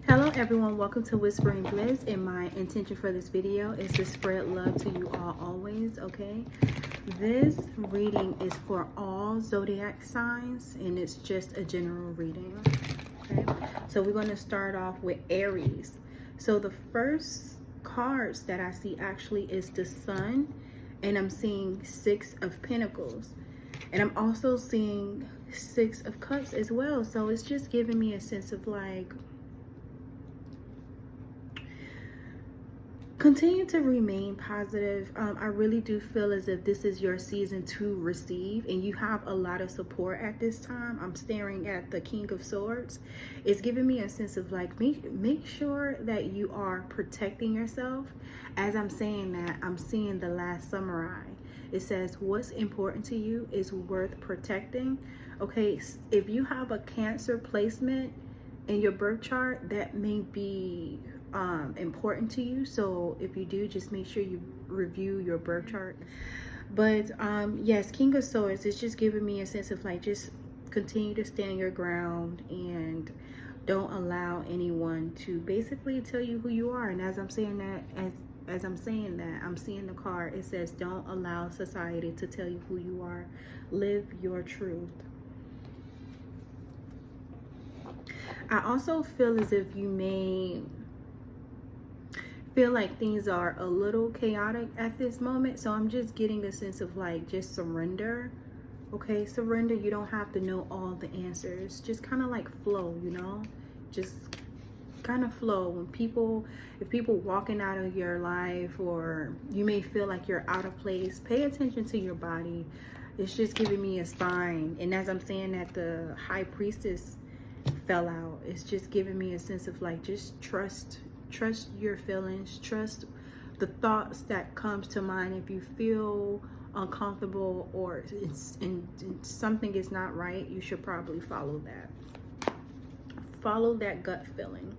Hello everyone, welcome to Whispering Bliss, and my intention for this video is to spread love to you all always, okay? This reading is for all zodiac signs and it's just a general reading, okay? So we're going to start off with Aries. So the first cards that I see actually is the Sun, and I'm seeing 6 of Pentacles, and I'm also seeing 6 of Cups as well. So it's just giving me a sense of like, continue to remain positive. I really do feel as if this is your season to receive, and you have a lot of support at this time. I'm staring at the King of Swords. It's giving me a sense of like, make sure that you are protecting yourself. As I'm saying that, I'm seeing the Last Samurai. It says what's important to you is worth protecting. Okay, if you have a Cancer placement in your birth chart, that may be important to you. So if you do, just make sure you review your birth chart. But yes, King of Swords is just giving me a sense of like, just continue to stand your ground and don't allow anyone to basically tell you who you are. And as I'm saying that, as I'm saying that, I'm seeing the card. It says don't allow society to tell you who you are. Live your truth. I also feel as if you may feel like things are a little chaotic at this moment. So I'm just getting a sense of like, just surrender. Okay, surrender. You don't have to know all the answers. Just kind of like flow, you know, just kind of flow. When if people walking out of your life, or you may feel like you're out of place, pay attention to your body. It's just giving me a sign. And as I'm saying that the High Priestess fell out, it's just giving me a sense of like, just trust your feelings, trust the thoughts that comes to mind. If you feel uncomfortable or something is not right, you should probably follow that gut feeling.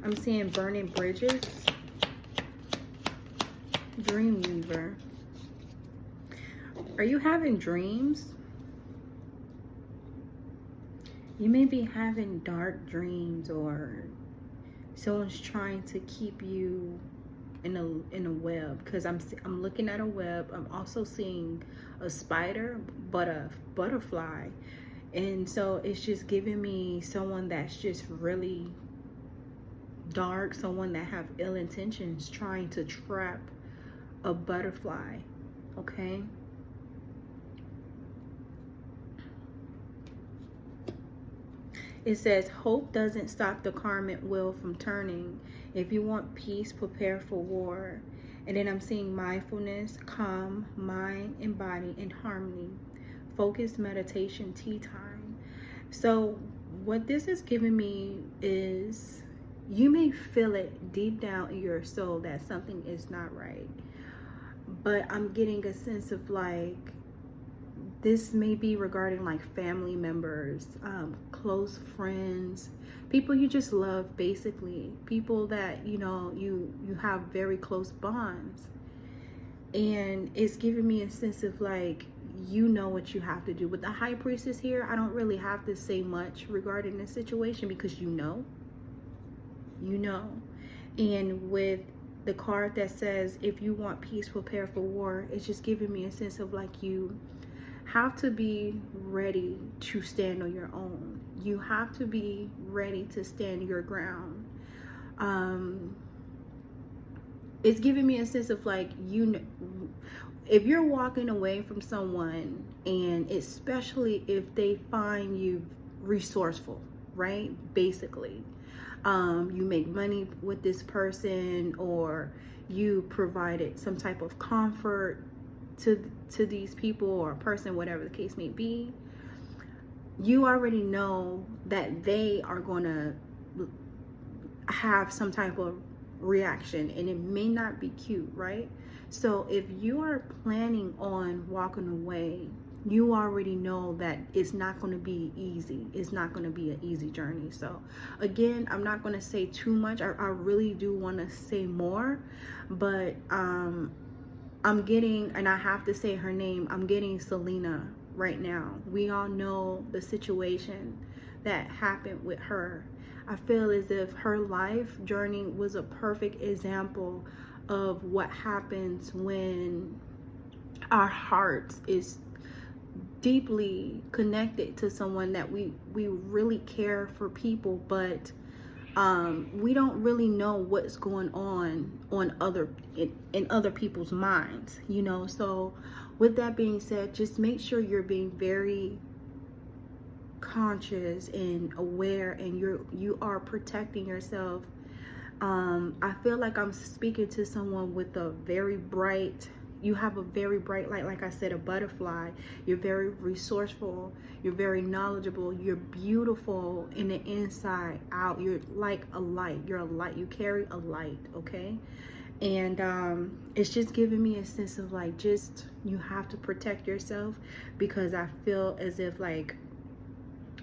I'm seeing burning bridges, Dreamweaver. Are you having dreams? You may be having dark dreams, or someone's trying to keep you in a web, because I'm looking at a web. I'm also seeing a spider, but a butterfly. And so it's just giving me someone that's just really dark, someone that have ill intentions, trying to trap a butterfly, okay? It says, hope doesn't stop the karmic wheel from turning. If you want peace, prepare for war. And then I'm seeing mindfulness, calm, mind and body in harmony. Focused meditation, tea time. So what this is giving me is, you may feel it deep down in your soul that something is not right. But I'm getting a sense of like, this may be regarding like family members, close friends, people you just love, basically people that you know you have very close bonds. And it's giving me a sense of like, you know what you have to do. With the High Priestess here, I don't really have to say much regarding this situation, because you know. And with the card that says, if you want peace, prepare for war, it's just giving me a sense of like, you have to be ready to stand on your own. You have to be ready to stand your ground. It's giving me a sense of like, if you're walking away from someone, and especially if they find you resourceful, right? Basically, you make money with this person, or you provided some type of comfort to these people or a person, whatever the case may be, you already know that they are going to have some type of reaction, and it may not be cute, right? So if you are planning on walking away, you already know that it's not going to be easy. It's not going to be an easy journey. So again, I'm not going to say too much. I really do want to say more, but I'm getting, and I have to say her name, I'm getting Selena right now. We all know the situation that happened with her. I feel as if her life journey was a perfect example of what happens when our hearts is deeply connected to someone that we really care for people, but we don't really know what's going on in other people's minds, you know. So with that being said, just make sure you're being very conscious and aware, and you are protecting yourself. I feel like I'm speaking to someone with a very bright, you have a very bright light, like I said, a butterfly. You're very resourceful, you're very knowledgeable, you're beautiful in the inside out. You're like a light, you're a light, you carry a light, okay? And it's just giving me a sense of like, just, you have to protect yourself, because I feel as if like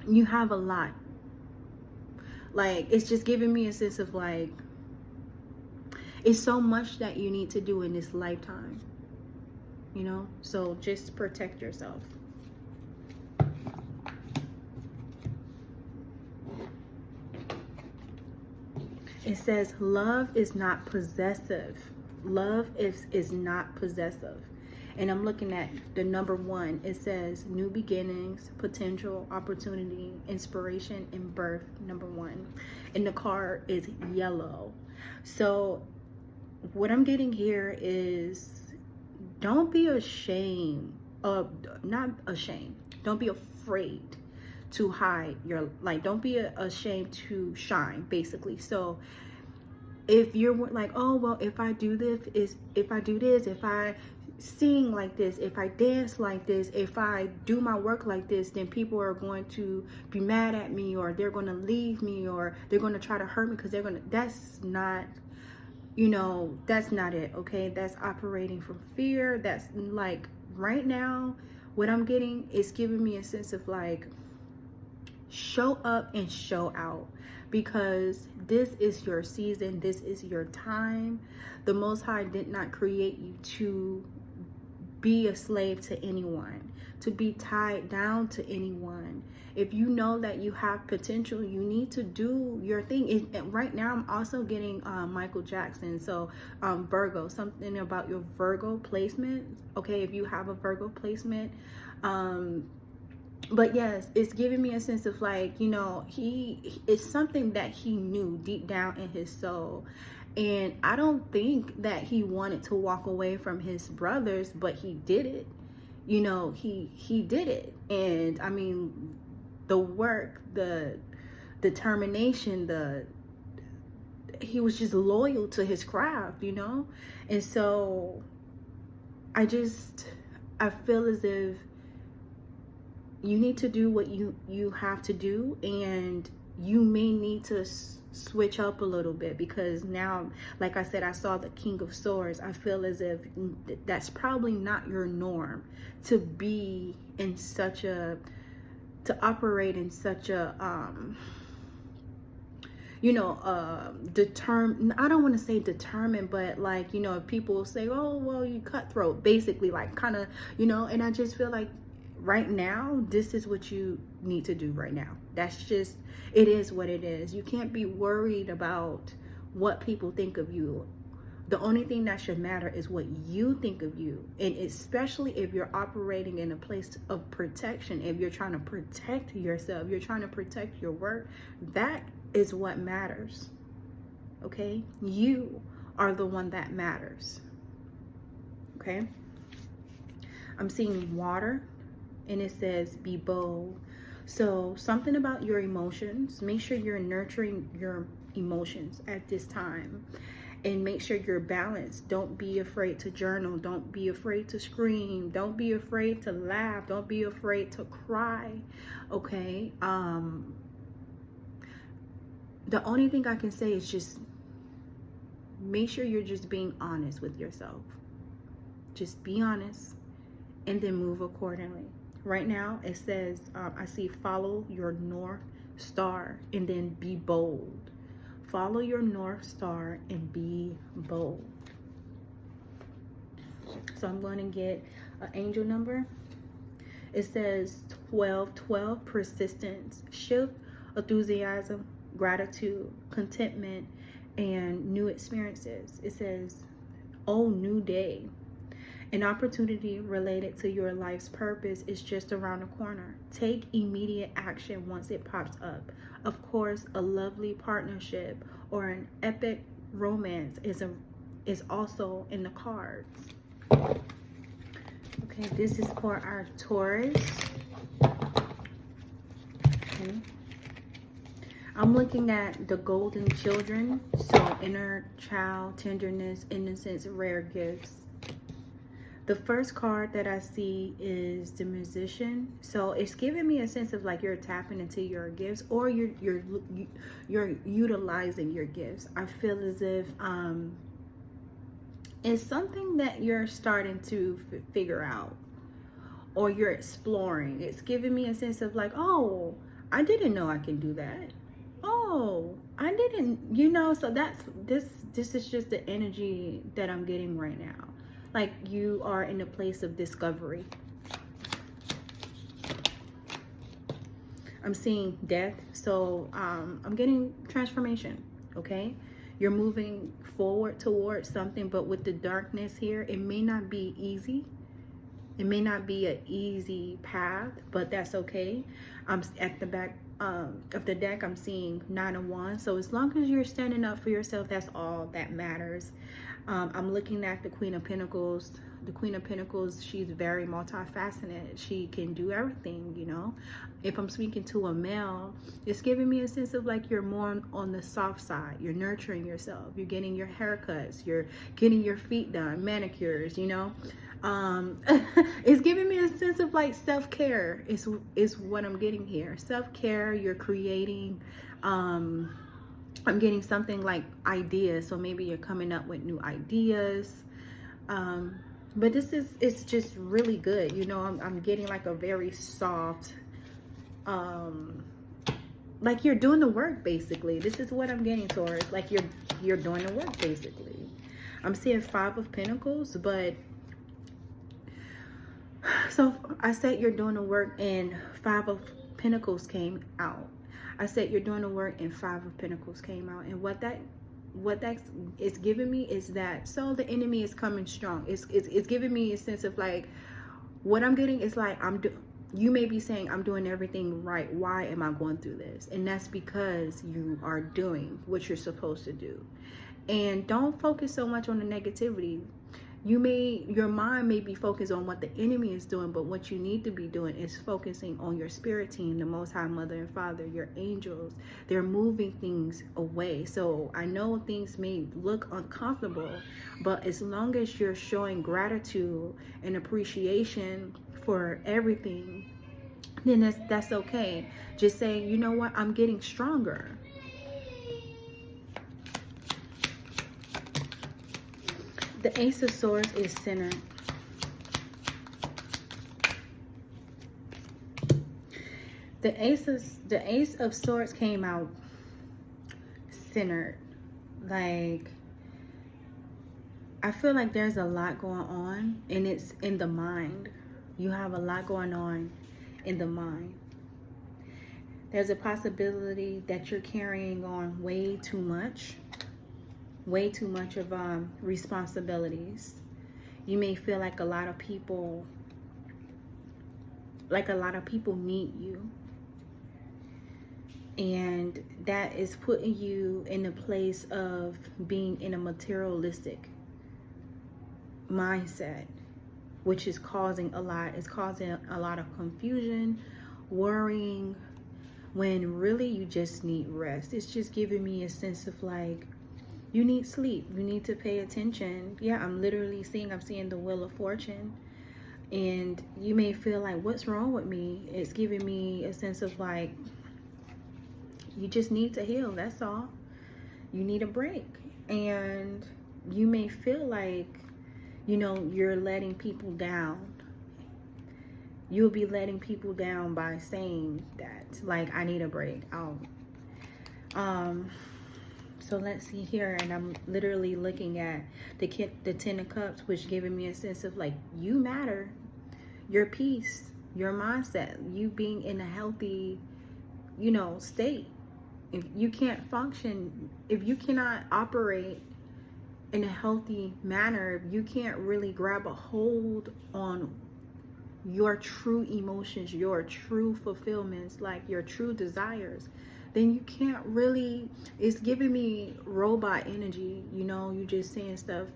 you have a lot. Like, it's just giving me a sense of like, it's so much that you need to do in this lifetime, you know. So just protect yourself. It says love is not possessive. Love is not possessive. And I'm looking at the number 1. It says new beginnings, potential, opportunity, inspiration, and birth, number 1. And the card is yellow. So what I'm getting here is, don't be ashamed of, not ashamed, don't be afraid to hide your, like, don't be ashamed to shine, basically. So if you're like, oh, well, if I do this, if I sing like this, if I dance like this, if I do my work like this, then people are going to be mad at me, or they're going to leave me, or they're going to try to hurt me, because they're going to, that's not, you know, that's not it, okay? That's operating from fear. That's like, right now, what I'm getting is giving me a sense of like, show up and show out, because this is your season, this is your time. The Most High did not create you to be a slave to anyone, to be tied down to anyone. If you know that you have potential, you need to do your thing. And right now, I'm also getting Michael Jackson. So Virgo, something about your Virgo placement. Okay, if you have a Virgo placement. But yes, it's giving me a sense of like, you know, it's something that he knew deep down in his soul. And I don't think that he wanted to walk away from his brothers, but he did it. You know, he did it. And I mean, the work, the determination, he was just loyal to his craft, you know? And so I feel as if you need to do what you have to do, and you may need to switch up a little bit, because now, like I said, I saw the King of Swords. I feel as if that's probably not your norm, to be in such a, to operate in such a you know, determined, I don't want to say determined, but like, you know, if people say, oh, well, you cutthroat, basically, like, kind of, you know. And I just feel like right now, this is what you need to do right now. That's just, it is what it is. You can't be worried about what people think of you. The only thing that should matter is what you think of you. And especially if you're operating in a place of protection, if you're trying to protect yourself, you're trying to protect your work, that is what matters. Okay? You are the one that matters. Okay? I'm seeing water, and it says be bold. So something about your emotions. Make sure you're nurturing your emotions at this time, and make sure you're balanced. Don't be afraid to journal. Don't be afraid to scream. Don't be afraid to laugh. Don't be afraid to cry. Okay? The only thing I can say is just make sure you're just being honest with yourself. Just be honest, and then move accordingly. Right now, it says, I see follow your North Star, and then be bold. Follow your North Star and be bold. So I'm going to get an angel number. It says 1212, persistence, shift, enthusiasm, gratitude, contentment, and new experiences. It says, oh, new day. An opportunity related to your life's purpose is just around the corner. Take immediate action once it pops up. Of course, a lovely partnership or an epic romance is also in the cards. Okay, this is for our Taurus. Okay. I'm looking at the golden children. So inner child, tenderness, innocence, rare gifts. The first card that I see is the musician. So it's giving me a sense of like you're tapping into your gifts, or you're utilizing your gifts. I feel as if it's something that you're starting to figure out, or you're exploring. It's giving me a sense of like, oh, I didn't know I can do that. Oh, I didn't, so this is just the energy that I'm getting right now. Like you are in a place of discovery. I'm seeing death. So I'm getting transformation. Okay. You're moving forward towards something, but with the darkness here, it may not be easy. It may not be an easy path, but that's okay. I'm at the back of the deck. I'm seeing 9 of Wands. So as long as you're standing up for yourself, that's all that matters. I'm looking at the Queen of Pentacles. The Queen of Pentacles, she's very multifaceted. She can do everything, If I'm speaking to a male, it's giving me a sense of like you're more on the soft side. You're nurturing yourself. You're getting your haircuts. You're getting your feet done, manicures, It's giving me a sense of like self-care is what I'm getting here. Self-care, you're creating, I'm getting something like ideas. So maybe you're coming up with new ideas. But it's just really good. I'm getting like a very soft, like you're doing the work basically. This is what I'm getting towards. Like you're doing the work basically. I'm seeing 5 of Pentacles, but so I said you're doing the work and 5 of Pentacles came out. I said you're doing the work and 5 of Pentacles came out. And what that is giving me is that, so the enemy is coming strong. It's giving me a sense of like, what I'm getting is like, you may be saying, I'm doing everything right. Why am I going through this? And that's because you are doing what you're supposed to do. And don't focus so much on the negativity. Your mind may be focused on what the enemy is doing, but what you need to be doing is focusing on your spirit team, the Most High Mother and Father, your angels. They're moving things away. So I know things may look uncomfortable, but as long as you're showing gratitude and appreciation for everything, then that's okay. Just say, you know what, I'm getting stronger. The Ace of Swords is centered. The Ace of Swords came out centered. Like, I feel like there's a lot going on, and it's in the mind. You have a lot going on in the mind. There's a possibility that you're carrying on way too much of responsibilities. You may feel like a lot of people need you, and that is putting you in a place of being in a materialistic mindset, which is causing a lot of confusion, worrying, when really you just need rest. It's just giving me a sense of like, you need sleep. You need to pay attention. Yeah, I'm seeing the Wheel of Fortune. And you may feel like, what's wrong with me? It's giving me a sense of like, you just need to heal. That's all. You need a break. And you may feel like, you're letting people down. You'll be letting people down by saying that, like, I need a break. So let's see here, and I'm literally looking at the 10 of Cups, which giving me a sense of like, you matter, your peace, your mindset, you being in a healthy, you know, state. If you can't function, if you cannot operate in a healthy manner, if you can't really grab a hold on your true emotions, your true fulfillments, like your true desires, then you can't really, it's giving me robot energy, you know, you just saying stuff,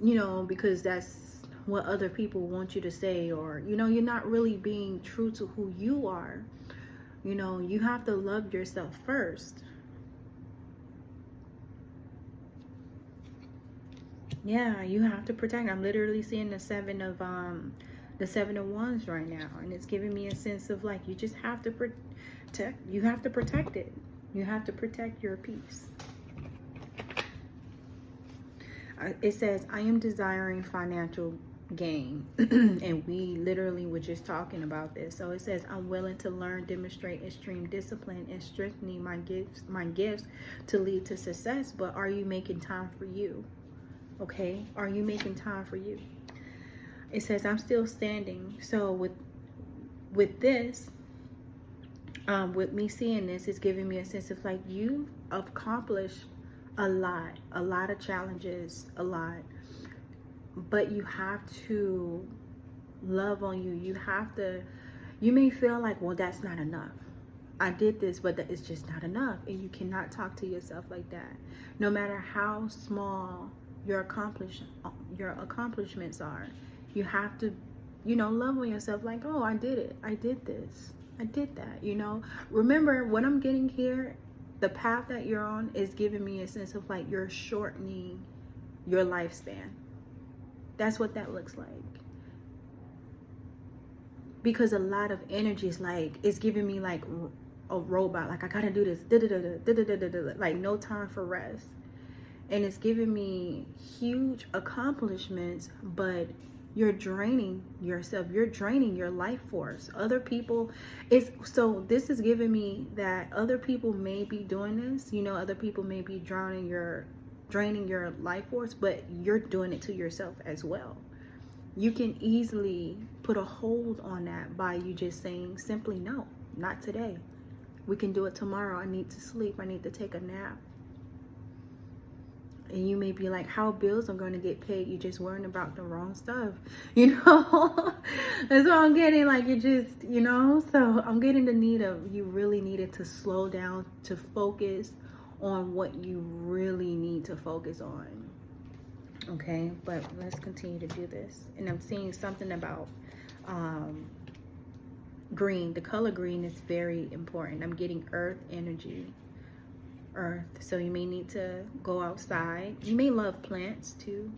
you know, because that's what other people want you to say, or, you know, you're not really being true to who you are. You know, you have to love yourself first. Yeah, you have to protect. I'm literally seeing the seven of wands right now, and it's giving me a sense of like, you just have to protect. You have to protect it. You have to protect your peace. It says, I am desiring financial gain. And we literally were just talking about this. So it says, I'm willing to learn, demonstrate extreme discipline, and strengthening my gifts to lead to success. But are you making time for you? Okay, are you making time for you? It says, I'm still standing. So with this, with me seeing this, it's giving me a sense of like, you accomplished a lot of challenges, a lot, but you have to love on you. You have to, you may feel like, well, that's not enough. I did this, but it's just not enough. And you cannot talk to yourself like that. No matter how small your accomplishments are, you have to, you know, love on yourself like, oh, I did it. I did this. I did that, you know. Remember, what I'm getting here, the path that you're on is giving me a sense of like, you're shortening your lifespan. That's what that looks like. Because a lot of energy is like, it's giving me like a robot, like I gotta do this, like no time for rest. And it's giving me huge accomplishments, but you're draining yourself. You're draining your life force. Other people, so this is giving me that other people may be doing this. You know, other people may be draining your life force, but you're doing it to yourself as well. You can easily put a hold on that by you just saying simply, no, not today. We can do it tomorrow. I need to sleep. I need to take a nap. And you may be like, how bills are going to get paid? You're just worrying about the wrong stuff, you know. That's what I'm getting. Like, you just, you know. So I'm getting the need of, you really needed to slow down, to focus on what you really need to focus on. Okay, but let's continue to do this. And I'm seeing something about green. The color green is very important. I'm getting earth energy. Earth. So you may need to go outside. You may love plants too.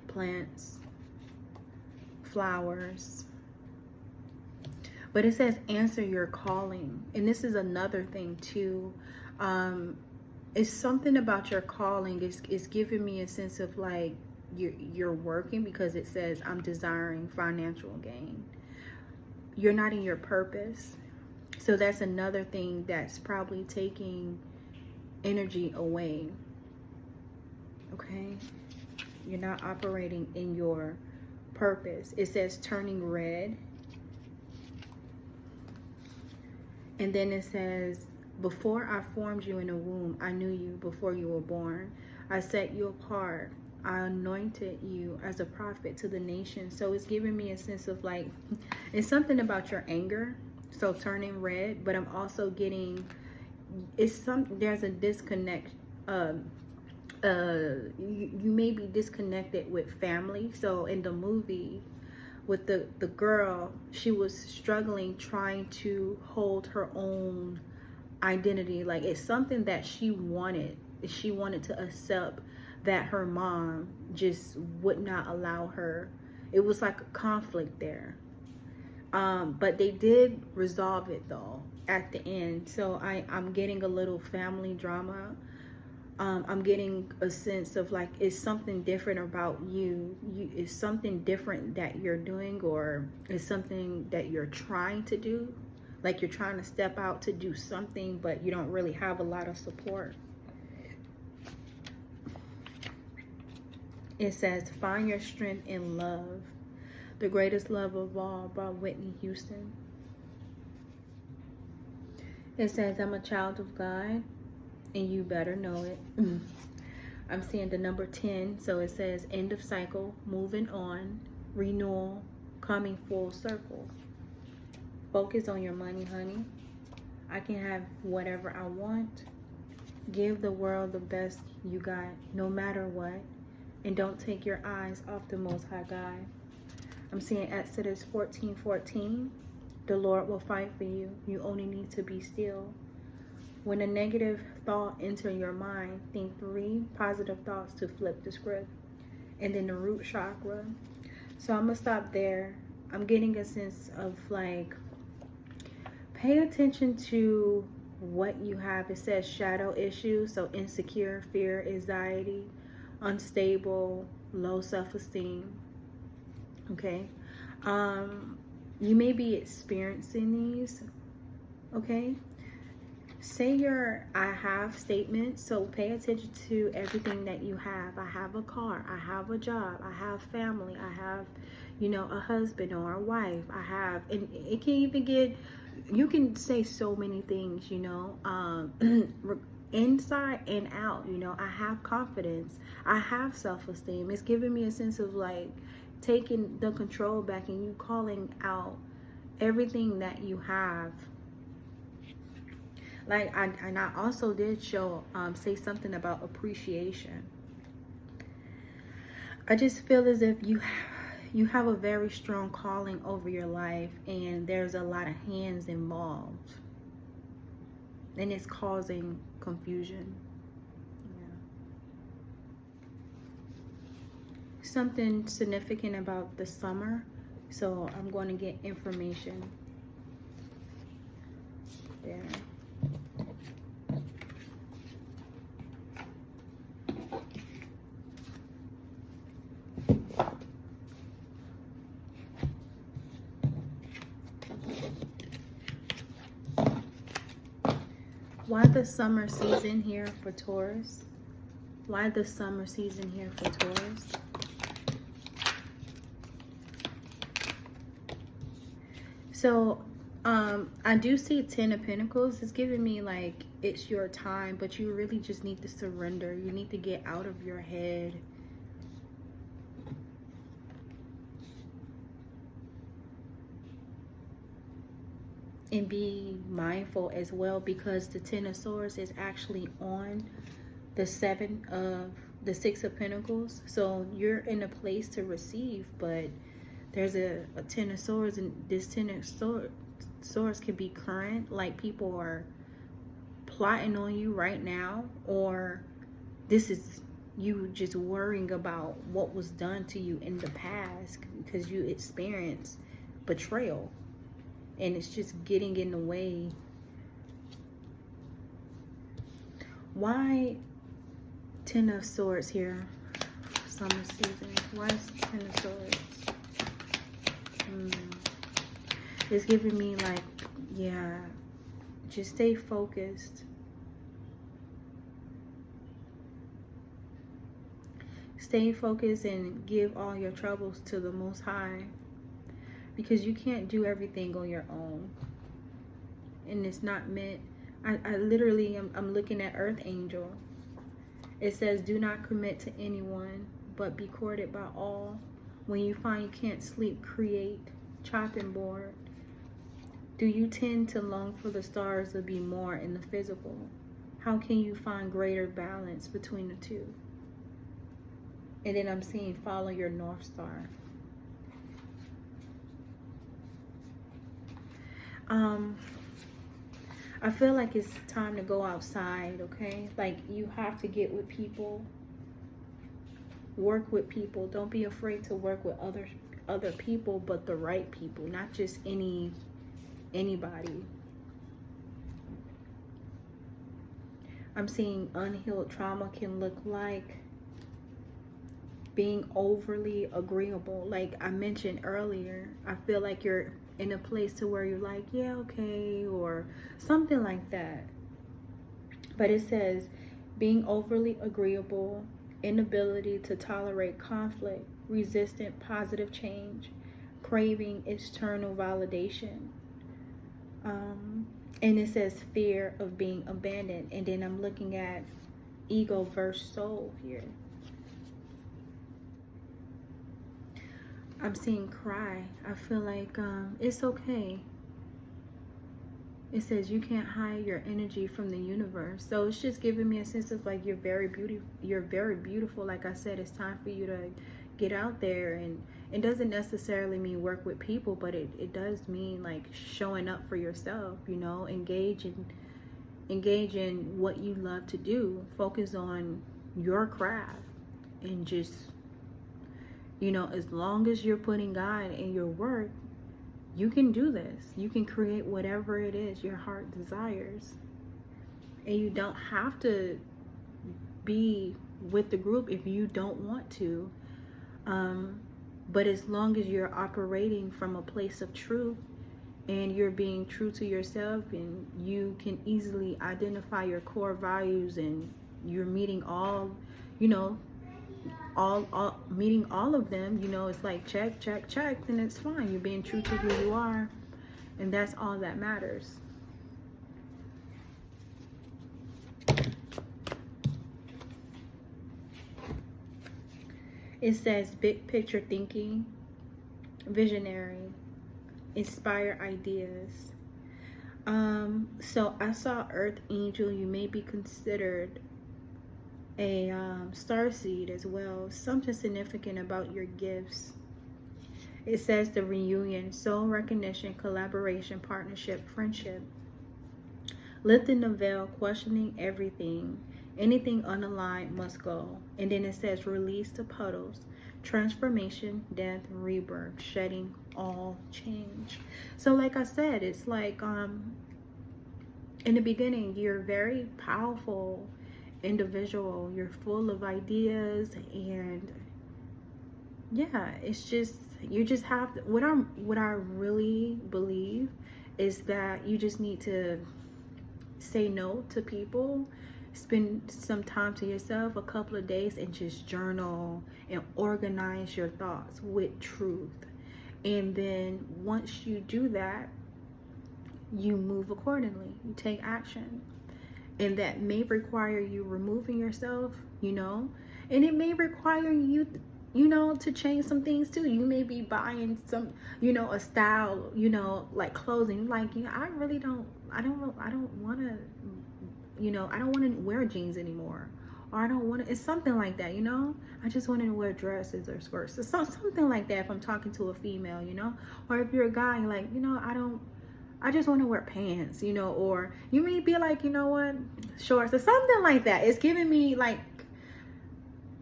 Plants, flowers. But it says answer your calling. And this is another thing too. It's something about your calling. It's giving me a sense of like you're working, because it says I'm desiring financial gain. You're not in your purpose. So that's another thing that's probably taking energy away. Okay, you're not operating in your purpose. It says turning red, and then it says, before I formed you in the womb, I knew you before you were born. I set you apart. I anointed you as a prophet to the nation. So it's giving me a sense of like, it's something about your anger, so turning red. But I'm also getting, there's a disconnect. You may be disconnected with family. So in the movie with the girl, she was struggling trying to hold her own identity. Like, it's something that she wanted to accept, that her mom just would not allow her. It was like a conflict there, but they did resolve it though at the end. So I'm getting a little family drama. I'm getting a sense of like, it's something different about you. It's something different that you're doing, or it's something that you're trying to do. Like, you're trying to step out to do something, but you don't really have a lot of support. It says, find your strength in love. The greatest love of all, by Whitney Houston. It says, I'm a child of God, and you better know it. I'm seeing the number 10, so it says, end of cycle, moving on, renewal, coming full circle. Focus on your money, honey. I can have whatever I want. Give the world the best you got, no matter what. And don't take your eyes off the Most High God. I'm seeing Exodus 14:14. The Lord will fight for you. You only need to be still. When a negative thought enters your mind, think 3 positive thoughts to flip the script. And then the root chakra. So I'm going to stop there. I'm getting a sense of like, pay attention to what you have. It says shadow issues. So insecure, fear, anxiety, unstable, low self-esteem. Okay. You may be experiencing these. Okay. Say your I have statement. So pay attention to everything that you have. I have a car. I have a job. I have family. I have, you know, a husband or a wife. I have, and it can even get, you can say so many things, you know, inside and out. You know, I have confidence. I have self-esteem. It's giving me a sense of like taking the control back and you calling out everything that you have. Like, I also did show, say something about appreciation. I just feel as if you have a very strong calling over your life and there's a lot of hands involved. And it's causing confusion. Yeah. Something significant about the summer. So I'm going to get information there. Why the summer season here for Taurus? Why the summer season here for Taurus? So, I do see 10 of Pentacles. It's giving me like it's your time, but you really just need to surrender. You need to get out of your head. And be mindful as well, because the 10 of Swords is actually on the 6 of Pentacles. So you're in a place to receive, but there's a 10 of Swords, and this 10 of Swords can be current, like people are plotting on you right now, or this is you just worrying about what was done to you in the past because you experienced betrayal. And it's just getting in the way. Why 10 of Swords here? Summer season. Why is 10 of Swords? It's giving me like, yeah, just stay focused. Stay focused and give all your troubles to the Most High. Because you can't do everything on your own. And it's not meant. I literally I'm looking at Earth Angel. It says, do not commit to anyone, but be courted by all. When you find you can't sleep, create. Chopping board. Do you tend to long for the stars to be more in the physical? How can you find greater balance between the two? And then I'm seeing follow your North Star. I feel like it's time to go outside, okay? Like, you have to get with people. Work with people. Don't be afraid to work with other people, but the right people, not just anybody. I'm seeing unhealed trauma can look like being overly agreeable. Like I mentioned earlier, I feel like you're in a place to where you're like, yeah, okay, or something like that. But it says being overly agreeable, inability to tolerate conflict, resistant positive change, craving external validation. And it says fear of being abandoned. And then I'm looking at ego versus soul here. I'm seeing cry. I feel like it's okay. It says you can't hide your energy from the universe. So it's just giving me a sense of like you're very beautiful. Like I said, it's time for you to get out there, and it doesn't necessarily mean work with people, but it does mean like showing up for yourself, you know, engage in what you love to do, focus on your craft, and just, you know, as long as you're putting God in your work, you can do this. You can create whatever it is your heart desires. And you don't have to be with the group if you don't want to. But as long as you're operating from a place of truth and you're being true to yourself, and you can easily identify your core values, and you're meeting all, you know, meeting all of them, you know, it's like check, then it's fine. You're being true to who you are, and that's all that matters. It says big picture thinking, visionary, inspire ideas. So I saw Earth Angel. You may be considered a starseed as well. Something significant about your gifts. It says the reunion, soul recognition, collaboration, partnership, friendship. Lifting the veil, questioning everything. Anything unaligned must go. And then it says release the puddles, transformation, death, rebirth, shedding all change. So like I said, it's like in the beginning, you're a very powerful individual. You're full of ideas, and yeah, it's just, you just have to, what I really believe is that you just need to say no to people. Spend some time to yourself, a couple of days, and just journal and organize your thoughts with truth. And then once you do that, you move accordingly. You take action. And that may require you removing yourself, you know, and it may require you, you know, to change some things too. You may be buying some, you know, a style, you know, like clothing, like, you know, I don't want to, you know, I don't want to wear jeans anymore, or I don't want to, it's something like that, you know, I just wanted to wear dresses or skirts, or something like that if I'm talking to a female, you know, or if you're a guy, like, you know, I just want to wear pants, you know, or you may be like, you know what, shorts or something like that. It's giving me like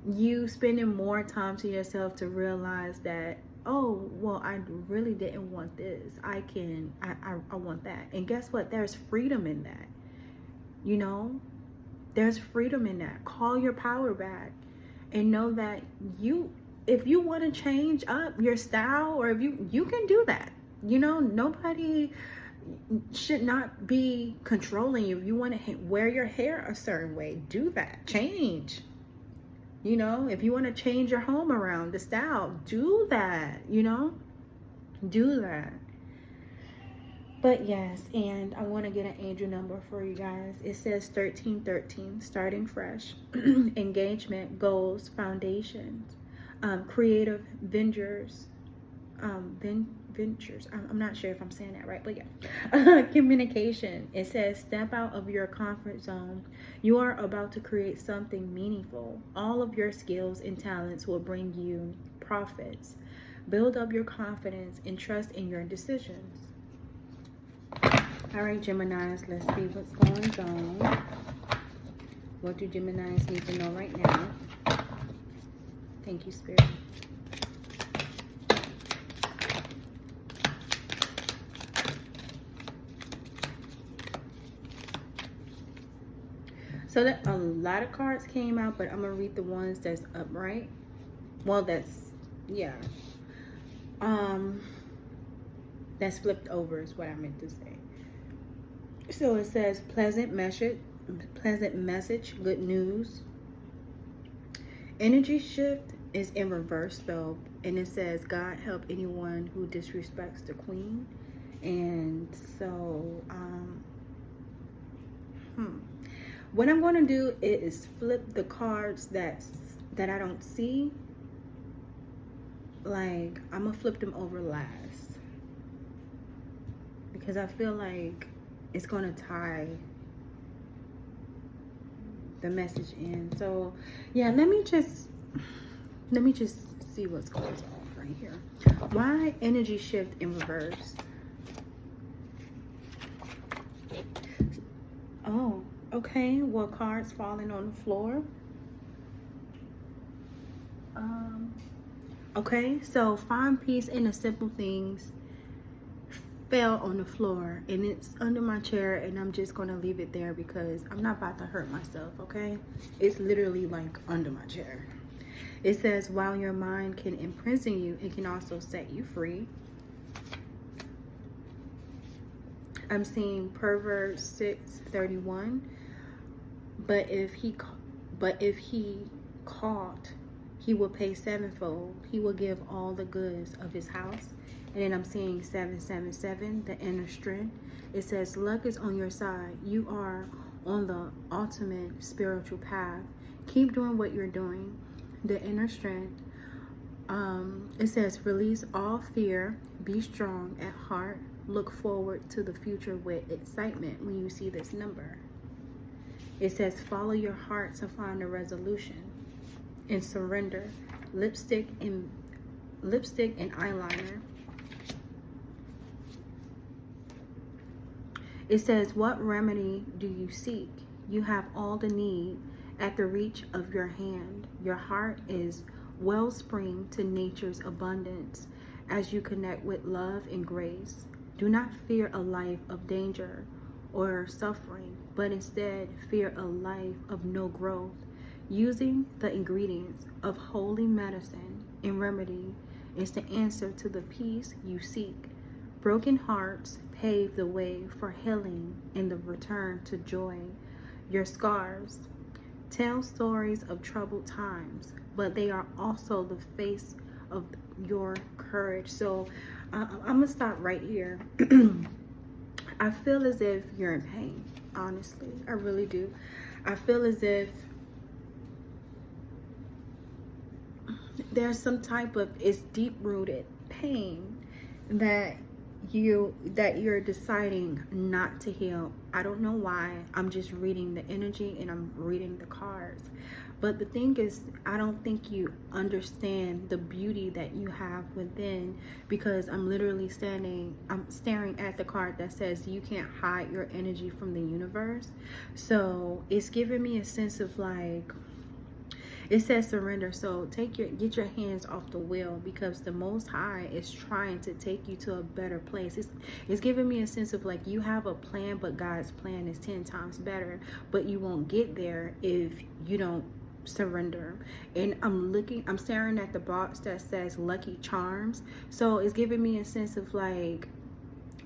you spending more time to yourself to realize that, oh, well, I really didn't want this. I want that. And guess what? There's freedom in that. You know, there's freedom in that. Call your power back and know that if you want to change up your style, or if you can do that. You know, nobody should not be controlling you. If you want to wear your hair a certain way, do that. Change. You know, if you want to change your home around, the style, do that. You know, do that. But yes, and I want to get an angel number for you guys. It says 1313, starting fresh, engagement, goals, foundations, creative ventures, ventures. I'm not sure if I'm saying that right, but yeah. Communication. It says step out of your comfort zone. You are about to create something meaningful. All of your skills and talents will bring you profits. Build up your confidence and trust in your decisions. All right, Geminis, let's see what's going on. What do Geminis need to know right now? Thank you, Spirit. So that a lot of cards came out, but I'm going to read the ones that's upright. Well, that's, yeah. That's flipped over is what I meant to say. So it says pleasant message, good news. Energy shift is in reverse though, and it says God help anyone who disrespects the queen. And so what I'm going to do is flip the cards that I don't see. Like, I'm gonna flip them over last because I feel like it's gonna tie the message in. So yeah, let me just see what's going on right here. Why energy shift in reverse? Oh, okay. Well, cards falling on the floor. Okay, so find peace in the simple things fell on the floor, and it's under my chair, and I'm just gonna leave it there because I'm not about to hurt myself. Okay, it's literally like under my chair. It says, while your mind can imprison you, it can also set you free. I'm seeing Proverbs 6:31. But if he caught, he will pay sevenfold. He will give all the goods of his house. And then I'm seeing 777, the inner strength. It says, luck is on your side. You are on the ultimate spiritual path. Keep doing what you're doing. The inner strength. It says, release all fear. Be strong at heart. Look forward to the future with excitement when you see this number. It says, follow your heart to find a resolution. And surrender. Lipstick and eyeliner. It says, what remedy do you seek? You have all the need at the reach of your hand. Your heart is wellspring to nature's abundance as you connect with love and grace. Do not fear a life of danger or suffering, but instead fear a life of no growth. Using the ingredients of holy medicine and remedy is the answer to the peace you seek. Broken hearts pave the way for healing and the return to joy. Your scars tell stories of troubled times, but they are also the face of your courage. So I'm gonna stop right here. I feel as if you're in pain, honestly. I really do. I feel as if there's some type of, it's deep-rooted pain that you're deciding not to heal. I don't know why. I'm just reading the energy and I'm reading the cards. But the thing is, I don't think you understand the beauty that you have within, because I'm literally I'm staring at the card that says you can't hide your energy from the universe. So it's giving me a sense of like, it says surrender. So get your hands off the wheel, because the Most High is trying to take you to a better place. It's giving me a sense of like, you have a plan, but God's plan is 10 times better, but you won't get there if you don't surrender. And I'm staring at the box that says Lucky Charms. So it's giving me a sense of like,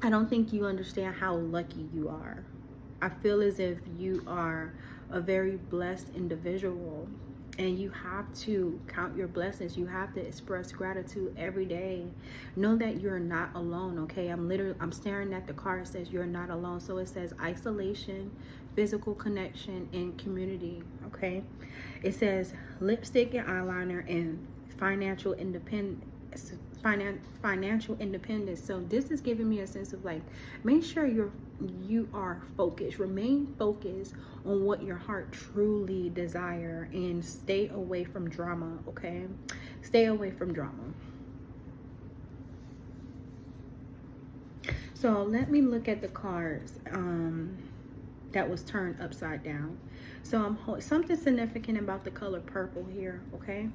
I don't think you understand how lucky you are. I feel as if you are a very blessed individual, and you have to count your blessings. You have to express gratitude every day. Know that you're not alone, okay? I'm staring at the card that says you're not alone. So it says isolation, physical connection, and community, okay? It says lipstick and eyeliner and financial independence. So this is giving me a sense of like, make sure you are focused. Remain focused on what your heart truly desire, and stay away from drama, okay? Stay away from drama. So let me look at the cards that was turned upside down. So I'm something significant about the color purple here, okay?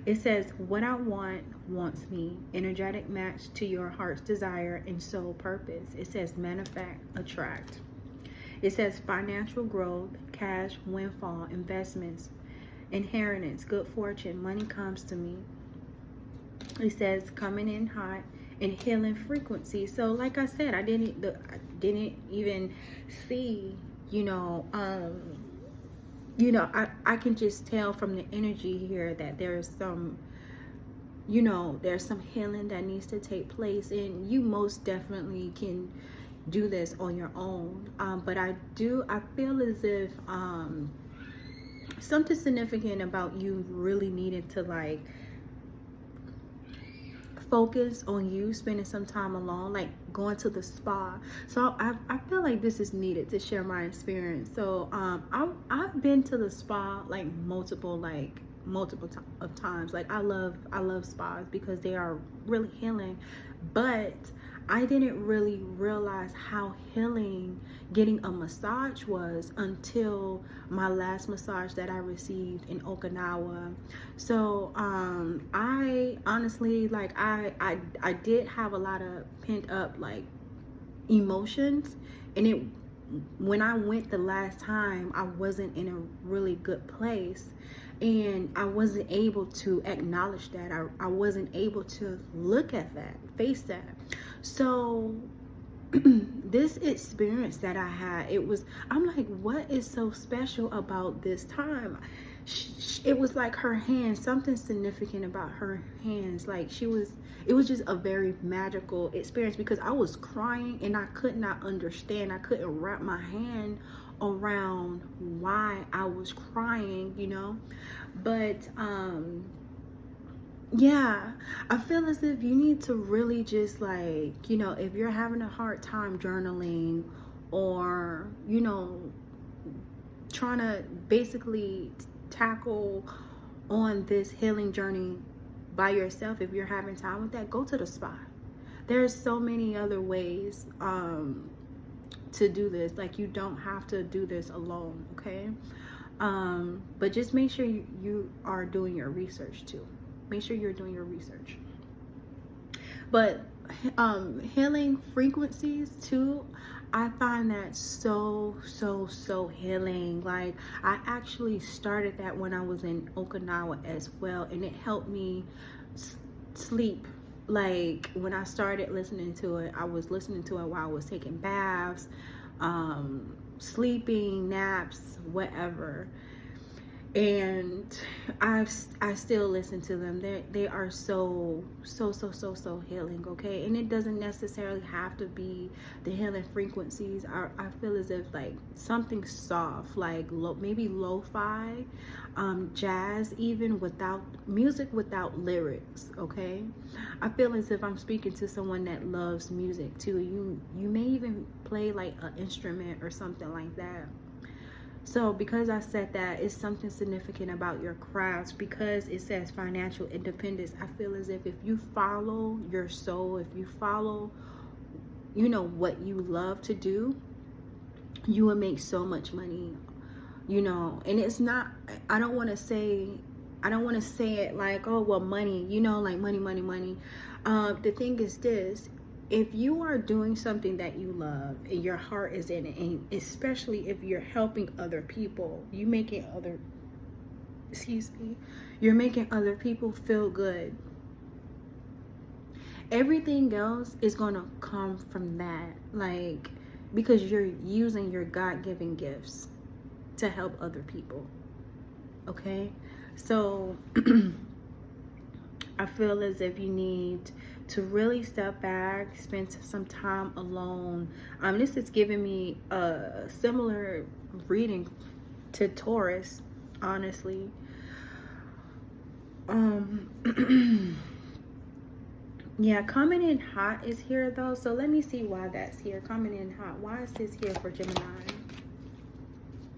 It says, what I want wants me. Energetic match to your heart's desire and soul purpose. It says manifest, attract. It says financial growth, cash, windfall, investments, inheritance, good fortune, money comes to me. It says coming in hot and healing frequency. So like I said, I didn't even see, you know, I can just tell from the energy here that there's some, you know, there's some healing that needs to take place, and you most definitely can do this on your own. But I feel as if something significant about you really needed to like focus on you spending some time alone, like going to the spa. So I feel like this is needed to share my experience. So I've been to the spa like multiple times. Like I love spas because they are really healing, but I didn't really realize how healing getting a massage was until my last massage that I received in Okinawa. So I honestly, like, I did have a lot of pent up like emotions, and it, when I went the last time, I wasn't in a really good place, and I wasn't able to acknowledge that. I wasn't able to look at that, face that. So this experience that I had, I'm like, what is so special about this time? It was like her hands, something significant about her hands. Like it was just a very magical experience, because I was crying and I could not understand. I couldn't wrap my hand around why I was crying, you know. But yeah, I feel as if you need to really just, like, you know, if you're having a hard time journaling, or, you know, trying to basically tackle on this healing journey by yourself, if you're having time with that, go to the spa. There's so many other ways to do this. Like, you don't have to do this alone, okay? But just make sure you are doing your research too. Make sure you're doing your research. But healing frequencies too, I find that so healing. Like, I actually started that when I was in Okinawa as well, and it helped me sleep. Like, when I started listening to it, I was listening to it while I was taking baths, sleeping, naps, whatever. And I still listen to them. They are so healing, okay? And it doesn't necessarily have to be the healing frequencies. I feel as if, like, something soft, like maybe lo-fi, jazz, even without music, without lyrics, okay? I feel as if I'm speaking to someone that loves music too. You may even play like an instrument or something like that. So because I said that, it's something significant about your crafts, because it says financial independence. I feel as if you follow your soul, if you follow, you know, what you love to do, you will make so much money, you know. And it's not, I don't want to say it like, oh, well, money, you know, like money. The thing is this: if you are doing something that you love and your heart is in it, and especially if you're helping other people, you're making other people feel good, everything else is going to come from that. Like, because you're using your God-given gifts to help other people, okay? So I feel as if you need to really step back, spend some time alone. This is giving me a similar reading to Taurus, honestly. Yeah, coming in hot is here though, so let me see why that's here. Coming in hot, why is this here for Gemini?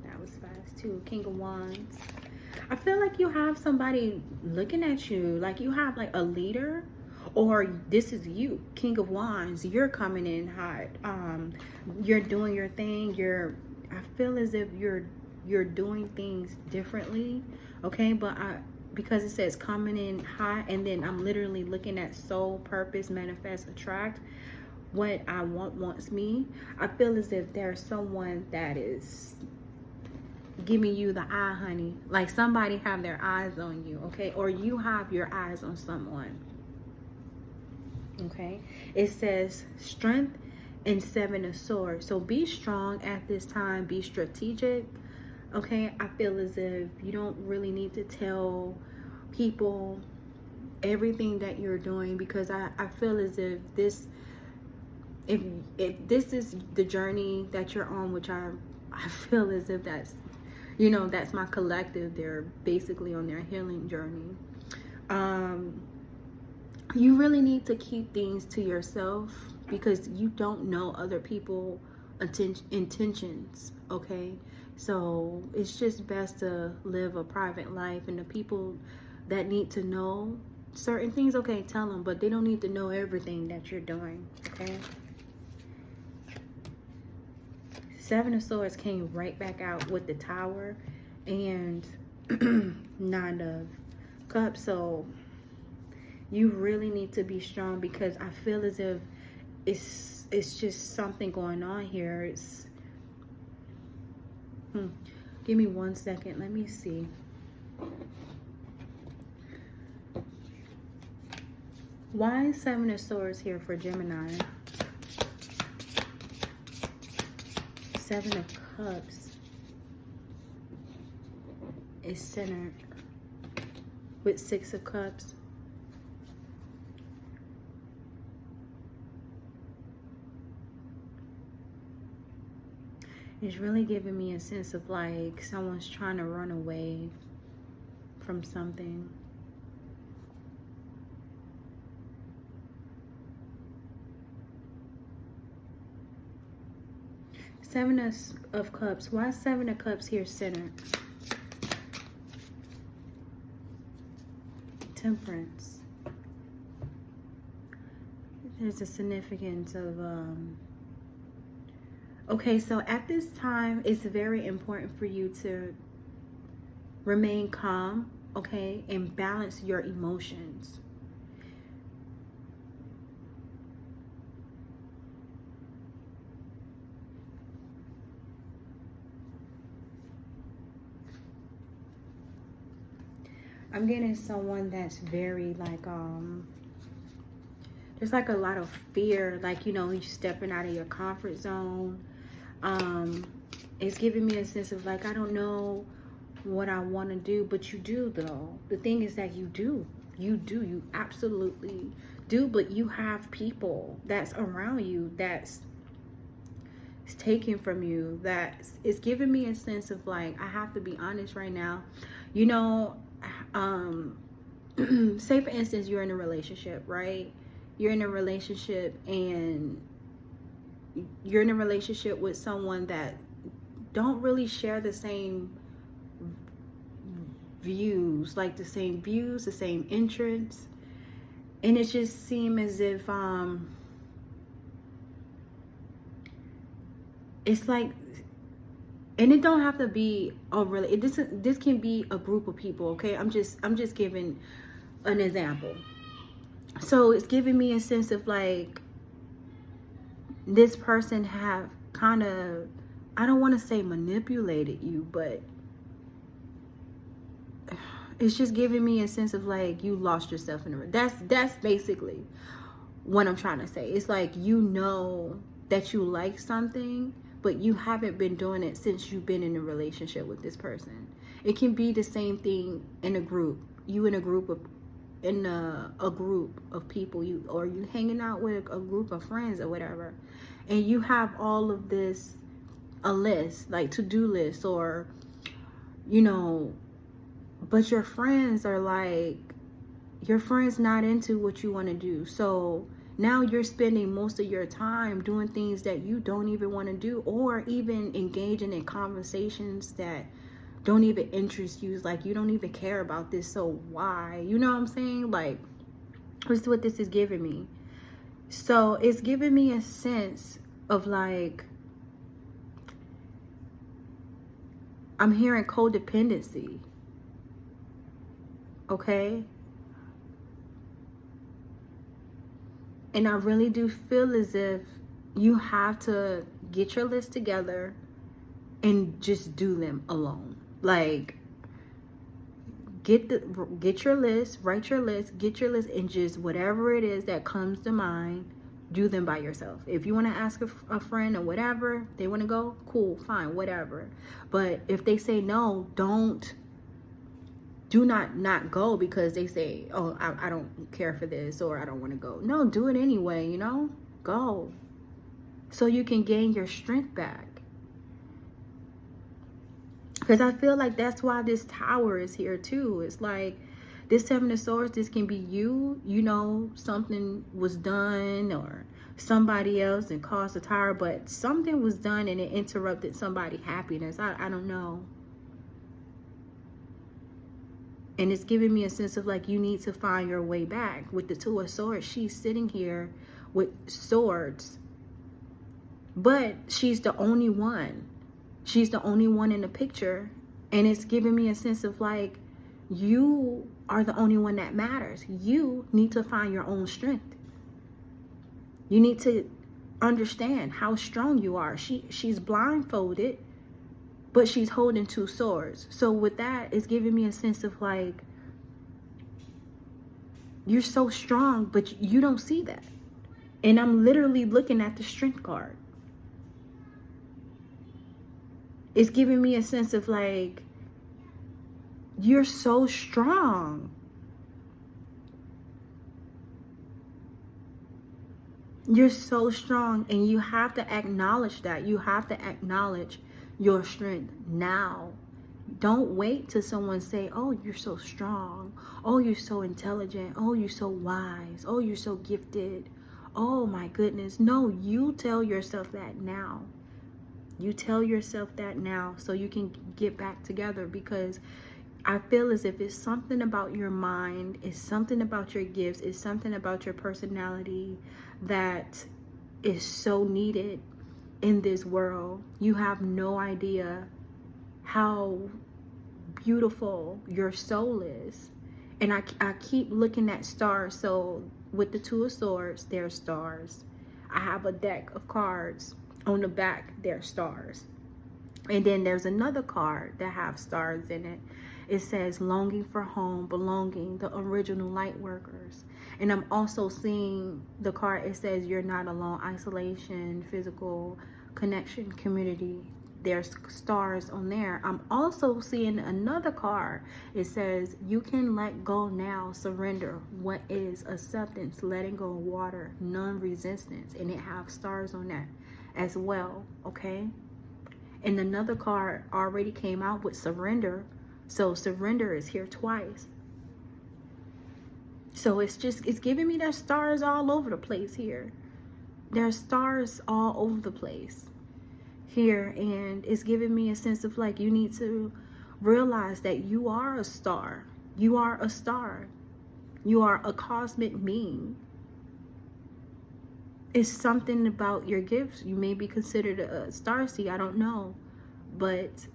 That was fast too. King of Wands. I feel like you have somebody looking at you, like you have like a leader, or this is you, King of Wands. You're coming in hot. You're doing your thing. I feel as if you're doing things differently, okay? But because it says coming in hot, and then I'm literally looking at soul, purpose, manifest, attract. What I want wants me. I feel as if there's someone that is giving you the eye, honey. Like, somebody have their eyes on you, okay? Or you have your eyes on someone, okay? It says strength and 7 of swords. So be strong at this time. Be strategic. Okay, I feel as if you don't really need to tell people everything that you're doing, because I feel as if this, if this is the journey that you're on, which I feel as if that's, you know, that's my collective. They're basically on their healing journey. You really need to keep things to yourself, because you don't know other people's intentions, okay? So it's just best to live a private life, and the people that need to know certain things, okay, tell them, but they don't need to know everything that you're doing, okay? Seven of Swords came right back out with the Tower and Nine of Cups. So you really need to be strong, because I feel as if it's just something going on here. It's give me 1 second. Let me see. Why is Seven of Swords here for Gemini? Seven of Cups is centered with Six of Cups. It's really giving me a sense of like someone's trying to run away from something. Seven of Cups. Why is Seven of Cups here centered? Temperance. There's a significance of okay, so at this time it's very important for you to remain calm, okay, and balance your emotions. I'm getting someone that's very like there's like a lot of fear, like, you know, you're stepping out of your comfort zone. It's giving me a sense of like, I don't know what I want to do, but you do though. The thing is that you absolutely do, but you have people that's around you that's taken from you. It's giving me a sense of like, I have to be honest right now, you know. Say for instance you're in a relationship, right? You're in a relationship and you're in a relationship with someone that don't really share the same views, like the same interests, and it just seems as if it's like, and it don't have to be this can be a group of people, okay? I'm just giving an example. So it's giving me a sense of like this person have kind of, I don't want to say manipulated you, but it's just giving me a sense of like you lost yourself in the, that's basically what I'm trying to say. It's like, you know that you like something, but you haven't been doing it since you've been in a relationship with this person. It can be the same thing in a group. You in a group of people, you hanging out with a group of friends or whatever, and you have all of this, a list, like to-do list, or, you know, but your friends are like, your friends not into what you want to do. So now you're spending most of your time doing things that you don't even want to do, or even engaging in conversations that don't even interest you. It's like, you don't even care about this, so why? You know what I'm saying? Like, this is what this is giving me. So it's giving me a sense of like, I'm hearing codependency, okay? And I really do feel as if you have to get your list together and just do them alone. Like, get your list, write your list, get your list, and just whatever it is that comes to mind, do them by yourself. If you want to ask a friend or whatever, they want to go, cool, fine, whatever. But if they say no, do not go because they say, oh, I don't care for this, or I don't want to go. No, do it anyway, you know, go. So you can gain your strength back. Because I feel like that's why this Tower is here too. It's like this Seven of Swords, this can be you, you know, something was done or somebody else and caused a Tower, but something was done and it interrupted somebody's happiness. I don't know. And it's giving me a sense of like you need to find your way back. With the Two of Swords, she's sitting here with swords, but she's the only one. She's the only one in the picture. And it's giving me a sense of like, you are the only one that matters. You need to find your own strength. You need to understand how strong you are. She's blindfolded, but she's holding two swords. So with that, it's giving me a sense of like, you're so strong, but you don't see that. And I'm literally looking at the Strength card. It's giving me a sense of like, you're so strong. You're so strong, and you have to acknowledge that. You have to acknowledge your strength now. Don't wait till someone say, oh, you're so strong. Oh, you're so intelligent. Oh, you're so wise. Oh, you're so gifted. Oh my goodness. No, you tell yourself that now. You tell yourself that now so you can get back together, because I feel as if it's something about your mind, it's something about your gifts, it's something about your personality that is so needed in this world. You have no idea how beautiful your soul is. And I keep looking at stars. So with the Two of Swords, there's stars. I have a deck of cards. On the back, there are stars. And then there's another card that have stars in it. It says longing for home, belonging, the original light workers. And I'm also seeing the card, it says you're not alone, isolation, physical connection, community. There's stars on there. I'm also seeing another card. It says you can let go now, surrender. What is acceptance, letting go of water, non-resistance. And it have stars on that as well, okay? And another card already came out with surrender. So surrender is here twice. So it's giving me that stars all over the place here. There's stars all over the place here. And it's giving me a sense of like, you need to realize that you are a star. You are a star. You are a cosmic being. It's something about your gifts. You may be considered a starseed, I don't know. But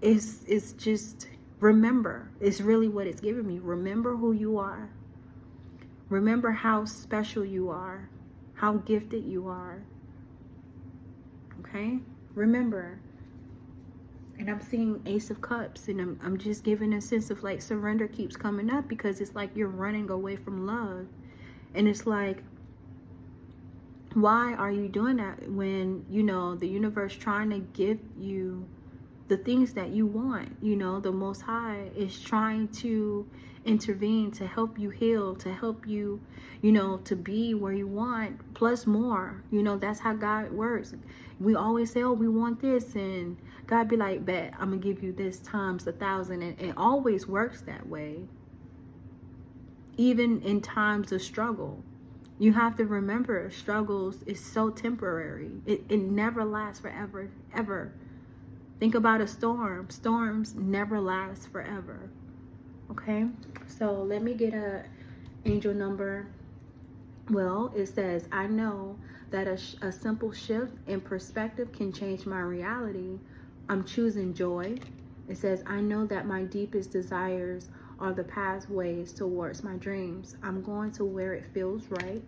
it's just, remember. It's really what it's giving me. Remember who you are. Remember how special you are. How gifted you are. Okay? Remember. And I'm seeing Ace of Cups. And I'm just giving a sense of like surrender keeps coming up, because it's like you're running away from love. And it's like, why are you doing that when, you know, the universe trying to give you the things that you want? You know, the Most High is trying to intervene to help you heal, to help you, you know, to be where you want, plus more. You know, that's how God works. We always say, oh, we want this, and God be like, bet, I'm gonna give you this times 1,000. And it always works that way. Even in times of struggle, you have to remember, struggles is so temporary. It never lasts forever, ever. Think about a storm. Storms never last forever. Okay, so let me get a angel number. Well, it says, I know that a simple shift in perspective can change my reality. I'm choosing joy. It says, I know that my deepest desires are the pathways towards my dreams. I'm going to where it feels right.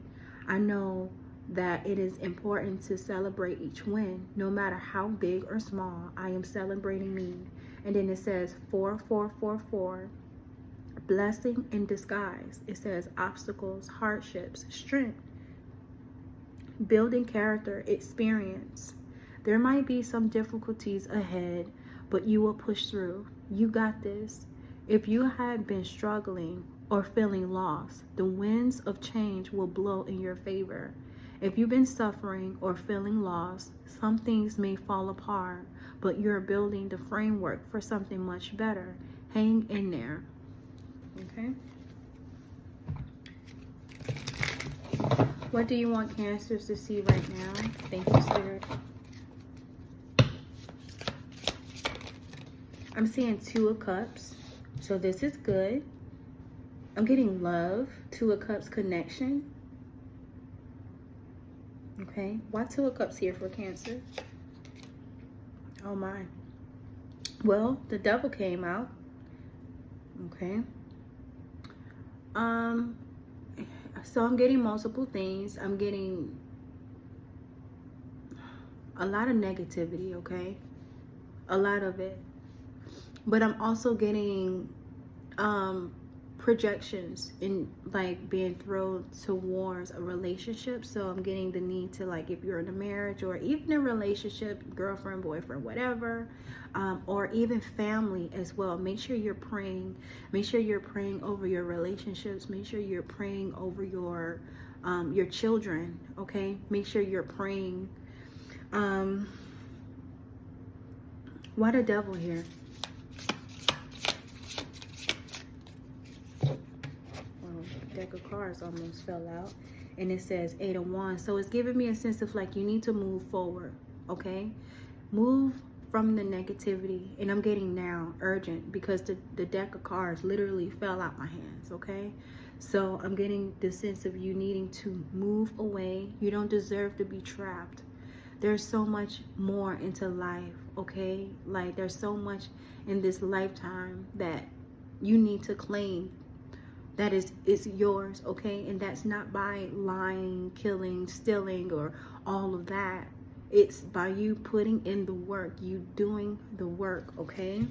I know that it is important to celebrate each win, no matter how big or small. I am celebrating me. And then it says 4444. Blessing in disguise. It says obstacles, hardships, strength, building character, experience. There might be some difficulties ahead, but you will push through. You got this. If you had been struggling or feeling lost, the winds of change will blow in your favor. If you've been suffering or feeling lost, some things may fall apart, but you're building the framework for something much better. Hang in there. Okay? What do you want Cancers to see right now? Thank you, Spirit. I'm seeing Two of Cups. So this is good. I'm getting love. Two of Cups connection. Okay. Why Two of Cups here for Cancer? Oh my. Well, the Devil came out. Okay. So I'm getting multiple things. I'm getting a lot of negativity, okay? A lot of it. But I'm also getting projections in like being thrown towards a relationship. So I'm getting the need to, like, if you're in a marriage or even a relationship, girlfriend, boyfriend, whatever, or even family as well. Make sure you're praying. Make sure you're praying over your relationships. Make sure you're praying over your children. Okay. Make sure you're praying. Why the Devil here? Deck of cards almost fell out, and it says 8 of Wands. So it's giving me a sense of like you need to move forward. Okay, move from the negativity. And I'm getting now urgent because the deck of cards literally fell out my hands. Okay, so I'm getting the sense of you needing to move away. You don't deserve to be trapped. There's so much more into life. Okay, like there's so much in this lifetime that you need to claim. That is yours, okay? And that's not by lying, killing, stealing, or all of that. It's by you putting in the work, you doing the work, okay?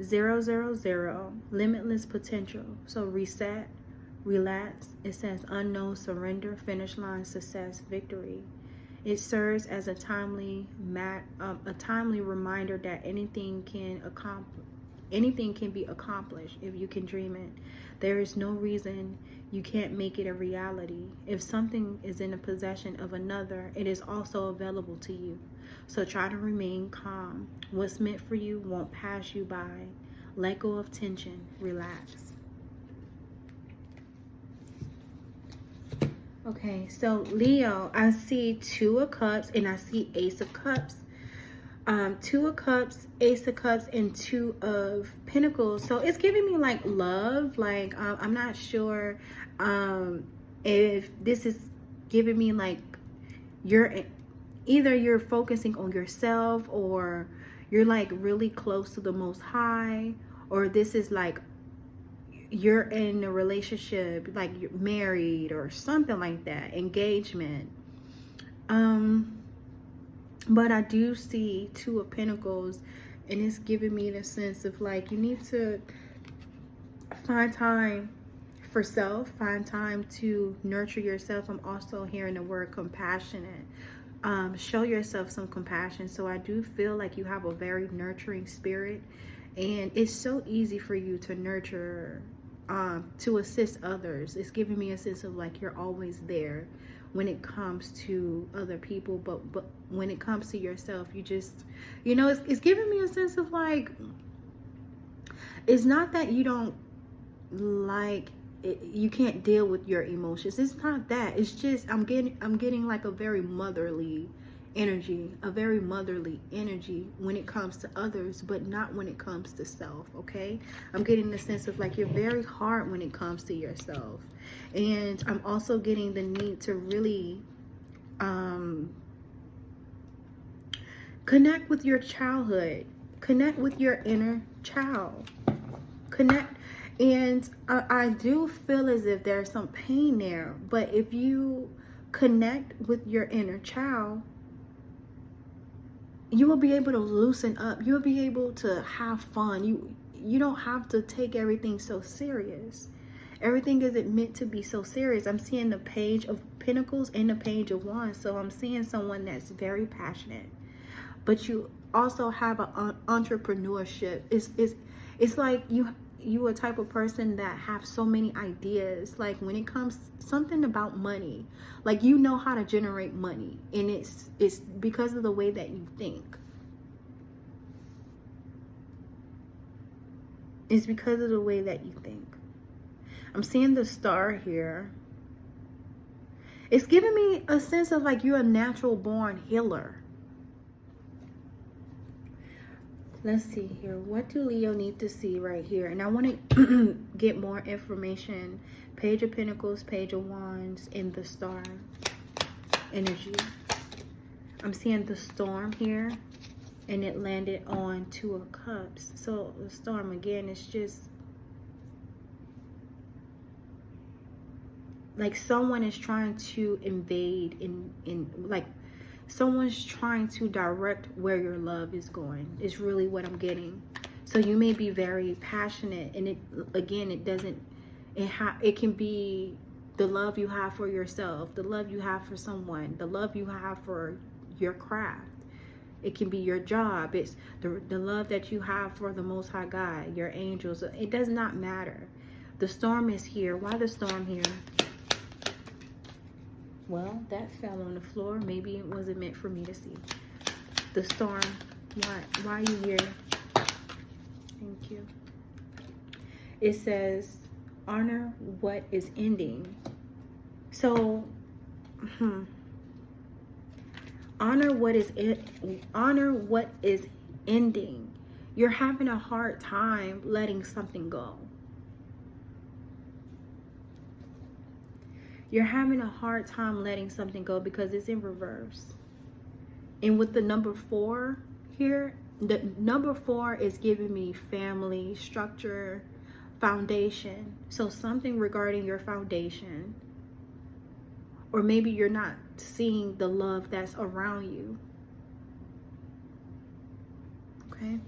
000, limitless potential. So reset, relax. It says unknown surrender, finish line, success, victory. It serves as a timely reminder that anything can be accomplished if you can dream it. There is no reason you can't make it a reality. If something is in the possession of another, it is also available to you. So try to remain calm. What's meant for you won't pass you by. Let go of tension. Relax. Okay, so Leo, I see Two of Cups and I see Ace of Cups. Two of Cups, Ace of Cups, and Two of Pentacles. So it's giving me like love. Like I'm not sure if this is giving me like either you're focusing on yourself, or you're like really close to the Most High, or this is like you're in a relationship, like you're married or something like that, engagement. But I do see Two of Pentacles, and it's giving me the sense of like you need to find time for self, find time to nurture yourself. I'm also hearing the word compassionate. Show yourself some compassion. So I do feel like you have a very nurturing spirit, and it's so easy for you to nurture, to assist others. It's giving me a sense of like you're always there when it comes to other people, but when it comes to yourself, you just, you know, it's giving me a sense of like, it's not that you don't like it, you can't deal with your emotions. It's not that. It's just I'm getting like a very motherly energy, when it comes to others, but not when it comes to self. Okay, I'm getting the sense of like you're very hard when it comes to yourself. And I'm also getting the need to really connect with your childhood, connect with your inner child, connect. And I do feel as if there's some pain there, but if you connect with your inner child, you will be able to loosen up. You'll be able to have fun. You don't have to take everything so serious. Everything isn't meant to be so serious. I'm seeing the Page of Pentacles and the Page of Wands. So I'm seeing someone that's very passionate. But you also have an entrepreneurship. It's like you a type of person that have so many ideas. Like when it comes something about money, like you know how to generate money, and it's because of the way that you think. It's because of the way that you think. I'm seeing the Star here. It's giving me a sense of like you're a natural born healer. Let's see here. What do Leo need to see right here? And I want to get more information. Page of Pentacles, Page of Wands, and the Star energy. I'm seeing the Storm here. And it landed on Two of Cups. So the Storm again, it's just like someone is trying to invade in like someone's trying to direct where your love is going. Is really what I'm getting. So you may be very passionate, and it can be the love you have for yourself, the love you have for someone, the love you have for your craft. It can be your job. It's the love that you have for the Most High God, your angels. It does not matter. The Storm is here. Why the Storm here? Well, that fell on the floor. Maybe it wasn't meant for me to see. The Storm. Why are you here? Thank you. It says, honor what is ending. So, honor what is ending. You're having a hard time letting something go. You're having a hard time letting something go because it's in reverse. And with the number 4 here, the number 4 is giving me family, structure, foundation. So something regarding your foundation. Or maybe you're not seeing the love that's around you. Okay?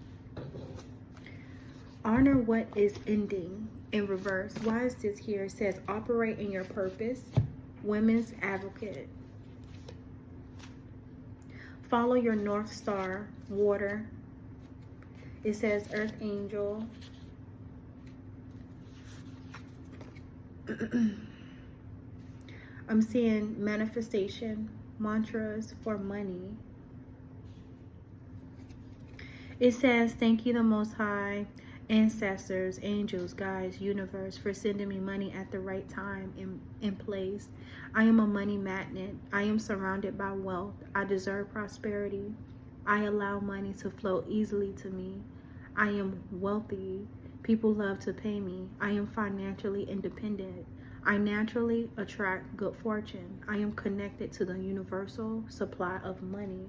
Honor what is ending in reverse. Why is this here? It says operate in your purpose. Women's advocate. Follow your North Star. Water. It says earth angel. I'm seeing manifestation, mantras for money. It says, thank you, the Most High, ancestors, angels, guides, universe, for sending me money at the right time and place. I am a money magnet. I am surrounded by wealth. I deserve prosperity. I allow money to flow easily to me. I am wealthy. People love to pay me. I am financially independent. I naturally attract good fortune. I am connected to the universal supply of money.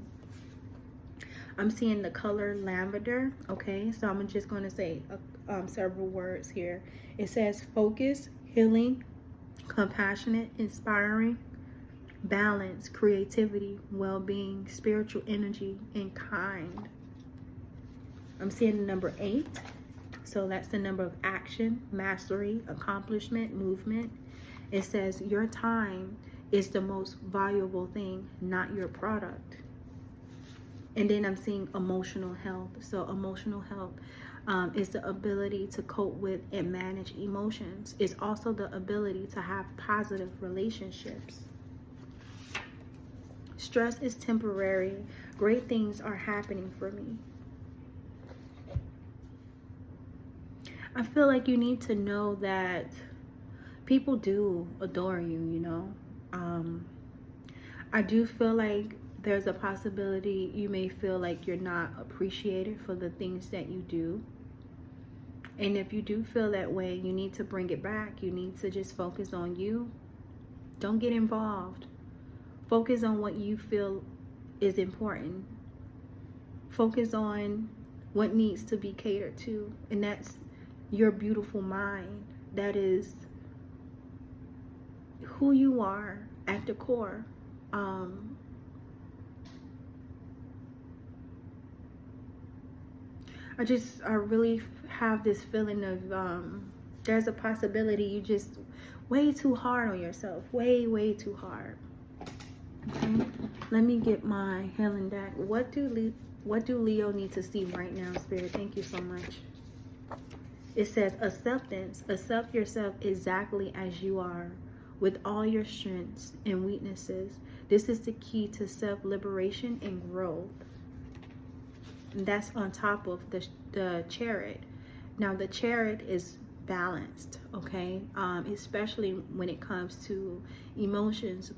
I'm seeing the color lavender. Okay, so I'm just going to say several words here. It says focus, healing, compassionate, inspiring, balance, creativity, well-being, spiritual energy, and kind. I'm seeing the number 8. So that's the number of action, mastery, accomplishment, movement. It says your time is the most valuable thing, not your product. And then I'm seeing emotional health. So emotional health is the ability to cope with and manage emotions. It's also the ability to have positive relationships. Stress is temporary. Great things are happening for me. I feel like you need to know that people do adore you, you know. I do feel like there's a possibility you may feel like you're not appreciated for the things that you do. And if you do feel that way, you need to bring it back. You need to just focus on you. Don't get involved. Focus on what you feel is important. Focus on what needs to be catered to. And that's your beautiful mind. That is who you are at the core. I really have this feeling of there's a possibility you just way too hard on yourself, way too hard. Okay, let me get my healing deck. What do Leo need to see right now, Spirit? Thank you so much. It says acceptance. Accept yourself exactly as you are, with all your strengths and weaknesses. This is the key to self-liberation and growth. And that's on top of the Chariot. Now the Chariot is balanced, okay, especially when it comes to emotions.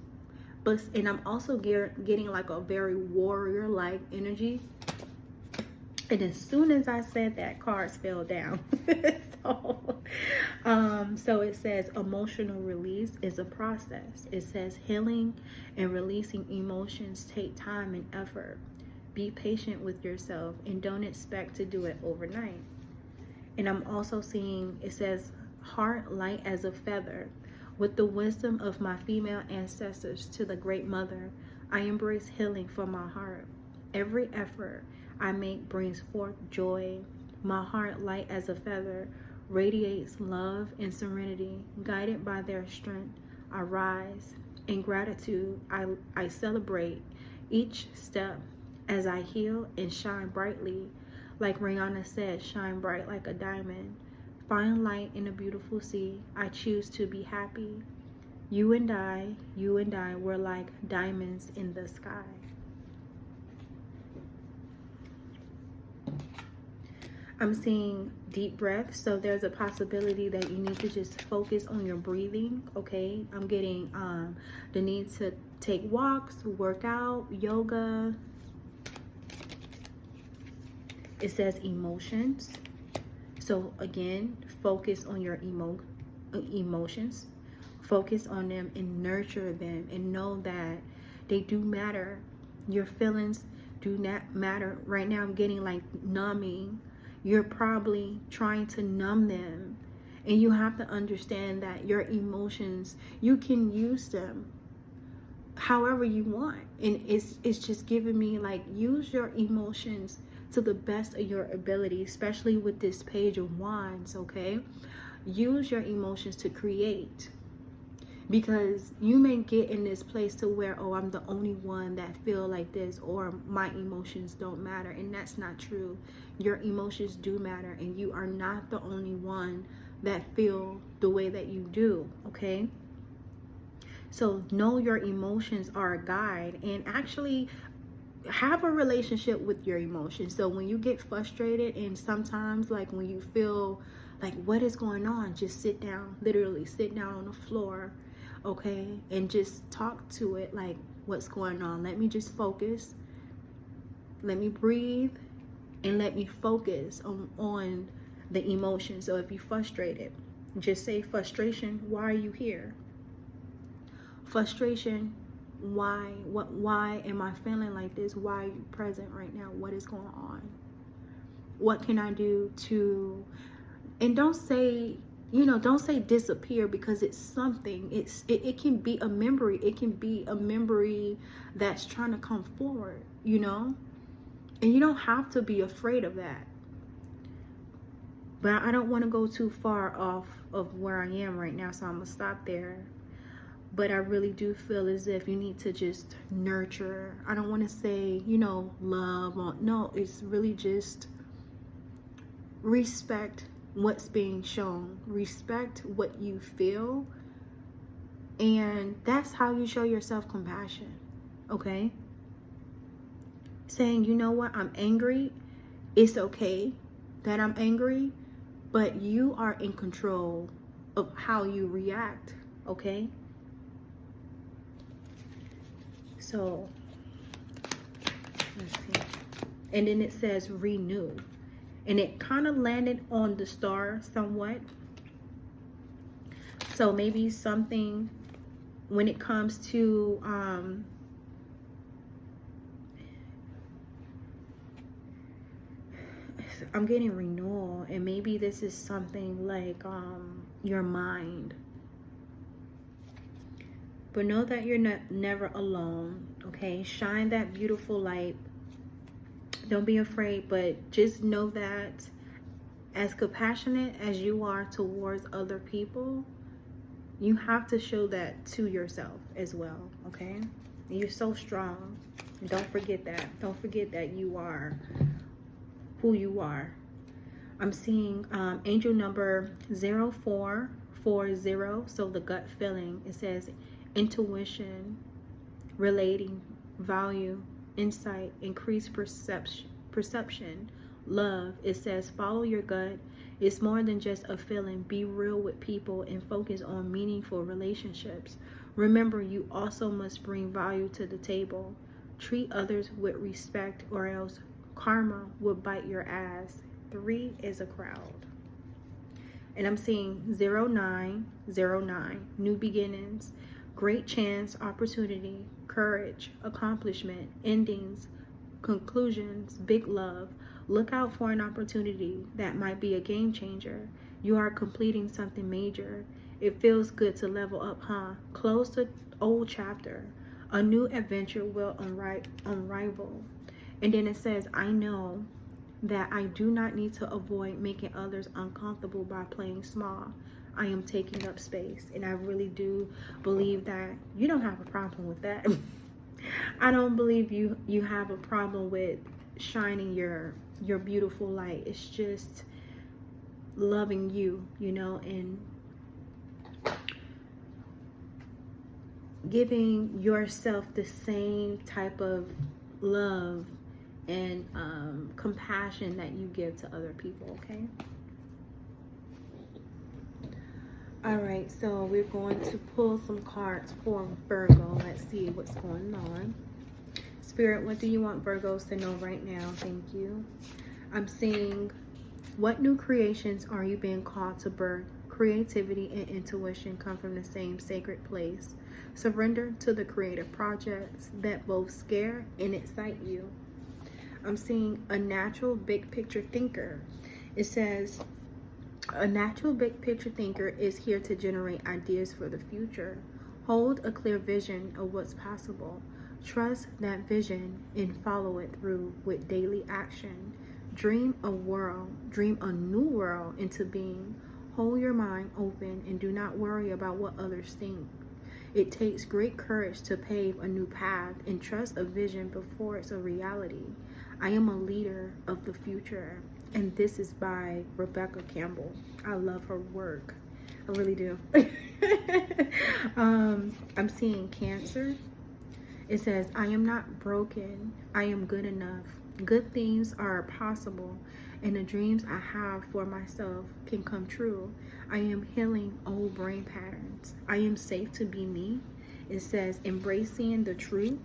But and I'm also getting like a very warrior-like energy. And as soon as I said that, cards fell down. So it says emotional release is a process. It says healing and releasing emotions take time and effort. Be patient with yourself and don't expect to do it overnight. And I'm also seeing, it says heart light as a feather. With the wisdom of my female ancestors to the Great Mother, I embrace healing for my heart. Every effort I make brings forth joy. My heart, light as a feather, radiates love and serenity. Guided by their strength, I rise. In gratitude, I celebrate each step as I heal and shine brightly. Like Rihanna said, shine bright like a diamond. Find light in a beautiful sea. I choose to be happy. You and I, were like diamonds in the sky. I'm seeing deep breaths, so there's a possibility that you need to just focus on your breathing, okay? I'm getting the need to take walks, work out, yoga. It says emotions. So again, focus on your emotions. Focus on them and nurture them and know that they do matter. Your feelings do not matter. Right now I'm getting like numbing. You're probably trying to numb them. And you have to understand that your emotions, you can use them however you want. And it's just giving me like, use your emotions to the best of your ability, especially with this Page of Wands, okay? Use your emotions to create. Because you may get in this place to where, oh, I'm the only one that feel like this, or my emotions don't matter. And that's not true. Your emotions do matter, and you are not the only one that feel the way that you do, okay? So know your emotions are a guide, and actually have a relationship with your emotions. So when you get frustrated, and sometimes like when you feel like what is going on, just sit down, literally sit down on the floor, okay, and just talk to it like, what's going on? Let me just focus, let me breathe, and let me focus on the emotion. So if you're frustrated, just say, frustration, why are you here? Frustration, why am I feeling like this? Why are you present right now? What is going on? What can I do to, and don't say, don't say disappear, because it's something. It can be a memory. It can be a memory that's trying to come forward, and you don't have to be afraid of that. But I don't want to go too far off of where I am right now, so I'm gonna stop there. But I really do feel as if you need to just nurture. I don't want to say, love. No, it's really just respect what's being shown. Respect what you feel. And that's how you show yourself compassion, okay? Saying, you know what, I'm angry. It's okay that I'm angry, but you are in control of how you react, okay? So, let's see. And then it says renew. And it kind of landed on the star somewhat. So maybe something when it comes to, I'm getting renewal. And maybe this is something like your mind. But know that you're never alone, okay? Shine that beautiful light Don't be afraid, but just know that as compassionate as you are towards other people, you have to show that to yourself as well, okay? You're so strong. Don't forget that. Don't forget that you are who you are. I'm seeing angel number 0440, so the gut feeling. It says intuition, relating, value, insight, increased perception, love. It says follow your gut. It's more than just a feeling. Be real with people and focus on meaningful relationships. Remember, you also must bring value to the table. Treat others with respect or else karma will bite your ass. 3 is a crowd. And I'm seeing 0909, new beginnings, great chance, opportunity, courage, accomplishment, endings, conclusions, big love. Look out for an opportunity that might be a game changer. You are completing something major. It feels good to level up, huh? Close the old chapter. A new adventure will unravel. And then it says, I know that I do not need to avoid making others uncomfortable by playing small. I am taking up space. And I really do believe that you don't have a problem with that. I don't believe you have a problem with shining your beautiful light. It's just loving you, you know, and giving yourself the same type of love and compassion that you give to other people, okay? All right, so we're going to pull some cards for Virgo. Let's see what's going on. Spirit, what do you want Virgos to know right now? Thank you. I'm seeing, what new creations are you being called to birth? Creativity and intuition come from the same sacred place. Surrender to the creative projects that both scare and excite you. I'm seeing a natural big picture thinker. It says, a natural big picture thinker is here to generate ideas for the future. Hold a clear vision of what's possible. Trust that vision and follow it through with daily action. Dream a new world into being. Hold your mind open and do not worry about what others think. It takes great courage to pave a new path and trust a vision before it's a reality. I am a leader of the future. And this is by Rebecca Campbell. I love her work. I really do. I'm seeing Cancer. It says, I am not broken. I am good enough. Good things are possible. And the dreams I have for myself can come true. I am healing old brain patterns. I am safe to be me. It says, embracing the truth.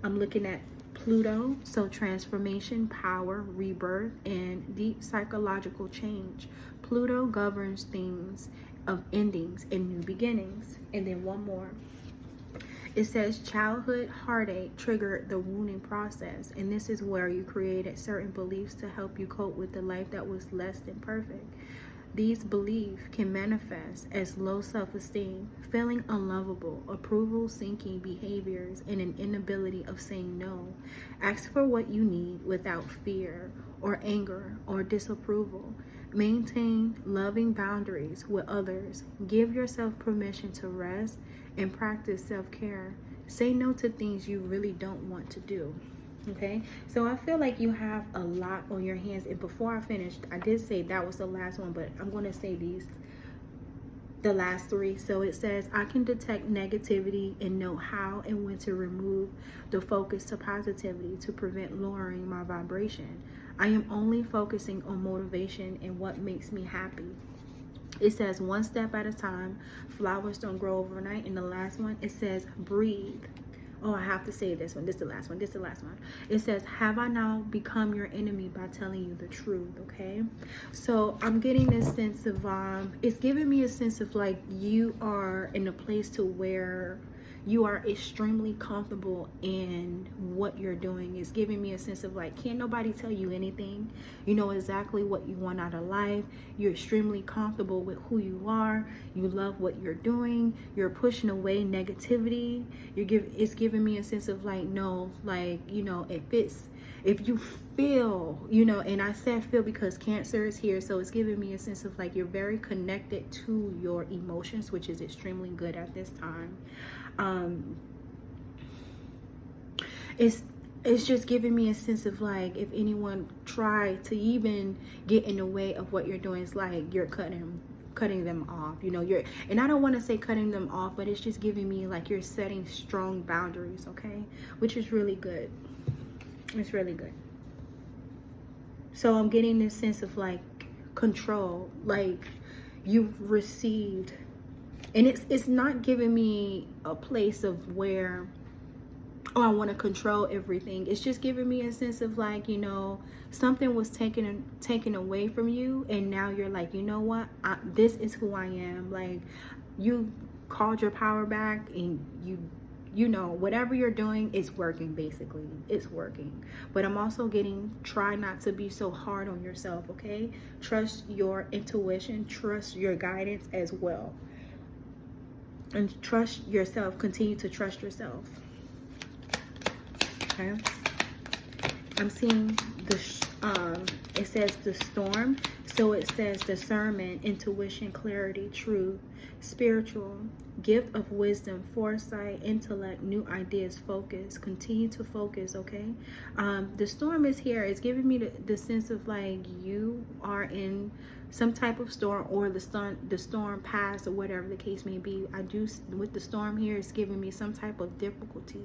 I'm looking at Pluto, so transformation, power, rebirth, and deep psychological change. Pluto governs things of endings and new beginnings. And then one more. It says childhood heartache triggered the wounding process, and this is where you created certain beliefs to help you cope with the life that was less than perfect. These beliefs can manifest as low self-esteem, feeling unlovable, approval-seeking behaviors, and an inability of saying no. Ask for what you need without fear or anger or disapproval. Maintain loving boundaries with others. Give yourself permission to rest and practice self-care. Say no to things you really don't want to do. Okay, so I feel like you have a lot on your hands. And before I finished, I did say that was the last one, but I'm going to say the last 3. So it says, I can detect negativity and know how and when to remove the focus to positivity to prevent lowering my vibration. I am only focusing on motivation and what makes me happy. It says, one step at a time. Flowers don't grow overnight. And the last one, it says, breathe. Oh, I have to say this one. This is the last one. This is the last one. It says, have I now become your enemy by telling you the truth? Okay. So I'm getting this sense of, it's giving me a sense of like you are in a place to where you are extremely comfortable in what you're doing. It's giving me a sense of like, can't nobody tell you anything. You know exactly what you want out of life. You're extremely comfortable with who you are. You love what you're doing. You're pushing away negativity. It's giving me a sense of like, no, like, you know, if it's if you feel, you know, and I said feel because Cancer is here, so it's giving me a sense of like you're very connected to your emotions, which is extremely good at this time. It's just giving me a sense of like if anyone tried to even get in the way of what you're doing, it's like you're cutting them off, you know. And I don't want to say cutting them off, but it's just giving me like you're setting strong boundaries, okay, which is really good. It's really good. So I'm getting this sense of like control, like you've received, and it's not giving me a place of where, oh, I want to control everything. It's just giving me a sense of like, you know, something was taken away from you, and now you're like, you know what, this is who I am. Like, you called your power back, and you know, whatever you're doing is working. Basically, it's working. But I'm also getting, try not to be so hard on yourself, okay? Trust your intuition, trust your guidance as well, and trust yourself. Continue to trust yourself. Okay, I'm seeing the it says the storm, so it says discernment, intuition, clarity, truth, spiritual, gift of wisdom, foresight, intellect, new ideas, focus. Continue to focus, okay? The storm is here. It's giving me the sense of like you are in some type of storm, or the storm passed, or whatever the case may be. I do, with the storm here, it's giving me some type of difficulty,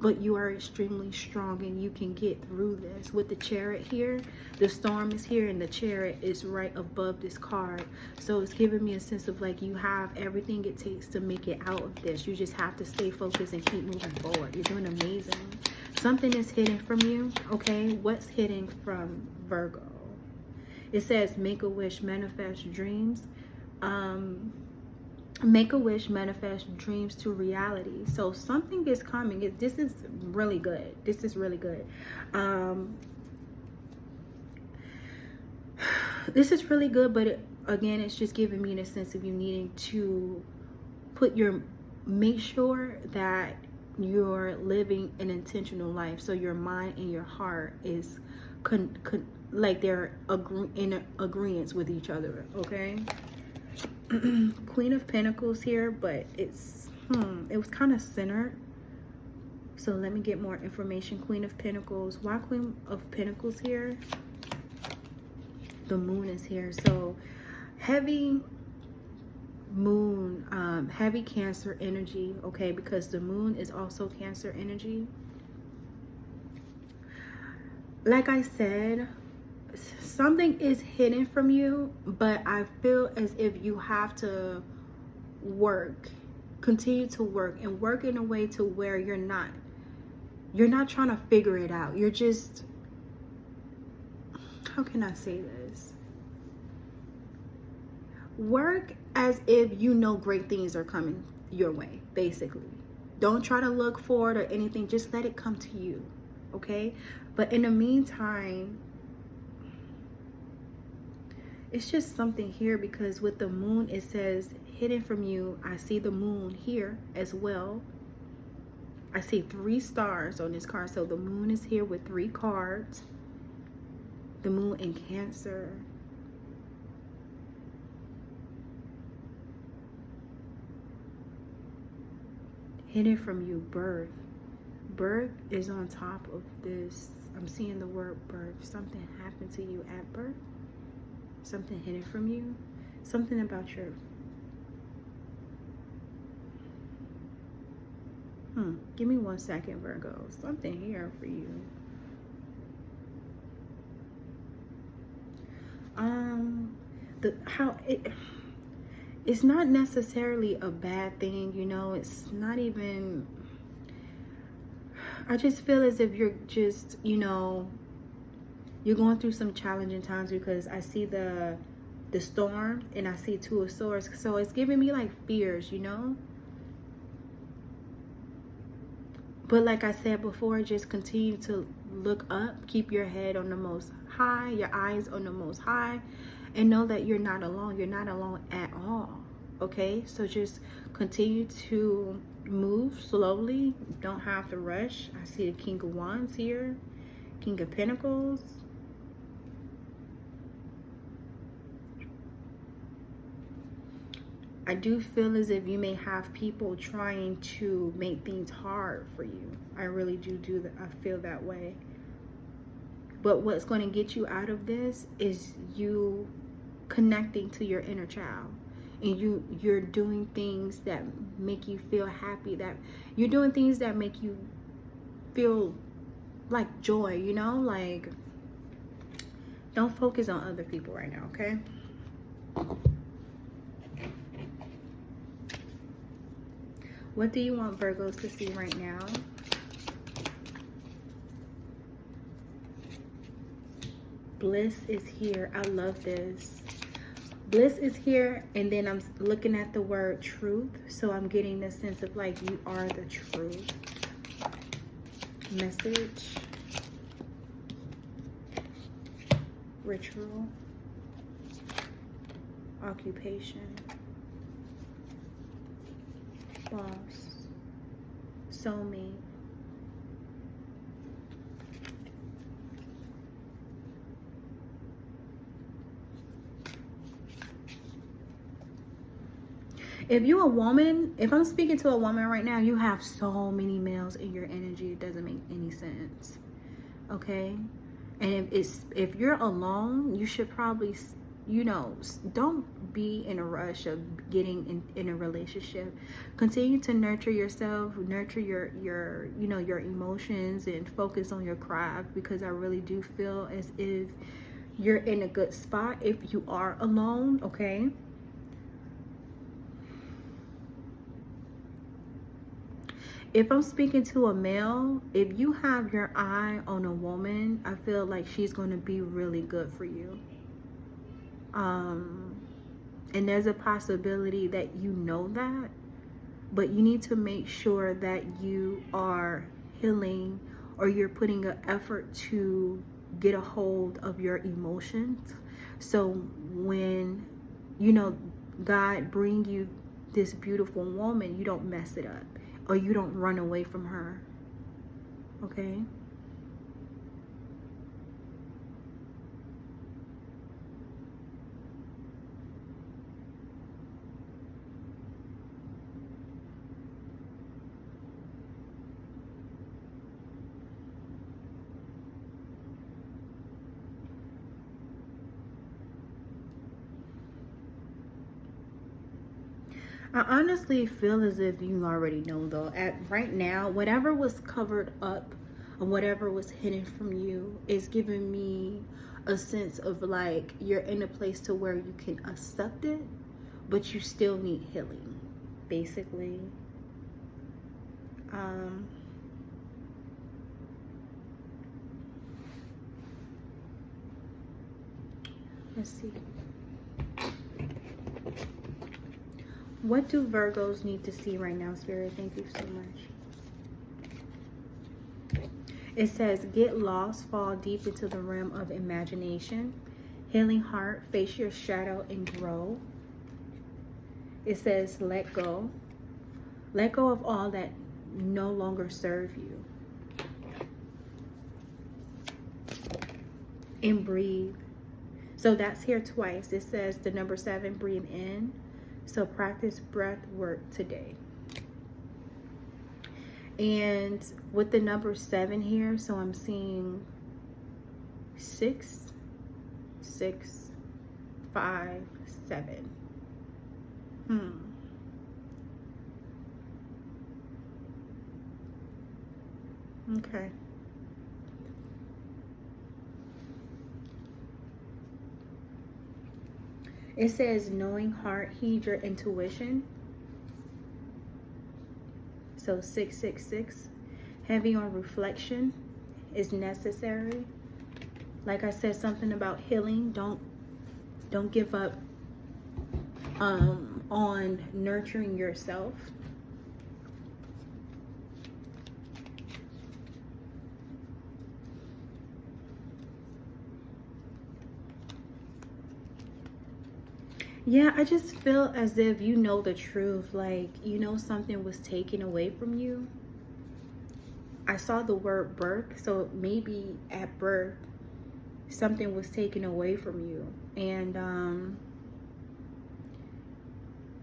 but you are extremely strong and you can get through this. With the Chariot here, the storm is here and the Chariot is right above this card, so it's giving me a sense of like you have everything it takes to make it out of this. You just have to stay focused and keep moving forward. You're doing amazing. Something is hidden from you, okay? What's hidden from Virgo? It says make a wish, manifest dreams. Make a wish, manifest dreams to reality. So something is coming. This is really good. This is really good. This is really good, but again, it's just giving me the sense of you needing to make sure that you're living an intentional life. So your mind and your heart is like they're in agreement with each other, okay? Queen of Pentacles here, but it was kind of centered. So let me get more information. Queen of Pentacles. Why Queen of Pentacles here? The moon is here. So heavy moon, heavy Cancer energy, okay? Because the moon is also Cancer energy. Like I said, something is hidden from you, but I feel as if you have to continue to work, and work in a way to where you're not trying to figure it out. You're just, how can I say this? Work as if you know great things are coming your way, basically. Don't try to look for it or anything. Just let it come to you, okay? But in the meantime, it's just something here, because with the moon, it says hidden from you. I see the moon here as well. I see 3 stars on this card. So the moon is here with 3 cards. The moon in Cancer. Hidden from you, birth. Birth is on top of this. I'm seeing the word birth. Something happened to you at birth. Something hidden from you. Something about your... Give me 1 second, Virgo. Something here for you. It's not necessarily a bad thing, you know. It's not even... I just feel as if you're just, you know, you're going through some challenging times, because I see the storm and I see 2 of Swords. So it's giving me like fears, you know. But like I said before, just continue to look up, keep your head on the most high, your eyes on the most high, and know that you're not alone. You're not alone at all, okay? So just continue to move slowly. Don't have to rush. I see the King of Wands here. King of Pentacles. I do feel as if you may have people trying to make things hard for you. I really do that. I feel that way. But what's going to get you out of this is you connecting to your inner child. And you're doing things that make you feel happy. That you're doing things that make you feel like joy, you know? Like, don't focus on other people right now, okay? What do you want Virgos to see right now? Bliss is here. I love this. Bliss is here, and then I'm looking at the word truth. So I'm getting the sense of like you are the truth. Message. Ritual. Occupation. Boss. Soulmate. If you're a woman, if I'm speaking to a woman right now, you have so many males in your energy, it doesn't make any sense. Okay? And if you're alone, you should probably, you know, don't be in a rush of getting in a relationship. Continue to nurture yourself, nurture your you know, your emotions, and focus on your craft, because I really do feel as if you're in a good spot if you are alone, okay? If I'm speaking to a male, if you have your eye on a woman, I feel like she's going to be really good for you. And there's a possibility that you know that, but you need to make sure that you are healing, or you're putting an effort to get a hold of your emotions. So when, you know, God bring you this beautiful woman, you don't mess it up, or you don't run away from her. Okay? I honestly feel as if you already know, though. Right now, whatever was covered up or whatever was hidden from you is giving me a sense of like you're in a place to where you can accept it, but you still need healing, basically. Let's see. What do Virgos need to see right now, Spirit? Thank you so much. It says, get lost, fall deep into the realm of imagination. Healing heart, face your shadow and grow. It says, let go. Let go of all that no longer serve you. And breathe. So that's here twice. It says the number 7, breathe in. So practice breath work today. And with the number 7 here, so I'm seeing 6, 6, 5, 7. Okay. It says, knowing heart, heed your intuition. So 666, heavy on reflection is necessary. Like I said, something about healing. Don't give up on nurturing yourself. Yeah, I just feel as if you know the truth. Like, you know, something was taken away from you. I saw the word birth, so maybe at birth something was taken away from you. And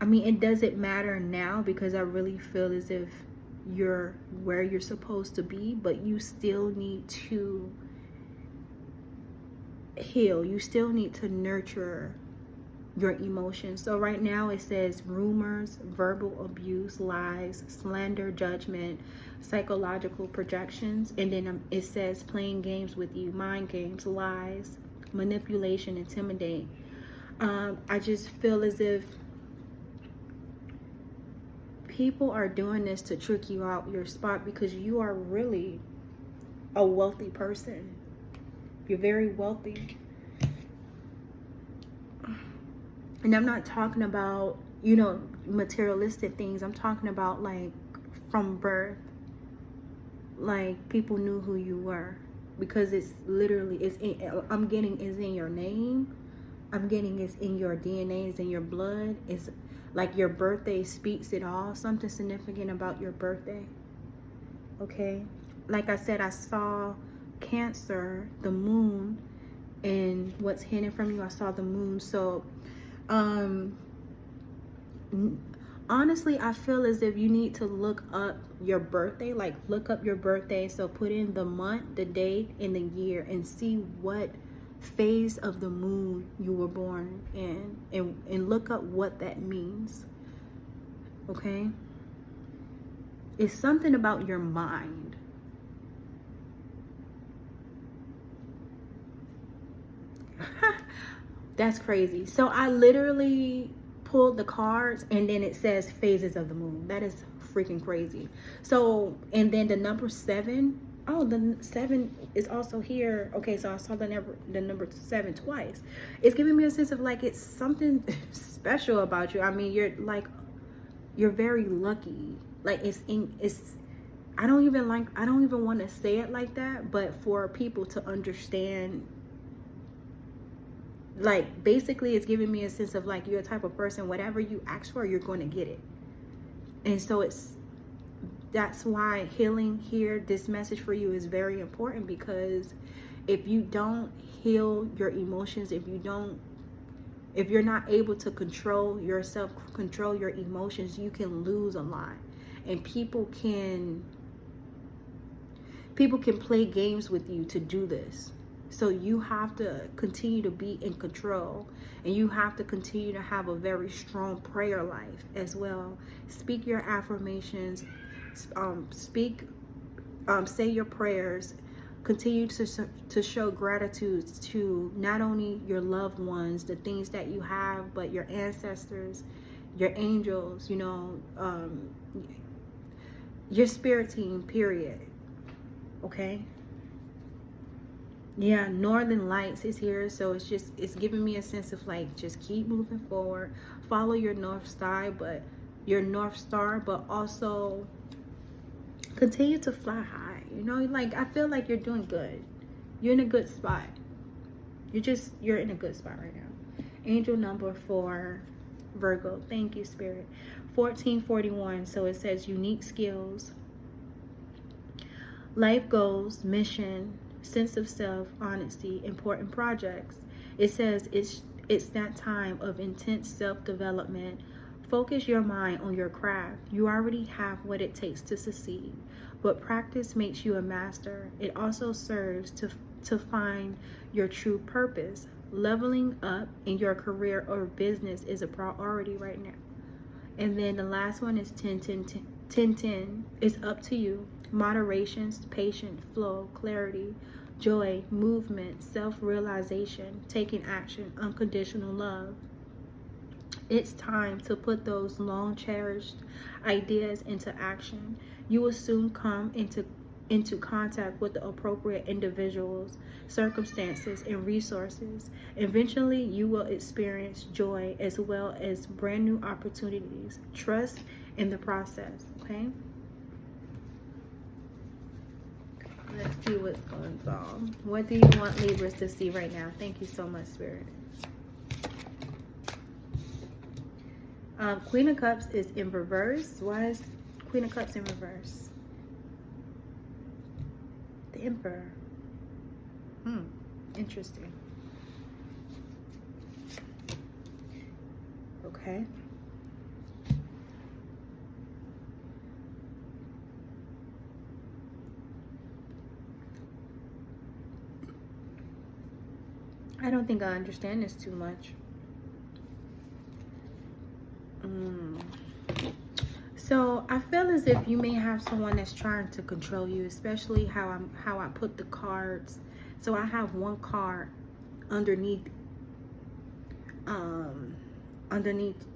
I mean, it doesn't matter now, because I really feel as if you're where you're supposed to be, but you still need to heal. You still need to nurture your emotions. So right now it says rumors, verbal abuse, lies, slander, judgment, psychological projections, and then it says playing games with you, mind games, lies, manipulation, intimidate. I just feel as if people are doing this to trick you out your spot, because you are really a wealthy person. You're very wealthy. And I'm not talking about, you know, materialistic things. I'm talking about like from birth. Like people knew who you were, because it's literally, I'm getting is in your name. I'm getting it's in your DNA, it's in your blood. It's like your birthday speaks it all. Something significant about your birthday. Okay. Like I said, I saw Cancer, the moon, and what's hidden from you. I saw the moon. So honestly, I feel as if you need to look up your birthday. Like look up your birthday. So put in the month, the date, and the year, and see what phase of the moon you were born in, and look up what that means. Okay. It's something about your mind. That's crazy. So I literally pulled the cards, and then it says phases of the moon. That is freaking crazy. So, and then the number 7. Oh, the 7 is also here. Okay, so I saw the number 7 twice. It's giving me a sense of like it's something special about you. I mean, you're very lucky. Like I don't even want to say it like that, but for people to understand, like basically it's giving me a sense of like you're a type of person, whatever you ask for, you're going to get it. And so that's why healing here, this message for you is very important, because if you don't heal your emotions, if you're not able to control yourself, control your emotions, you can lose a lot. And people can play games with you to do this. So you have to continue to be in control, and you have to continue to have a very strong prayer life as well. Speak your affirmations, say your prayers. Continue to show gratitude to not only your loved ones, the things that you have, but your ancestors, your angels, you know, your spirit team, period. Okay. Yeah, Northern Lights is here. So it's giving me a sense of like, just keep moving forward, follow your North Star, but also continue to fly high. You know, like I feel like you're doing good. You're in a good spot. You're in a good spot right now. Angel number 4, Virgo. Thank you, Spirit. 1441. So it says unique skills, life goals, mission, sense of self, honesty, important projects. It says it's that time of intense self-development. Focus your mind on your craft. You already have what it takes to succeed, but practice makes you a master. It also serves to find your true purpose. Leveling up in your career or business is a priority right now. And then the last one is 10-10. It's up to you. Moderation, patience, flow, clarity, joy, movement, self-realization, taking action, unconditional love. It's time to put those long cherished ideas into action. You will soon come into contact with the appropriate individuals, circumstances, and resources. Eventually, you will experience joy as well as brand new opportunities. Trust in the process, okay? Let's see what's going on. What do you want Libras to see right now? Thank you so much, Spirit. Queen of Cups is in reverse. Why is Queen of Cups in reverse? Emperor. Interesting. Okay. I don't think I understand this too much. So I feel as if you may have someone that's trying to control you, especially how I put the cards. So I have one card underneath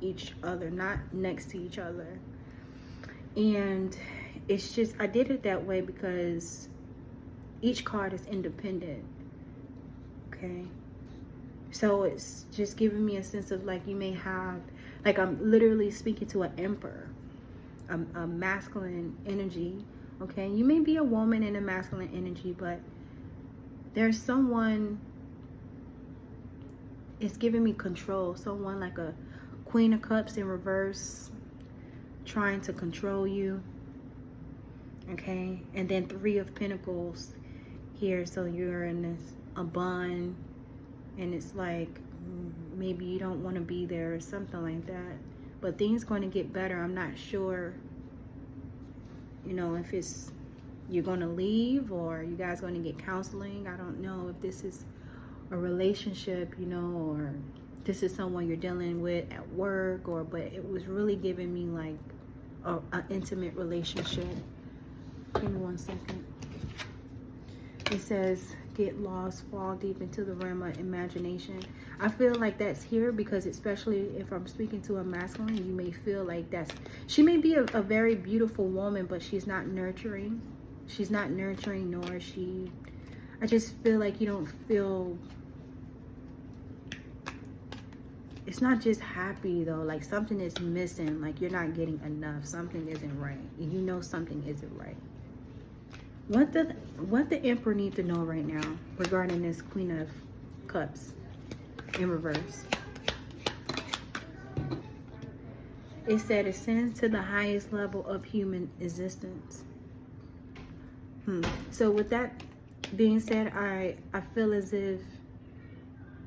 each other, not next to each other. And it's just, I did it that way because each card is independent. Okay. So it's just giving me a sense of like you may have, like I'm literally speaking to an emperor, a masculine energy. Okay. You may be a woman in a masculine energy, but there's someone, it's giving me control. Someone like a Queen of Cups in reverse, trying to control you. Okay. And then Three of Pentacles here. So you're in a bond, and it's like maybe you don't want to be there or something like that. But things going to get better. I'm not sure, you know, if it's you're going to leave or you guys going to get counseling. I don't know if this is a relationship, you know, or this is someone you're dealing with at work, or but it was really giving me like an intimate relationship. Give me 1 second. It says get lost, fall deep into the realm of imagination. I feel like that's here because especially if I'm speaking to a masculine, you may feel like she may be a very beautiful woman, but she's not nurturing. She's not nurturing, nor is she, I just feel like you don't feel, it's not just happy though, like something is missing, like you're not getting enough, something isn't right. You know something isn't right. What the Emperor need to know right now regarding this Queen of Cups in reverse? It said ascends to the highest level of human existence. So with that being said, I feel as if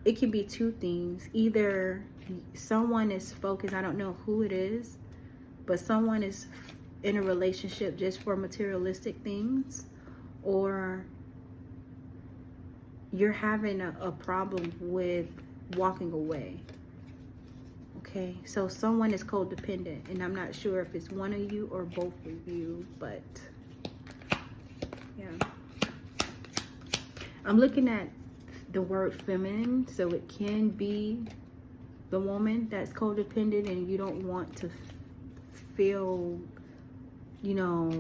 it can be two things. Either someone is focused, I don't know who it is, but someone is in a relationship just for materialistic things, or you're having a problem with walking away. Okay, so someone is codependent, and I'm not sure if it's one of you or both of you, but yeah. I'm looking at the word feminine, so it can be the woman that's codependent and you don't want to feel, you know,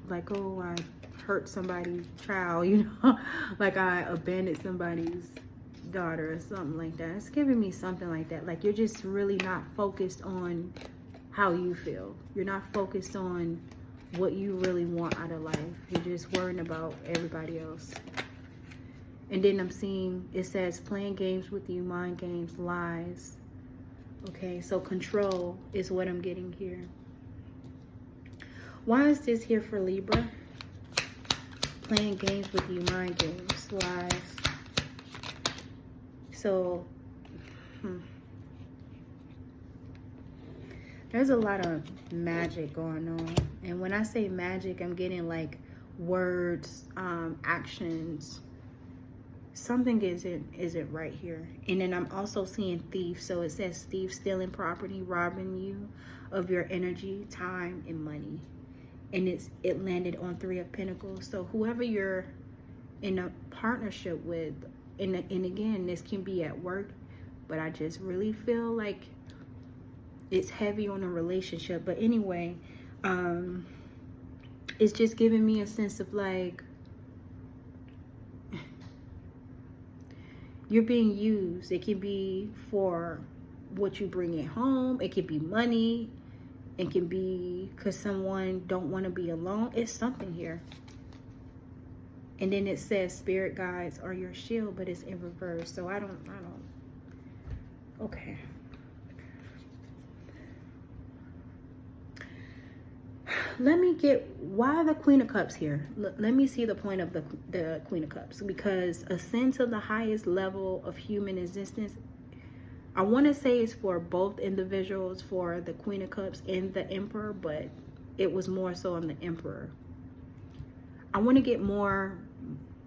like, oh, I hurt somebody's child, you know, like I abandoned somebody's daughter or something like that. It's giving me something like that. Like you're just really not focused on how you feel. You're not focused on what you really want out of life. You're just worrying about everybody else. And then I'm seeing, it says playing games with you, mind games, lies. Okay, so control is what I'm getting here. Why is this here for Libra? Playing games with you, mind games, lies. So, there's a lot of magic going on. And when I say magic, I'm getting like words, actions. Something isn't right here. And then I'm also seeing thief. So it says thief, stealing property, robbing you of your energy, time, and money. And it landed on Three of Pentacles. So whoever you're in a partnership with, and again, this can be at work, but I just really feel like it's heavy on a relationship. But anyway, it's just giving me a sense of like you're being used. It can be for what you bring at home. It can be money. It can be because someone don't want to be alone. It's something here. And then it says spirit guides are your shield, but it's in reverse. So I don't. Okay. Let me get, why the Queen of Cups here? Let me see the point of the Queen of Cups. Because ascend to the highest level of human existence, I want to say it's for both individuals, for the Queen of Cups and the Emperor, but it was more so on the Emperor. I want to get more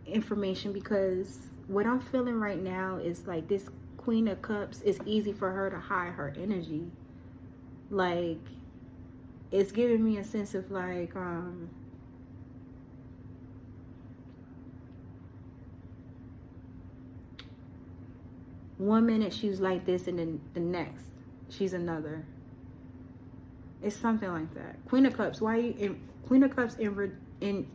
information, because what I'm feeling right now is like this Queen of Cups, it's easy for her to hide her energy. Like, it's giving me a sense of like, one minute she's like this, and then the next she's another. It's something like that. Queen of Cups, why you in Queen of Cups in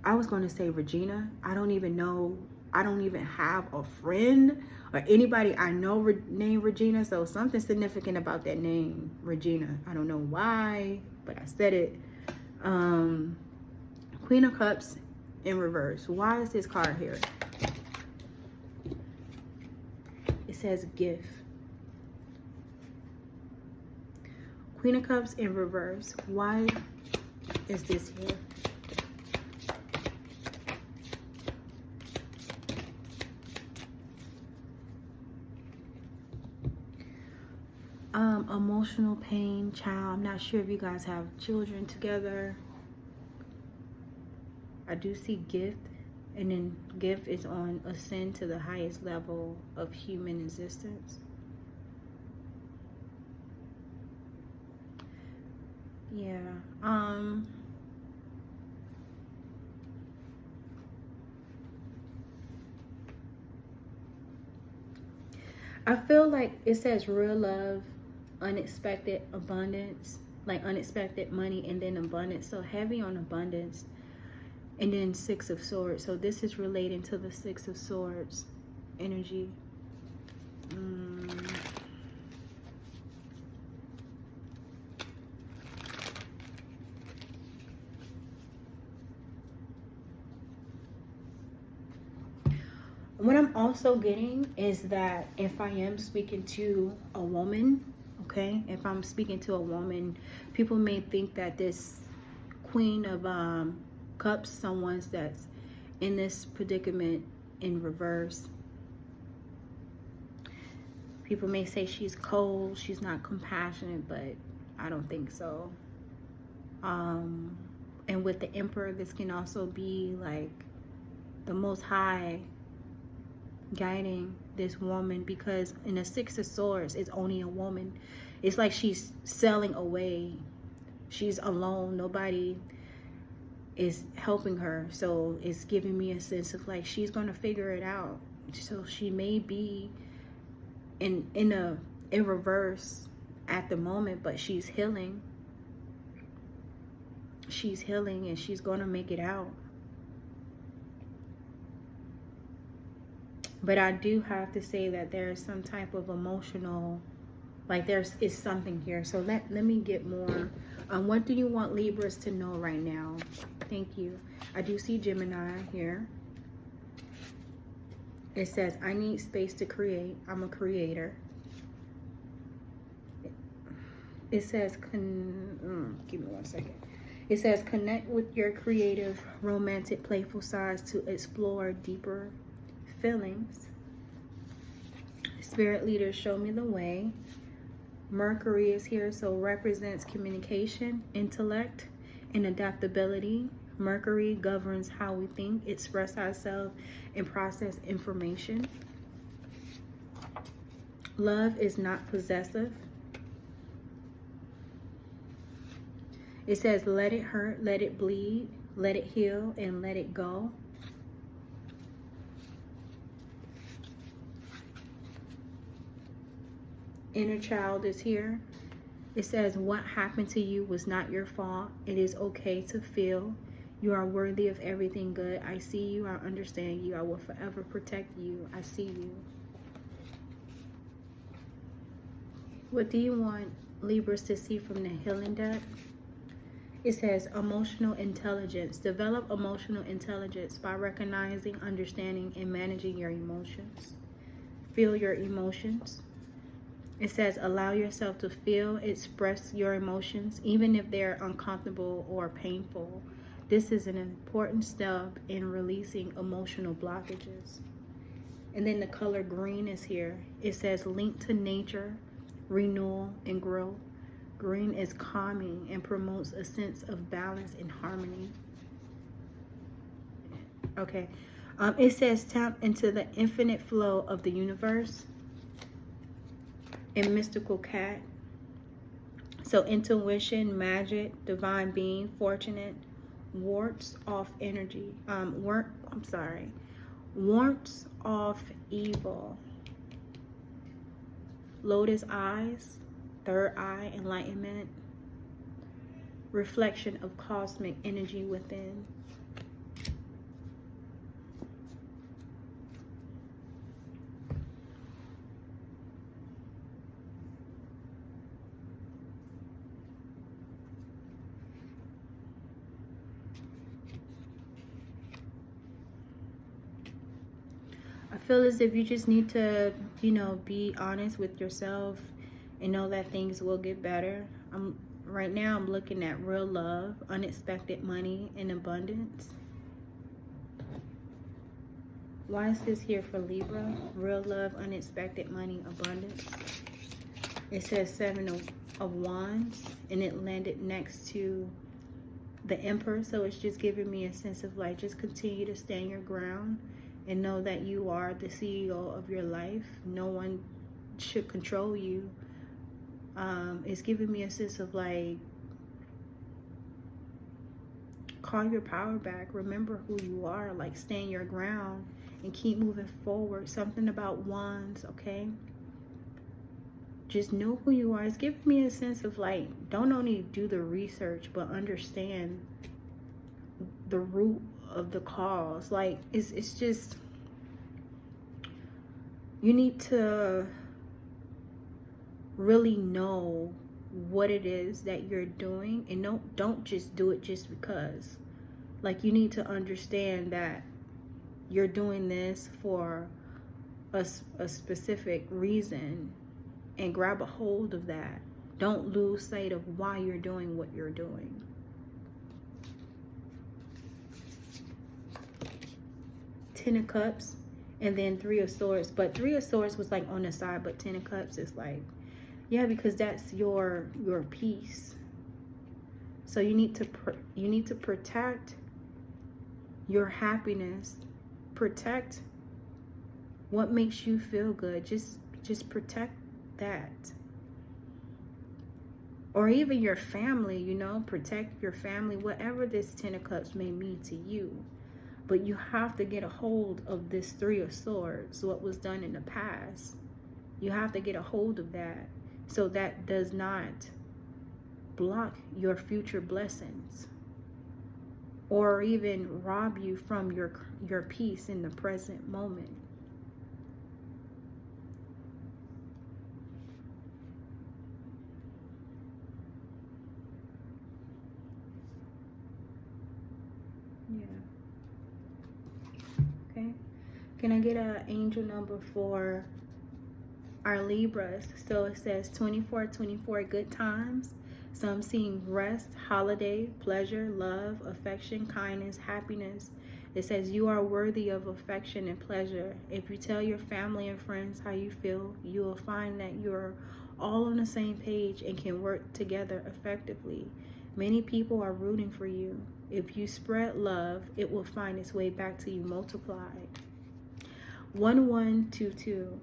I was going to say Regina. I don't even know. I don't even have a friend or anybody I know named Regina. So something significant about that name, Regina. I don't know why, but I said it. Queen of Cups in reverse. Why is this card here? It says gift. Queen of Cups in reverse. Why is this here? Emotional pain, child. I'm not sure if you guys have children together. I do see gift, and then gift is on ascend to the highest level of human existence. Yeah. I feel like it says real love, unexpected abundance, like unexpected money, and then abundance. So heavy on abundance, and then Six of Swords. So this is relating to the Six of Swords energy. What I'm also getting is that if I am speaking to a woman, okay, if I'm speaking to a woman, people may think that this Queen of Cups, someone that's in this predicament in reverse, people may say she's cold, she's not compassionate, but I don't think so. And with the Emperor, this can also be like the Most High guiding this woman, because in the Six of Swords, it's only a woman. It's like she's sailing away. She's alone. Nobody is helping her. So it's giving me a sense of like she's going to figure it out. So she may be in reverse at the moment, but she's healing. She's healing, and she's going to make it out. But I do have to say that there's some type of emotional, like is something here. So let me get more. What do you want Libras to know right now? Thank you. I do see Gemini here. It says, I need space to create. I'm a creator. It says, give me one second. It says, connect with your creative, romantic, playful sides to explore deeper feelings. Spirit leaders, show me the way. Mercury is here, so represents communication, intellect, and adaptability. Mercury governs how we think, express ourselves, and process information. Love is not possessive. It says, let it hurt, let it bleed, let it heal, and let it go. Inner child is here. It says, what happened to you was not your fault. It is okay to feel. You are worthy of everything good. I see you. I understand you. I will forever protect you. I see you. What do you want Libras to see from the healing deck? It says emotional intelligence. Develop emotional intelligence by recognizing, understanding, and managing your emotions. Feel your emotions. It says, allow yourself to feel, express your emotions, even if they're uncomfortable or painful. This is an important step in releasing emotional blockages. And then the color green is here. It says, link to nature, renewal, and growth. Green is calming and promotes a sense of balance and harmony. Okay. It says, tap into the infinite flow of the universe. And mystical cat. So intuition, magic, divine being, fortunate, wards off energy. Wards off evil. Lotus eyes, third eye, enlightenment. Reflection of cosmic energy within. I feel as if you just need to, be honest with yourself and know that things will get better. Right now I'm looking at real love, unexpected money, and abundance. Why is this here for Libra? Real love, unexpected money, abundance. It says 7 of Wands, and it landed next to the Emperor. So it's just giving me a sense of like, just continue to stand your ground and know that you are the CEO of your life. No one should control you. It's giving me a sense of like, call your power back. Remember who you are. Like, stand your ground and keep moving forward. Something about Wands, okay? Just know who you are. It's giving me a sense of like, don't only do the research, but understand the root of the cause. Like, it's just, you need to really know what it is that you're doing, and don't just do it just because. Like, you need to understand that you're doing this for a specific reason, and grab a hold of that. Don't lose sight of why you're doing what you're doing. Ten of Cups, and then 3 of Swords. But 3 of Swords was like on the side, but 10 of Cups is like, yeah, because that's your peace. So you need to protect your happiness. Protect what makes you feel good. Just protect that. Or even your family, protect your family, whatever this 10 of Cups may mean to you. But you have to get a hold of this 3 of Swords, what was done in the past. You have to get a hold of that, so that does not block your future blessings, or even rob you from your peace in the present moment. Yeah. Okay. Can I get an angel number for our Libras? So it says 24, good times. So I'm seeing rest, holiday, pleasure, love, affection, kindness, happiness. It says you are worthy of affection and pleasure. If you tell your family and friends how you feel, you will find that you're all on the same page and can work together effectively. Many people are rooting for you. If you spread love, it will find its way back to you multiplied. 1122.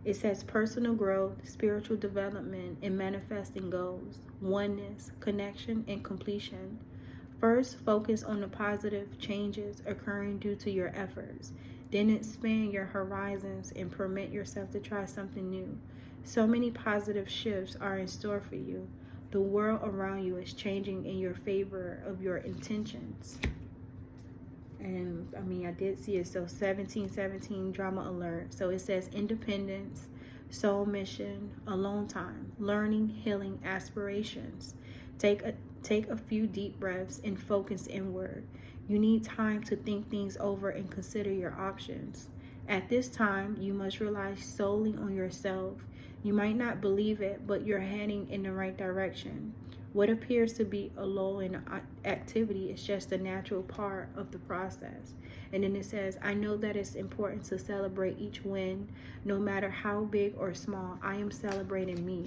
It says personal growth, spiritual development, and manifesting goals, oneness, connection, and completion. First, focus on the positive changes occurring due to your efforts. Then expand your horizons and permit yourself to try something new. So many positive shifts are in store for you. The world around you is changing in your favor of your intentions. And I did see it. So 1717, drama alert. So it says independence, soul mission, alone time, learning, healing, aspirations. Take a few deep breaths and focus inward. You need time to think things over and consider your options. At this time, you must rely solely on yourself. You might not believe it, but you're heading in the right direction. What appears to be a lull in activity is just a natural part of the process. And then it says, I know that it's important to celebrate each win, no matter how big or small. I am celebrating me.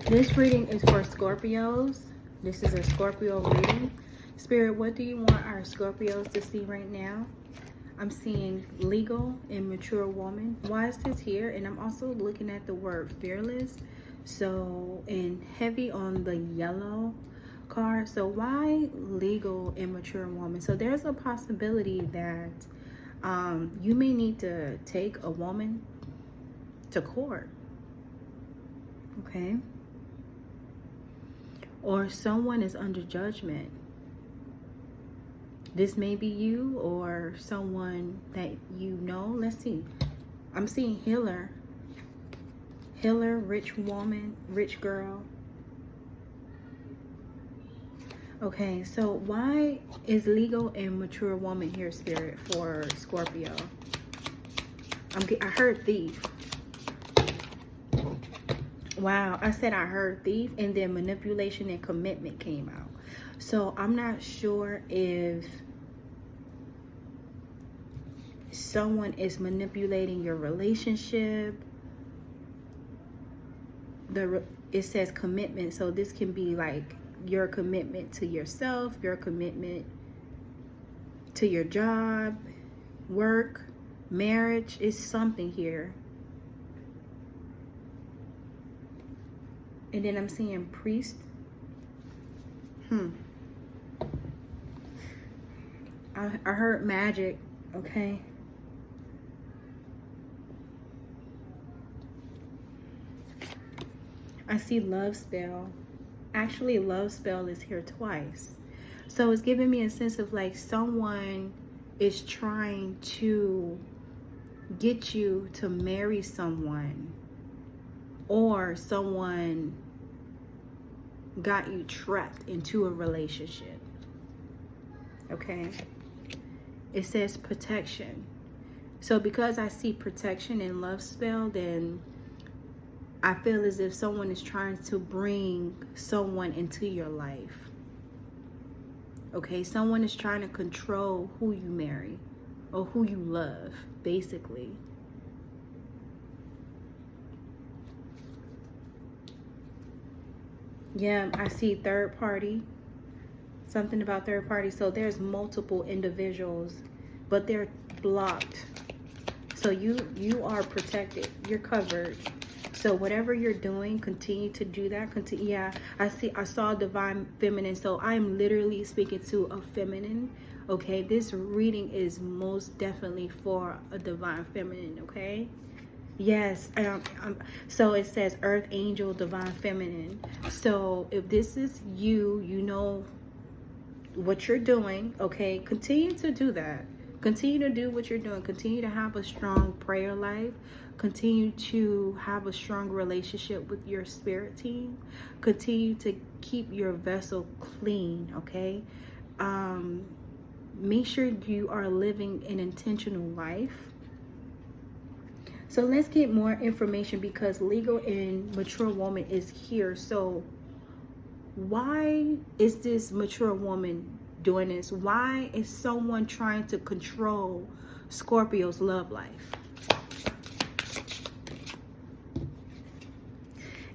This reading is for Scorpios. This is a Scorpio reading. Spirit, what do you want our Scorpios to see right now? I'm seeing legal and mature woman. Why is this here? And I'm also looking at the word fearless. So, and heavy on the yellow card. So why legal and mature woman? So there's a possibility that you may need to take a woman to court. Okay. Or someone is under judgment. This may be you or someone that you know. Let's see. I'm seeing healer. Healer, rich woman, rich girl. Okay, so why is legal and mature woman here, Spirit, for Scorpio? I heard thief. Wow, I said I heard thief, and then manipulation and commitment came out. So I'm not sure if someone is manipulating your relationship. It says commitment, so this can be like your commitment to yourself, your commitment to your job, work, marriage. Is something here. And then I'm seeing priest. I heard magic. Okay. I see love spell. Actually, love spell is here twice. So it's giving me a sense of like someone is trying to get you to marry someone, or someone got you trapped into a relationship. Okay. It says protection. So because I see protection and love spell, then I feel as if someone is trying to bring someone into your life. Okay, someone is trying to control who you marry or who you love, basically. Yeah, I see third party. Something about third party. So there's multiple individuals, but they're blocked. So you are protected. You're covered. So whatever you're doing, continue to do that. Continue. Yeah, I saw divine feminine. So I'm literally speaking to a feminine. Okay, this reading is most definitely for a divine feminine. Okay. Yes. So it says earth angel, divine feminine. So if this is you, you know what you're doing. Okay, continue to do that. Continue to do what you're doing. Continue to have a strong prayer life. Continue to have a strong relationship with your spirit team. Continue to keep your vessel clean, okay? Make sure you are living an intentional life. So let's get more information, because legal and mature woman is here. So why is this mature woman doing this? Why is someone trying to control Scorpio's love life?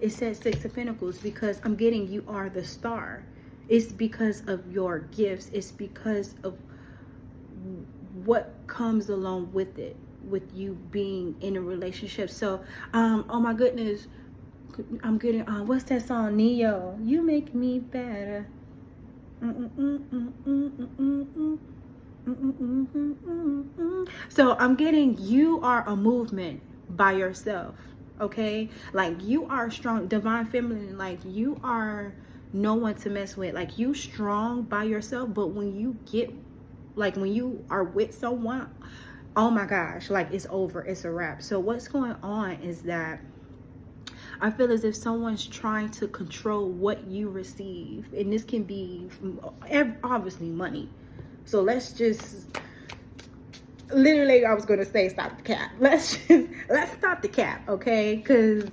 It says Six of Pentacles, because I'm getting you are the star. It's because of your gifts. It's because of what comes along with it, with you being in a relationship. So, oh my goodness, I'm getting, what's that song? Neo, you make me better. So I'm getting you are a movement by yourself. Okay, like you are strong, divine feminine, like you are no one to mess with. Like you strong by yourself, but when you get, like when you are with someone, oh my gosh, like it's over, it's a wrap. So what's going on is that I feel as if someone's trying to control what you receive, and this can be obviously money. So let's just literally, I was going to say stop the cap. Let's stop the cap, okay? Because,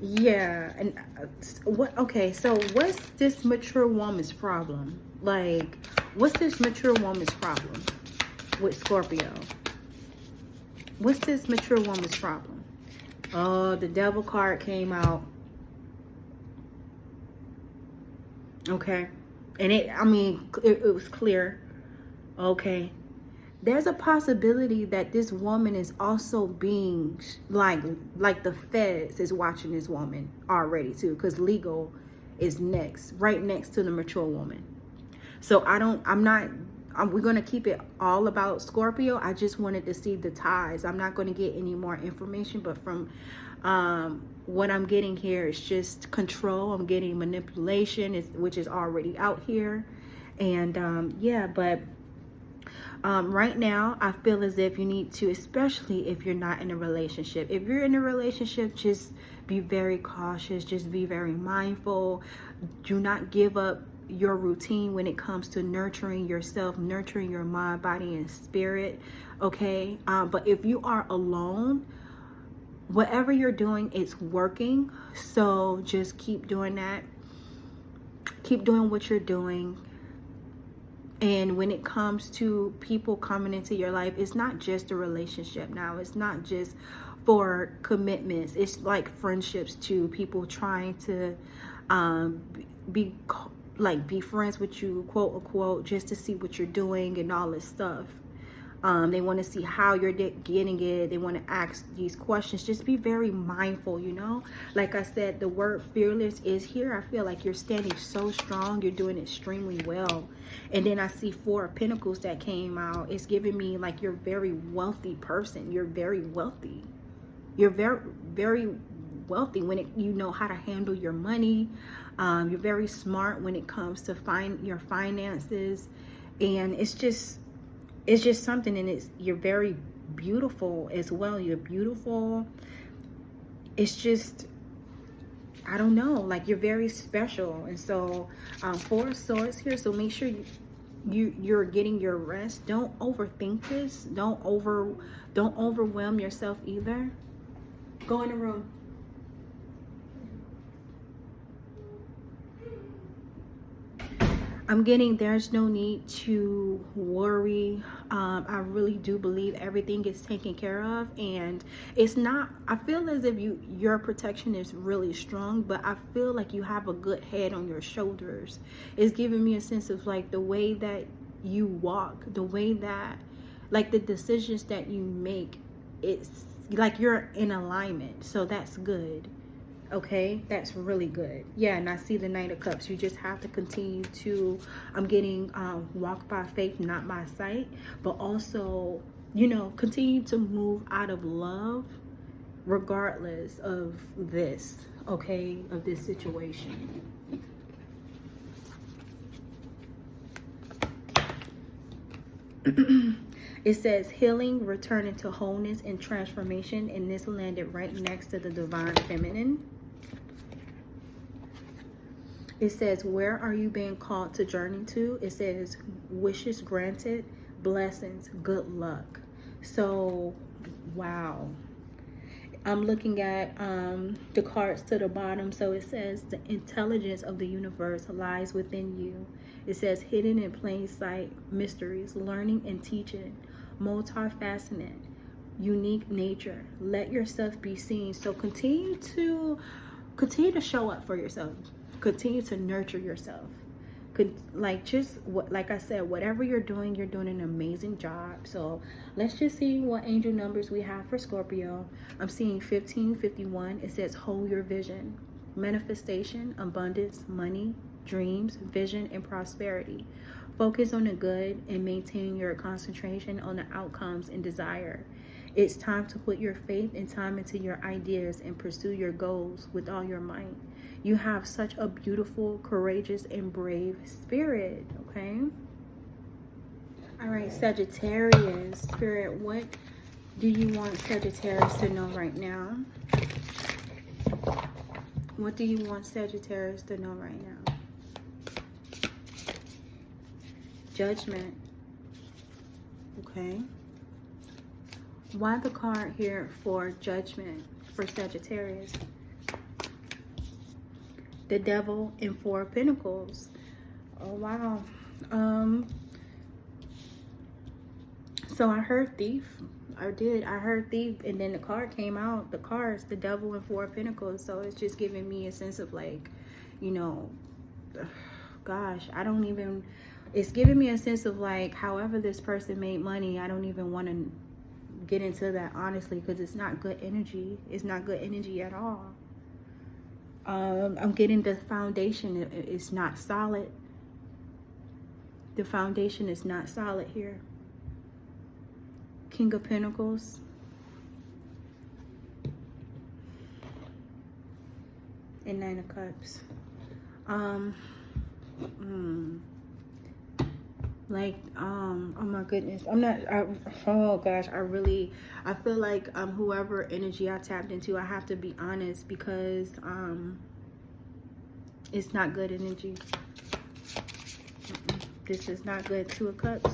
yeah. And so what's this mature woman's problem? Like, what's this mature woman's problem with Scorpio? What's this mature woman's problem? Oh, the devil card came out. Okay. And it was clear. Okay. There's a possibility that this woman is also being like the feds is watching this woman already too, because legal is right next to the mature woman. So we're going to keep it all about Scorpio. I just wanted to see the ties. I'm not going to get any more information, but from what I'm getting here is just control. I'm getting manipulation, which is already out here. And yeah, but right now I feel as if you need to, especially if you're not in a relationship. If you're in a relationship, just be very cautious, just be very mindful. Do not give up your routine when it comes to nurturing yourself, nurturing your mind, body, and spirit. Okay. But if you are alone, whatever you're doing, it's working. So just keep doing that. Keep doing what you're doing. And when it comes to people coming into your life, it's not just a relationship now. It's not just for commitments. It's like friendships too. People trying to be friends with you, quote unquote, just to see what you're doing and all this stuff. They want to see how you're getting it. They want to ask these questions. Just be very mindful, you know. Like I said, the word fearless is here. I feel like you're standing so strong. You're doing extremely well. And then I see 4 of Pentacles that came out. It's giving me like you're a very wealthy person. You're very wealthy. You're very, very wealthy when you know how to handle your money. You're very smart when it comes to your finances. And it's just something, and you're very beautiful as well. You're beautiful. It's just, I don't know, like you're very special. And so 4 of Swords here. So make sure you're getting your rest. Don't overthink this. Don't overwhelm yourself either. Go in the room. I'm getting there's no need to worry. I really do believe everything is taken care of, and it's not, I feel as if your protection is really strong, but I feel like you have a good head on your shoulders. It's giving me a sense of like the way that you walk, the way that like the decisions that you make, it's like you're in alignment. So that's good. Okay, that's really good. Yeah, and I see the Knight of Cups. You just have to continue to, I'm getting walk by faith, not by sight, but also, you know, continue to move out of love regardless of this, okay, of this situation. It says healing, returning to wholeness and transformation, and this landed right next to the divine feminine. It says, where are you being called to journey to? It says, wishes granted, blessings, good luck. So, wow. I'm looking at the cards to the bottom. So it says, the intelligence of the universe lies within you. It says, hidden in plain sight, mysteries, learning and teaching, multifaceted, unique nature. Let yourself be seen. So continue to show up for yourself. Continue to nurture yourself. Like I said, whatever you're doing an amazing job. So let's just see what angel numbers we have for Scorpio. I'm seeing 1551. It says hold your vision, manifestation, abundance, money, dreams, vision, and prosperity. Focus on the good and maintain your concentration on the outcomes and desire. It's time to put your faith and time into your ideas and pursue your goals with all your might. You have such a beautiful, courageous, and brave spirit, okay? All right, Sagittarius. Spirit, what do you want Sagittarius to know right now? What do you want Sagittarius to know right now? Judgment. Okay. Why the card here for judgment for Sagittarius? The Devil and Four of Pentacles. Oh, wow. So I heard thief. I heard thief, and then the card came out. The cards, the Devil and Four of Pentacles. So it's just giving me a sense of like, you know, gosh, I don't even, it's giving me a sense of like, however this person made money, I don't even want to get into that, honestly, because it's not good energy. It's not good energy at all. I'm getting the foundation. It's not solid. The foundation is not solid here. King of Pentacles. And Nine of Cups. Like, oh my goodness. Oh gosh, I feel like whoever energy I tapped into, I have to be honest, because it's not good energy. This is not good. Two of Cups.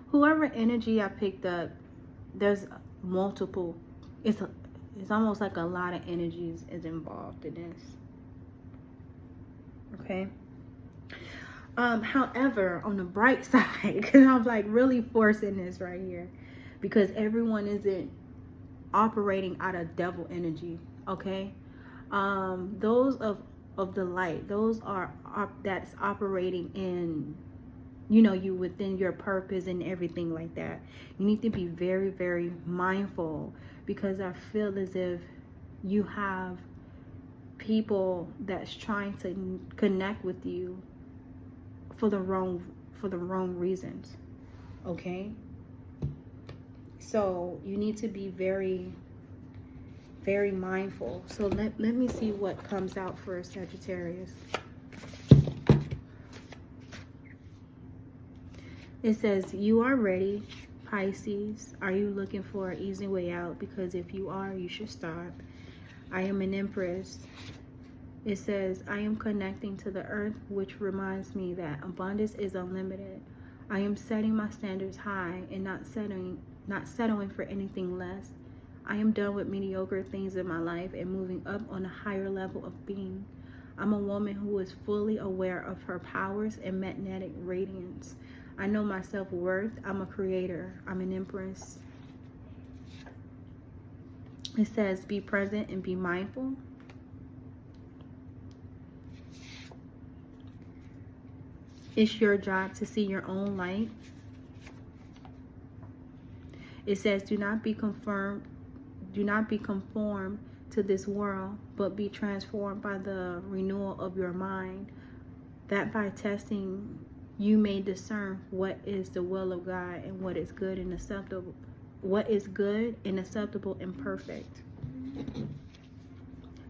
Whoever energy I picked up, there's multiple, it's almost like a lot of energies is involved in this. Okay. However, on the bright side, because I'm like really forcing this right here, because everyone isn't operating out of devil energy. Okay. Those of the light, those are that's operating in, you know, you within your purpose and everything like that. You need to be very, very mindful, because I feel as if you have people that's trying to connect with you for the wrong reasons. Okay, so you need to be very, very mindful. So let me see what comes out for Sagittarius. It says, you are ready, Pisces. Are you looking for an easy way out? Because if you are, you should stop. I am an Empress. It says, I am connecting to the earth, which reminds me that abundance is unlimited. I am setting my standards high and not settling for anything less. I am done with mediocre things in my life and moving up on a higher level of being. I'm a woman who is fully aware of her powers and magnetic radiance. I know my self-worth. I'm a creator. I'm an Empress. It says, be present and be mindful. It's your job to see your own light. It says, do not be conformed to this world, but be transformed by the renewal of your mind, that by testing you may discern what is the will of God and what is good and acceptable, and perfect.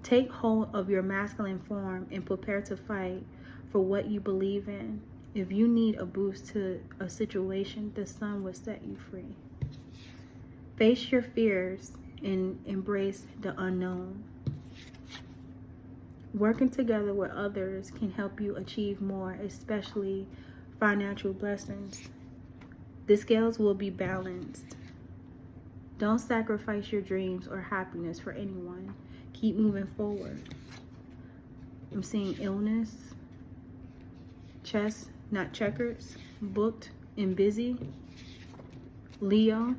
Take hold of your masculine form and prepare to fight for what you believe in. If you need a boost to a situation, the sun will set you free. Face your fears and embrace the unknown. Working together with others can help you achieve more, especially financial blessings. The scales will be balanced. Don't sacrifice your dreams or happiness for anyone. Keep moving forward. I'm seeing illness, chess, not checkers, booked and busy. Leo.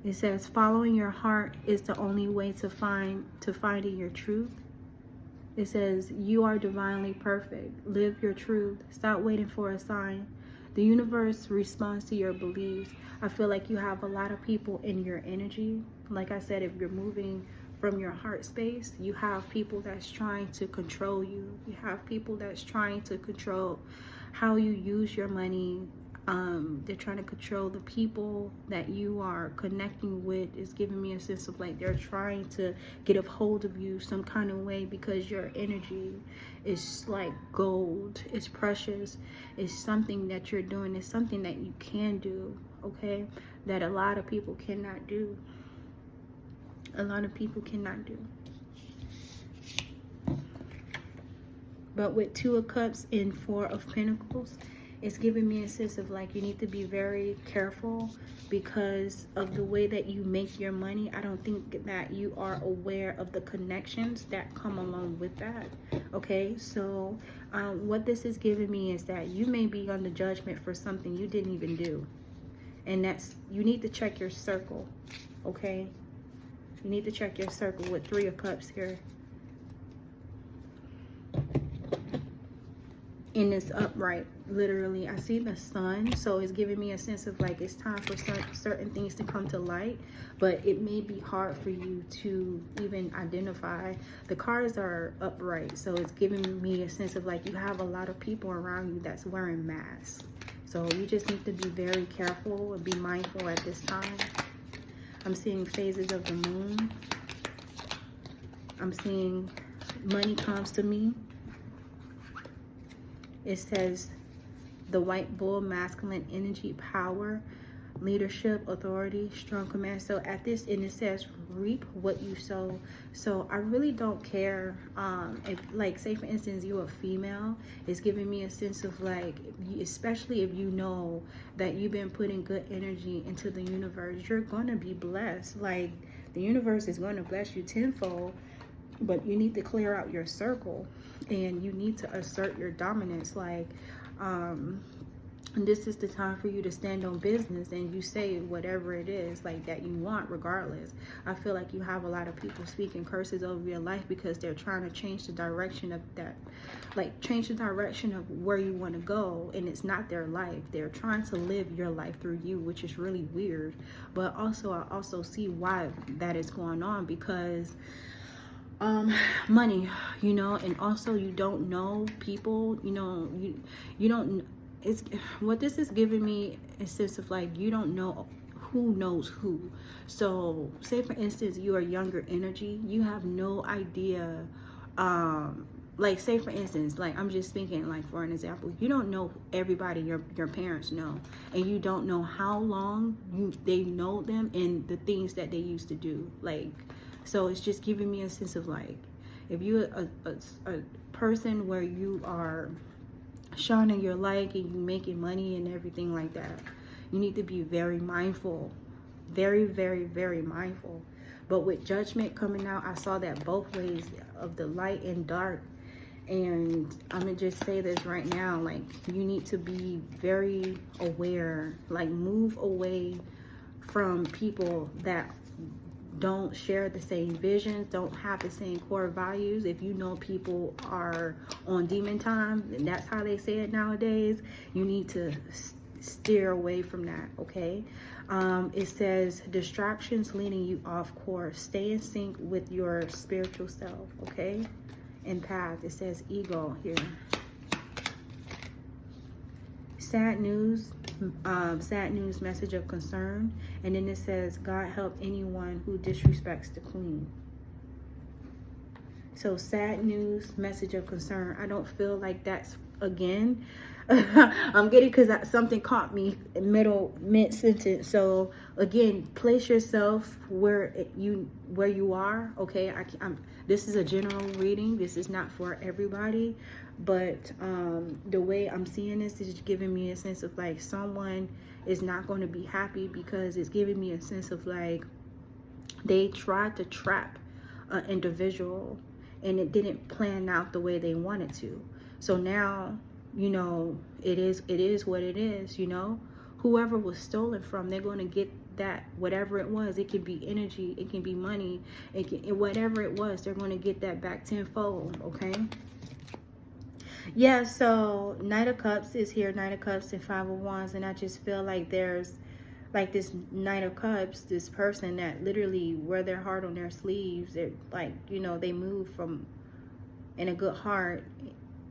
It says, following your heart is the only way to finding your truth. It says, you are divinely perfect. Live your truth. Stop waiting for a sign. The universe responds to your beliefs. I feel like you have a lot of people in your energy. Like I said, if you're moving from your heart space, you have people that's trying to control you. You have people that's trying to control how you use your money. They're trying to control the people that you are connecting with. Is giving me a sense of like they're trying to get a hold of you some kind of way, because your energy is like gold. It's precious. It's something that you're doing. It's something that you can do, okay, that a lot of people cannot do. A lot of people cannot do. But with Two of Cups and Four of Pentacles, it's giving me a sense of like you need to be very careful because of the way that you make your money. I don't think that you are aware of the connections that come along with that. Okay, so what this is giving me is that you may be under judgment for something you didn't even do. And that's, you need to check your circle. Okay, you need to check your circle with Three of Cups here. And it's upright, literally. I see the sun, so it's giving me a sense of like it's time for certain things to come to light, but it may be hard for you to even identify. The cards are upright, so it's giving me a sense of like you have a lot of people around you that's wearing masks. So you just need to be very careful and be mindful at this time. I'm seeing phases of the moon. I'm seeing money comes to me. It says the white bull, masculine energy, power, leadership, authority, strong command. So at this, and it says reap what you sow. So I really don't care if, like, say for instance you're a female, it's giving me a sense of like, especially if you know that you've been putting good energy into the universe, you're gonna be blessed. Like, the universe is going to bless you tenfold, but you need to clear out your circle and you need to assert your dominance. Like, this is the time for you to stand on business and you say whatever it is like that you want regardless. I feel like you have a lot of people speaking curses over your life because they're trying to change the direction of that, like change the direction of where you want to go, and it's not their life. They're trying to live your life through you, which is really weird. But also I also see why that is going on, because money, you know, and also you don't know people, you know, you don't, it's what this is giving me a sense of like you don't know who knows who. So say for instance you are younger energy, you have no idea, like say for instance, like I'm just thinking like for an example, you don't know everybody your parents know, and you don't know how long they know them and the things that they used to do. Like, so it's just giving me a sense of like, if you're a person where you are shining your light and you making money and everything like that, you need to be very mindful, very, very, very mindful. But with judgment coming out, I saw that both ways of the light and dark. And I'm gonna just say this right now, like you need to be very aware, like move away from people that don't share the same visions, don't have the same core values. If you know people are on demon time, and that's how they say it nowadays, you need to steer away from that, okay? It says distractions leading you off course. Stay in sync with your spiritual self, okay? And path, it says ego here. Sad news, message of concern. And then it says God help anyone who disrespects the queen. So sad news, message of concern. I don't feel like that's, again, I'm getting, because something caught me in mid sentence. So again, place yourself where you are, okay? This is a general reading, this is not for everybody, but the way I'm seeing this is giving me a sense of like someone is not going to be happy, because it's giving me a sense of like they tried to trap an individual and it didn't plan out the way they wanted to. So now, you know, it is what it is, you know. Whoever was stolen from, they're going to get that, whatever it was. It can be energy, it can be money, whatever it was, they're going to get that back tenfold, okay? Yeah, so Knight of Cups is here, Knight of Cups and Five of Wands, and I just feel like there's like this Knight of Cups, this person that literally wear their heart on their sleeves. They're like, you know, they move from in a good heart,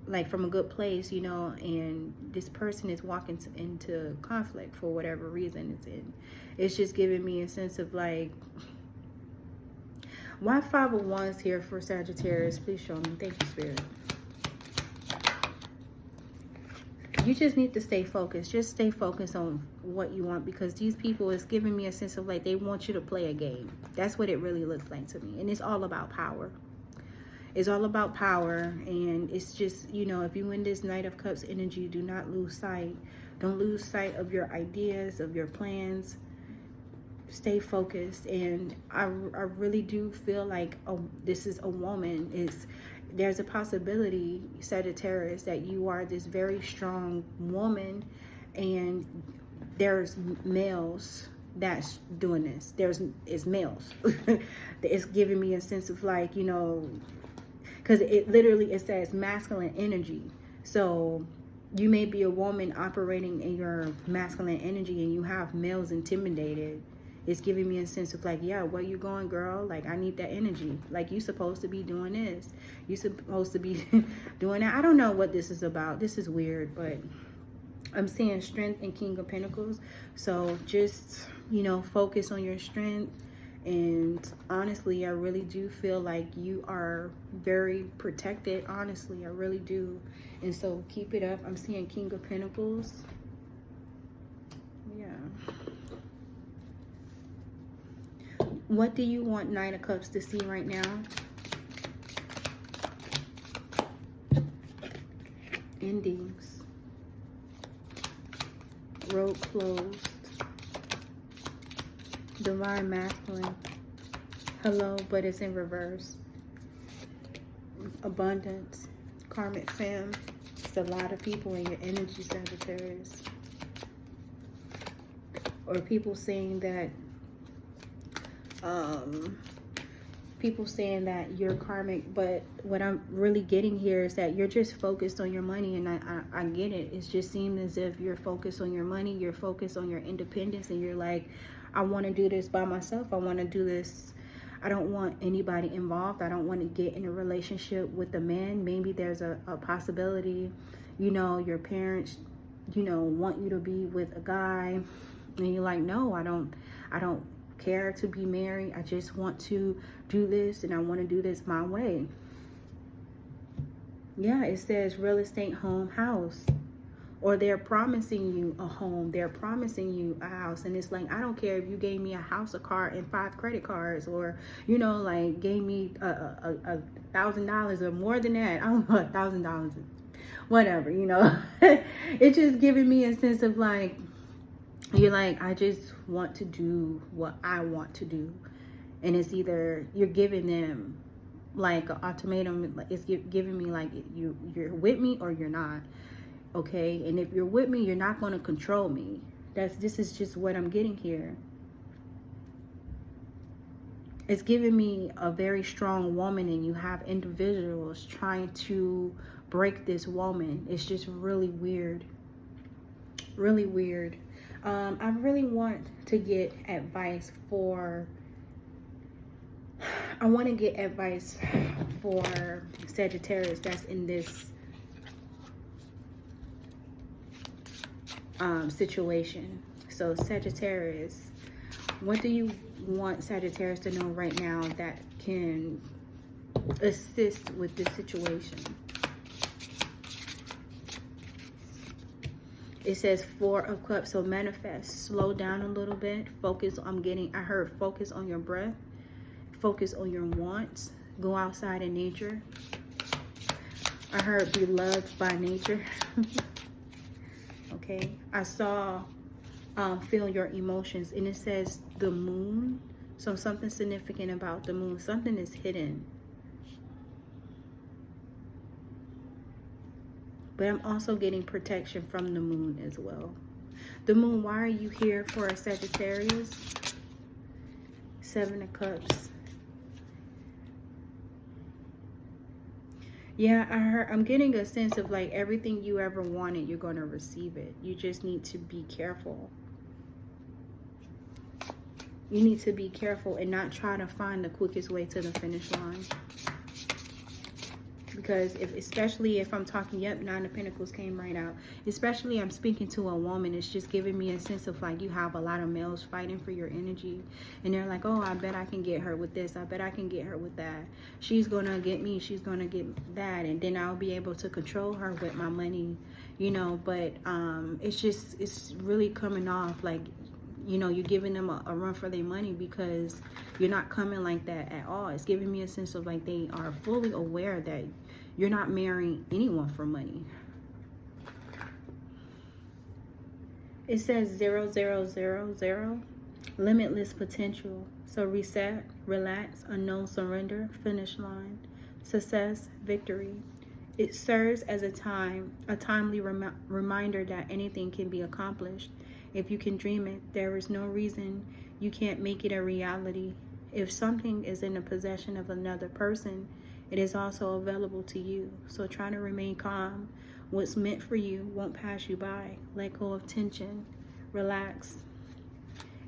like from a good place, you know, and this person is walking into conflict for whatever reason it's in. It's just giving me a sense of like, why Five of Wands here for Sagittarius? Please show me. Thank you, Spirit. You just need to stay focused. Just stay focused on what you want, because these people is giving me a sense of like they want you to play a game. That's what it really looks like to me. And it's all about power. It's all about power, and it's just, you know, if you in this Knight of Cups energy, do not lose sight. Don't lose sight of your ideas, of your plans. Stay focused. And I really do feel like this is a woman. There's a possibility, Sagittarius, that you are this very strong woman, and there's males that's doing this. It's males. It's giving me a sense of like, you know, because it says masculine energy. So you may be a woman operating in your masculine energy, and you have males intimidated. It's giving me a sense of like, yeah, where you going, girl? Like, I need that energy. Like, you supposed to be doing this. You supposed to be doing that. I don't know what this is about. This is weird, but I'm seeing strength and King of Pentacles. So just, you know, focus on your strength. And honestly, I really do feel like you are very protected. Honestly, I really do. And so keep it up. I'm seeing King of Pentacles. Yeah. What do you want Knight of Cups to see right now? Endings. Road closed. Divine Masculine. Hello, but it's in reverse. Abundance. Karmic fam. It's a lot of people in your energy, Sagittarius. Or people saying that you're karmic, but what I'm really getting here is that you're just focused on your money. And I get it. It just seems as if you're focused on your money, you're focused on your independence, and you're like, I want to do this by myself. I want to do this. I don't want anybody involved. I don't want to get in a relationship with a man. Maybe there's a possibility, you know, your parents, you know, want you to be with a guy, and you're like, no, I don't care to be married. I just want to do this, and I want to do this my way. Yeah, it says real estate, home, house. Or they're promising you a home, they're promising you a house, and it's like, I don't care if you gave me a house, a car, and 5 credit cards, or, you know, like gave me $1,000 or more than that. I don't know, $1,000, whatever, you know. It's just giving me a sense of like, you're like, I just want to do what I want to do, and it's either you're giving them like an ultimatum, like it's giving me like you're with me or you're not. Okay, and if you're with me, you're not going to control me. This is just what I'm getting here. It's giving me a very strong woman, and you have individuals trying to break this woman. It's just really weird. Really weird. I really want to get advice for... I want to get advice for Sagittarius that's in this situation. So Sagittarius, what do you want Sagittarius to know right now that can assist with this situation? It says 4 of Cups. So manifest, slow down a little bit, focus. I heard focus on your breath, focus on your wants, go outside in nature. I heard be loved by nature. Okay, I saw feel your emotions, and it says the moon. So something significant about the moon. Something is hidden. But I'm also getting protection from the moon as well. The moon, why are you here for a Sagittarius? 7 of Cups. Yeah, I'm getting a sense of like everything you ever wanted, you're going to receive it. You just need to be careful. You need to be careful and not try to find the quickest way to the finish line. Because especially if I'm talking, yep, 9 of Pentacles came right out. Especially I'm speaking to a woman, it's just giving me a sense of like you have a lot of males fighting for your energy. And they're like, oh, I bet I can get her with this. I bet I can get her with that. She's going to get me. She's going to get that. And then I'll be able to control her with my money, you know. But it's really coming off like you know, you're giving them a run for their money, because you're not coming like that at all. It's giving me a sense of like they are fully aware that you're not marrying anyone for money. It says 0000, limitless potential. So reset, relax, unknown surrender, finish line, success, victory. It serves as a timely reminder that anything can be accomplished. If you can dream it, there is no reason you can't make it a reality. If something is in the possession of another person, it is also available to you. So try to remain calm. What's meant for you won't pass you by. Let go of tension. Relax.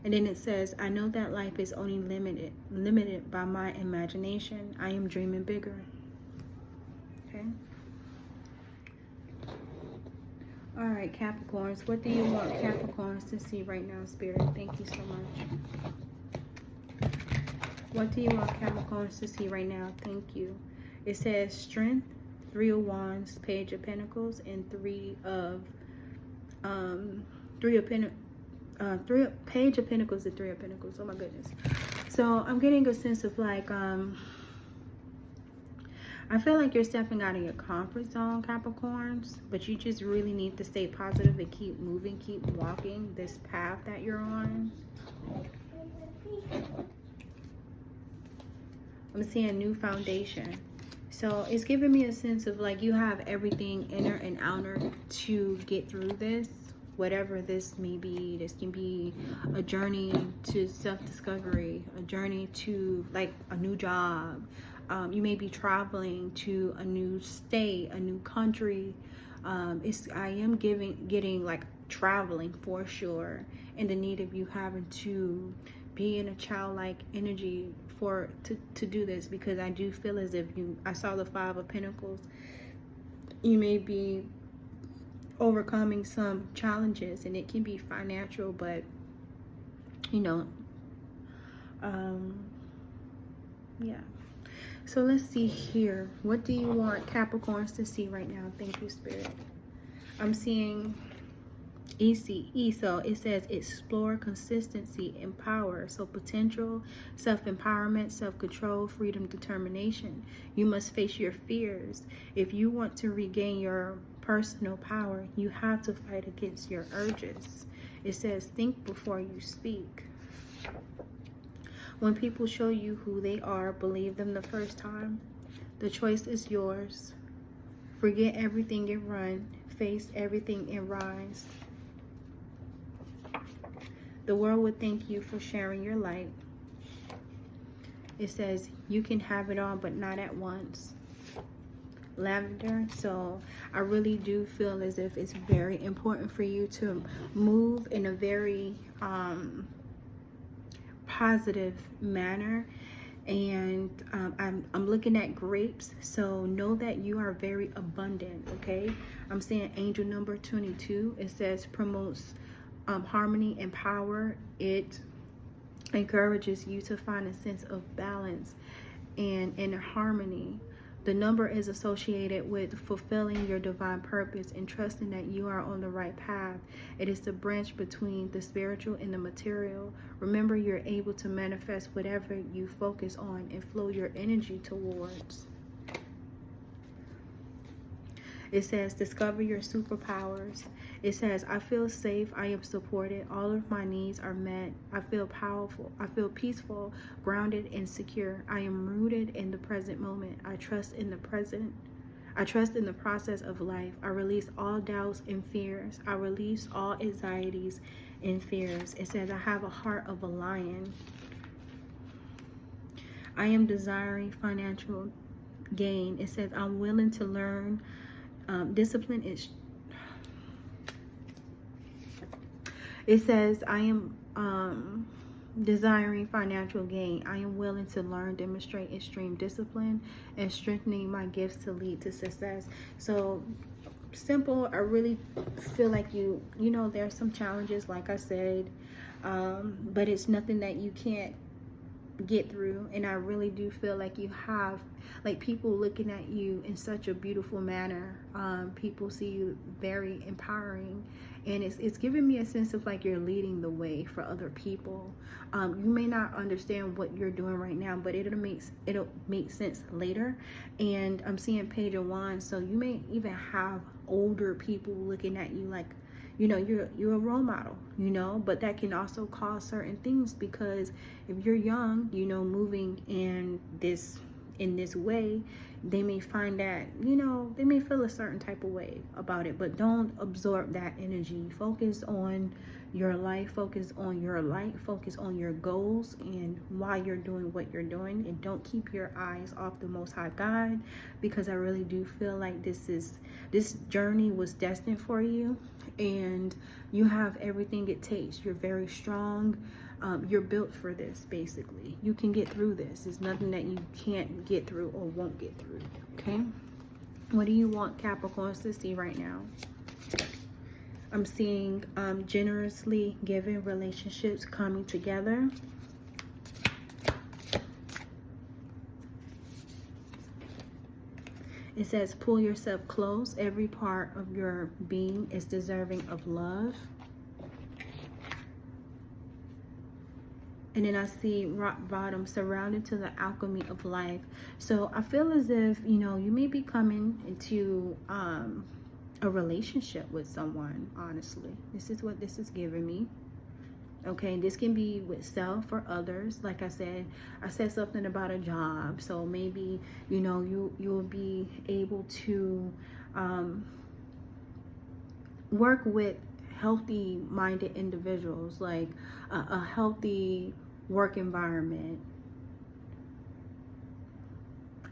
And then it says, I know that life is only limited by my imagination. I am dreaming bigger. Okay. All right, Capricorns. What do you want Capricorns to see right now, Spirit? Thank you so much. What do you want Capricorns to see right now? Thank you. It says strength, 3 of Wands, Page of Pentacles, and Page of Pentacles and 3 of Pentacles. Oh my goodness. So I'm getting a sense of like, I feel like you're stepping out of your comfort zone, Capricorns, but you just really need to stay positive and keep moving, keep walking this path that you're on. I'm seeing a new foundation. So it's giving me a sense of like you have everything inner and outer to get through this, whatever this may be. This can be a journey to self-discovery, a journey to like a new job. You may be traveling to a new state, a new country. I am getting like traveling for sure, and the need of you having to be in a childlike energy to do this, because I do feel as if I saw the 5 of Pentacles. You may be overcoming some challenges, and it can be financial, but you know, yeah. So let's see here. What do you want Capricorns to see right now? Thank you, Spirit. I'm seeing ECE. So it says explore, consistency, empower. So potential, self-empowerment, self-control, freedom, determination. You must face your fears. If you want to regain your personal power, you have to fight against your urges. It says think before you speak. When people show you who they are, believe them the first time. The choice is yours. Forget everything and run. Face everything and rise. The world would thank you for sharing your light. It says you can have it all, but not at once. Lavender. So I really do feel as if it's very important for you to move in a very positive manner, and I'm looking at grapes, so know that you are very abundant. Okay, I'm seeing angel number 22. It says promotes harmony and power. It encourages you to find a sense of balance and harmony. The number is associated with fulfilling your divine purpose and trusting that you are on the right path. It is the branch between the spiritual and the material. Remember, you're able to manifest whatever you focus on and flow your energy towards. It says discover your superpowers. It says I feel safe, I am supported, all of my needs are met, I feel powerful, I feel peaceful, grounded and secure. I am rooted in the present moment. I trust in the present. I trust in the process of life. I release all doubts and fears. I release all anxieties and fears. It says I have a heart of a lion. I am desiring financial gain. It says I'm willing to learn. Discipline is. It says I am desiring financial gain. I am willing to learn, demonstrate extreme discipline, and strengthening my gifts to lead to success. So simple. I really feel like you know there's some challenges, like I said, but it's nothing that you can't get through. And I really do feel like you have like people looking at you in such a beautiful manner. People see you very empowering, and it's giving me a sense of like you're leading the way for other people. You may not understand what you're doing right now, but it'll make sense later. And I'm seeing Page of Wands, so you may even have older people looking at you like, you know, you're a role model, you know, but that can also cause certain things, because if you're young, you know, moving in this way, they may find that, you know, they may feel a certain type of way about it. But don't absorb that energy. Focus on your life, focus on your light, focus on your goals and why you're doing what you're doing, and don't keep your eyes off the Most High God, because I really do feel like this journey was destined for you, and you have everything it takes. You're very strong. You're built for this. Basically, you can get through this. There's nothing that you can't get through or won't get through. Okay, what do you want Capricorns to see right now? I'm seeing generously given relationships coming together. It says pull yourself close. Every part of your being is deserving of love. And then I see rock bottom, surrounded to the alchemy of life. So I feel as if, you know, you may be coming into a relationship with someone, honestly. This is what this is giving me. Okay, this can be with self or others. Like I said something about a job. So maybe, you know, you'll be able to work with healthy minded individuals, like a healthy work environment.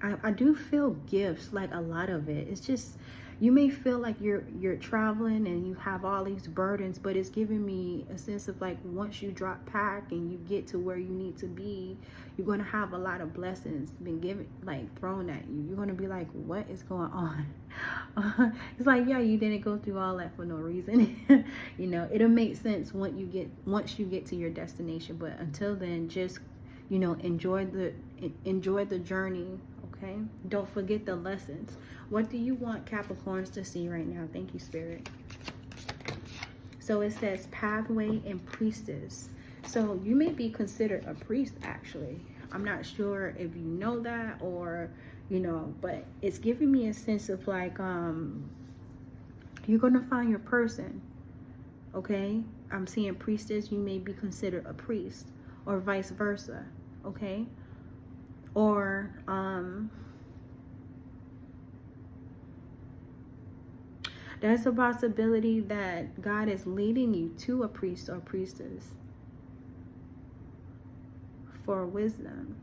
I do feel gifts, like a lot of it. It's just, you may feel like you're traveling and you have all these burdens, but it's giving me a sense of like once you drop pack and you get to where you need to be, you're going to have a lot of blessings been given, like thrown at you. You're going to be like, what is going on? It's like, yeah, you didn't go through all that for no reason. You know, it'll make sense once you get to your destination, but until then, just, you know, enjoy the journey. Okay, don't forget the lessons. What do you want Capricorns to see right now? Thank you, Spirit. So it says pathway and priestess. So you may be considered a priest, actually. I'm not sure if you know that, or, you know, but it's giving me a sense of like you're gonna find your person. Okay, I'm seeing priestess. You may be considered a priest, or vice versa. Okay, or there's a possibility that God is leading you to a priest or priestess for wisdom,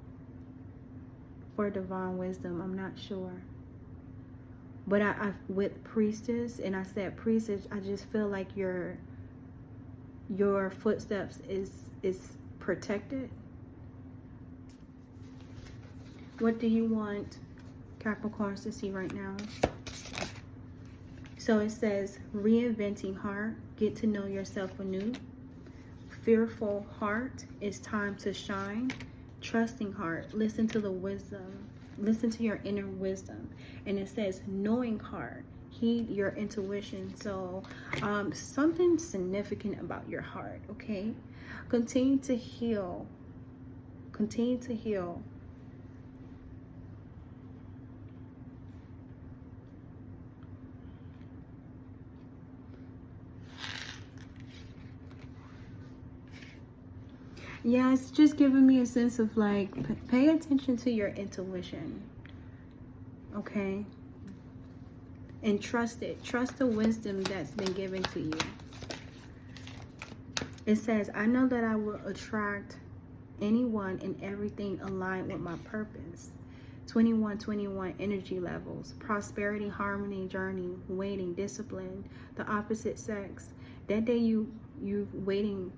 for divine wisdom. I'm not sure, but I with priestess, and I said priestess, I just feel like your footsteps is protected. What do you want Capricorns to see right now? So it says reinventing heart, get to know yourself anew. Fearful heart, it's time to shine. Trusting heart, listen to the wisdom, listen to your inner wisdom. And it says knowing heart, heed your intuition. So something significant about your heart. Okay, continue to heal, continue to heal. Yeah, it's just giving me a sense of like, pay attention to your intuition, okay? And trust it. Trust the wisdom that's been given to you. It says, I know that I will attract anyone and everything aligned with my purpose. 2121 energy levels, prosperity, harmony, journey, waiting, discipline, the opposite sex. That day you waiting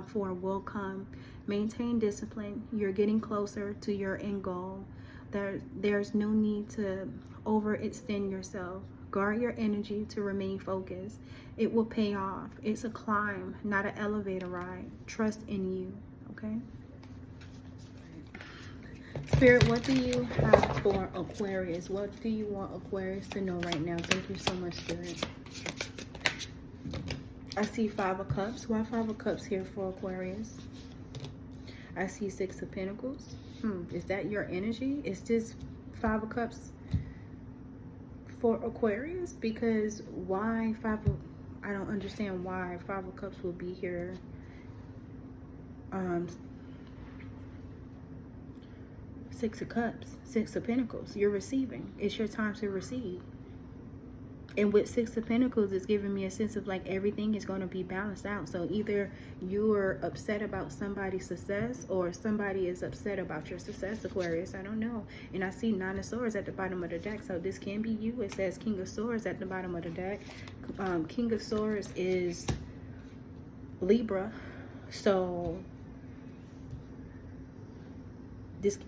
for will come. Maintain discipline. You're getting closer to your end goal. There's no need to overextend yourself. Guard your energy to remain focused. It will pay off. It's a climb, not an elevator ride. Trust in you. Okay. Spirit, what do you have for Aquarius? What do you want Aquarius to know right now? Thank you so much, Spirit. I see 5 of Cups. Why 5 of Cups here for Aquarius? I see 6 of Pentacles. Is that your energy? Is this 5 of Cups for Aquarius? Because why 5 of... I don't understand why 5 of Cups will be here. 6 of Cups, 6 of Pentacles. You're receiving. It's your time to receive. And with 6 of Pentacles, it's giving me a sense of like everything is going to be balanced out. So either you're upset about somebody's success or somebody is upset about your success, Aquarius. I don't know. And I see 9 of Swords at the bottom of the deck. So this can be you. It says King of Swords at the bottom of the deck. King of Swords is Libra. So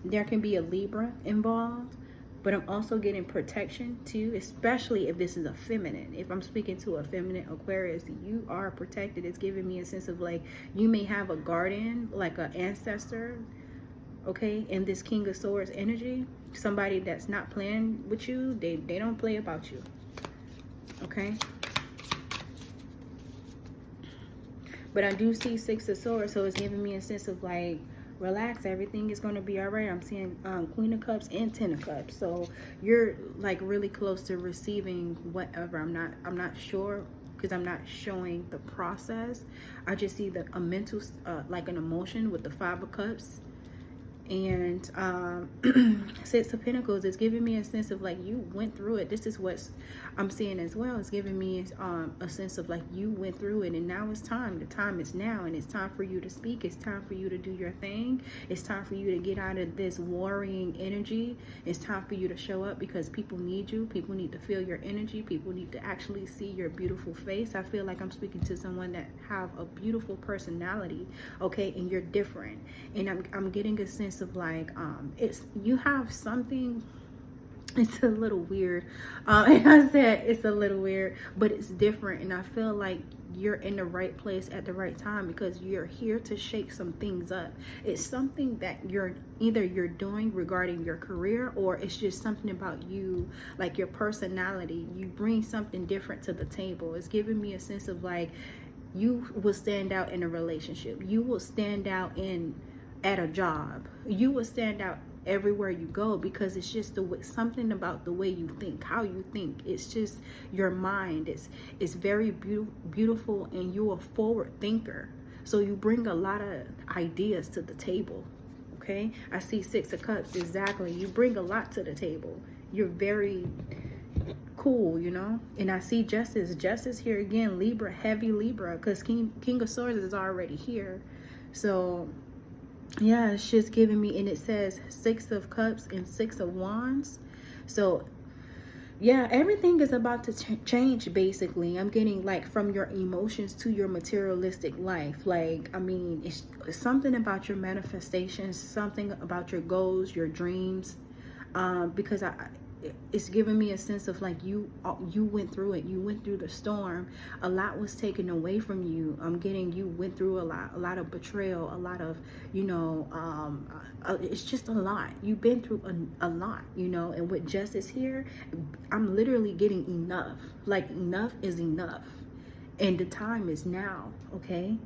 there can be a Libra involved. But I'm also getting protection too, especially if this is a feminine. If I'm speaking to a feminine Aquarius, you are protected. It's giving me a sense of like you may have a guardian, like an ancestor, okay, in this King of Swords energy. Somebody that's not playing with you. They don't play about you, okay? But I do see 6 of Swords, so it's giving me a sense of like, relax, everything is going to be all right. I'm seeing Queen of Cups and 10 of Cups, so you're like really close to receiving whatever. I'm not sure because I'm not showing the process. I just see a mental like an emotion with the 5 of Cups and 6 of Pentacles. Is giving me a sense of like you went through it. This is what I'm seeing as well. It's giving me a sense of like you went through it and now it's time. The time is now and it's time for you to speak. It's time for you to do your thing. It's time for you to get out of this worrying energy. It's time for you to show up because people need you. People need to feel your energy. People need to actually see your beautiful face. I feel like I'm speaking to someone that have a beautiful personality, okay, and you're different. And I'm getting a sense of like it's you have something. It's a little weird, and I said it's a little weird, but it's different, and I feel like you're in the right place at the right time because you're here to shake some things up. It's something that you're doing regarding your career, or it's just something about you, like your personality. You bring something different to the table. It's giving me a sense of like you will stand out in a relationship. You will stand out at a job. You will stand out everywhere you go because it's just something about the way you think, how you think. It's just your mind. It's very beautiful, and you're a forward thinker. So you bring a lot of ideas to the table. Okay, I see 6 of Cups. Exactly, you bring a lot to the table. You're very cool, you know. And I see Justice here again. Libra, heavy Libra, because King of Swords is already here. So yeah, it's just giving me, and it says 6 of Cups and 6 of Wands. So yeah, everything is about to change basically. I'm getting like from your emotions to your materialistic life. Like, I mean, it's something about your manifestations, something about your goals, your dreams, because it's giving me a sense of like you went through it. You went through the storm. A lot was taken away from you. I'm getting you went through a lot of betrayal, a lot of, you know, it's just a lot. You've been through a lot, you know. And with Justice here, I'm literally getting enough. Like, enough is enough, and the time is now. Okay,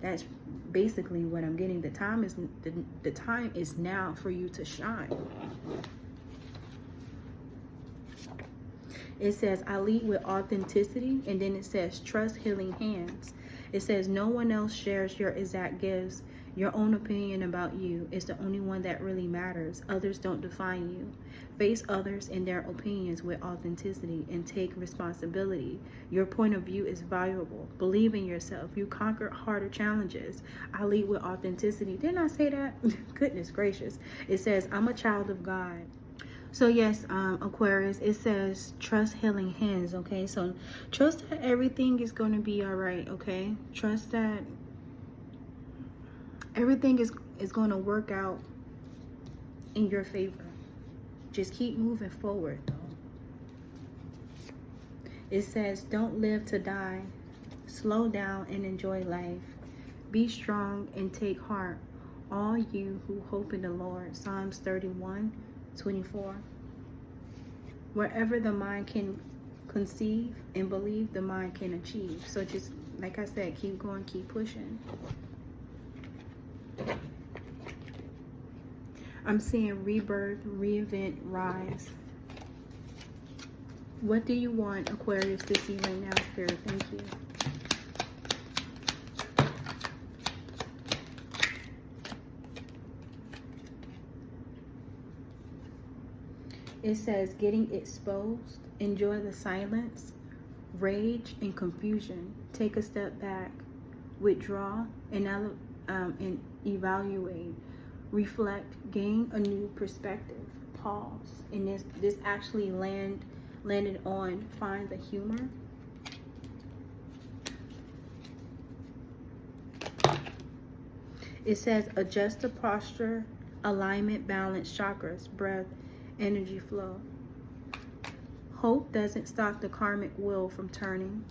that's basically what I'm getting. The time is now for you to shine. It says, I lead with authenticity, and then it says, trust healing hands. It says, no one else shares your exact gifts. Your own opinion about you is the only one that really matters. Others don't define you. Face others and their opinions with authenticity and take responsibility. Your point of view is valuable. Believe in yourself. You conquer harder challenges. I lead with authenticity. Didn't I say that? Goodness gracious. It says, I'm a child of God. So yes, Aquarius, it says trust healing hands. Okay, so trust that everything is going to be all right. Okay, trust that everything is going to work out in your favor. Just keep moving forward though. It says don't live to die. Slow down and enjoy life. Be strong and take heart. all you who hope in the Lord. Psalms 31:24. Wherever the mind can conceive and believe, the mind can achieve. So just like I said, keep going, keep pushing. I'm seeing rebirth, reinvent, rise. What do you want, Aquarius, to see right now, Spirit? Thank you. It says getting exposed, enjoy the silence, rage and confusion. Take a step back, withdraw, and evaluate, reflect, gain a new perspective, pause. And this actually landed on find the humor. It says adjust the posture, alignment, balance, chakras, breath, energy flow. Hope doesn't stop the karmic wheel from turning.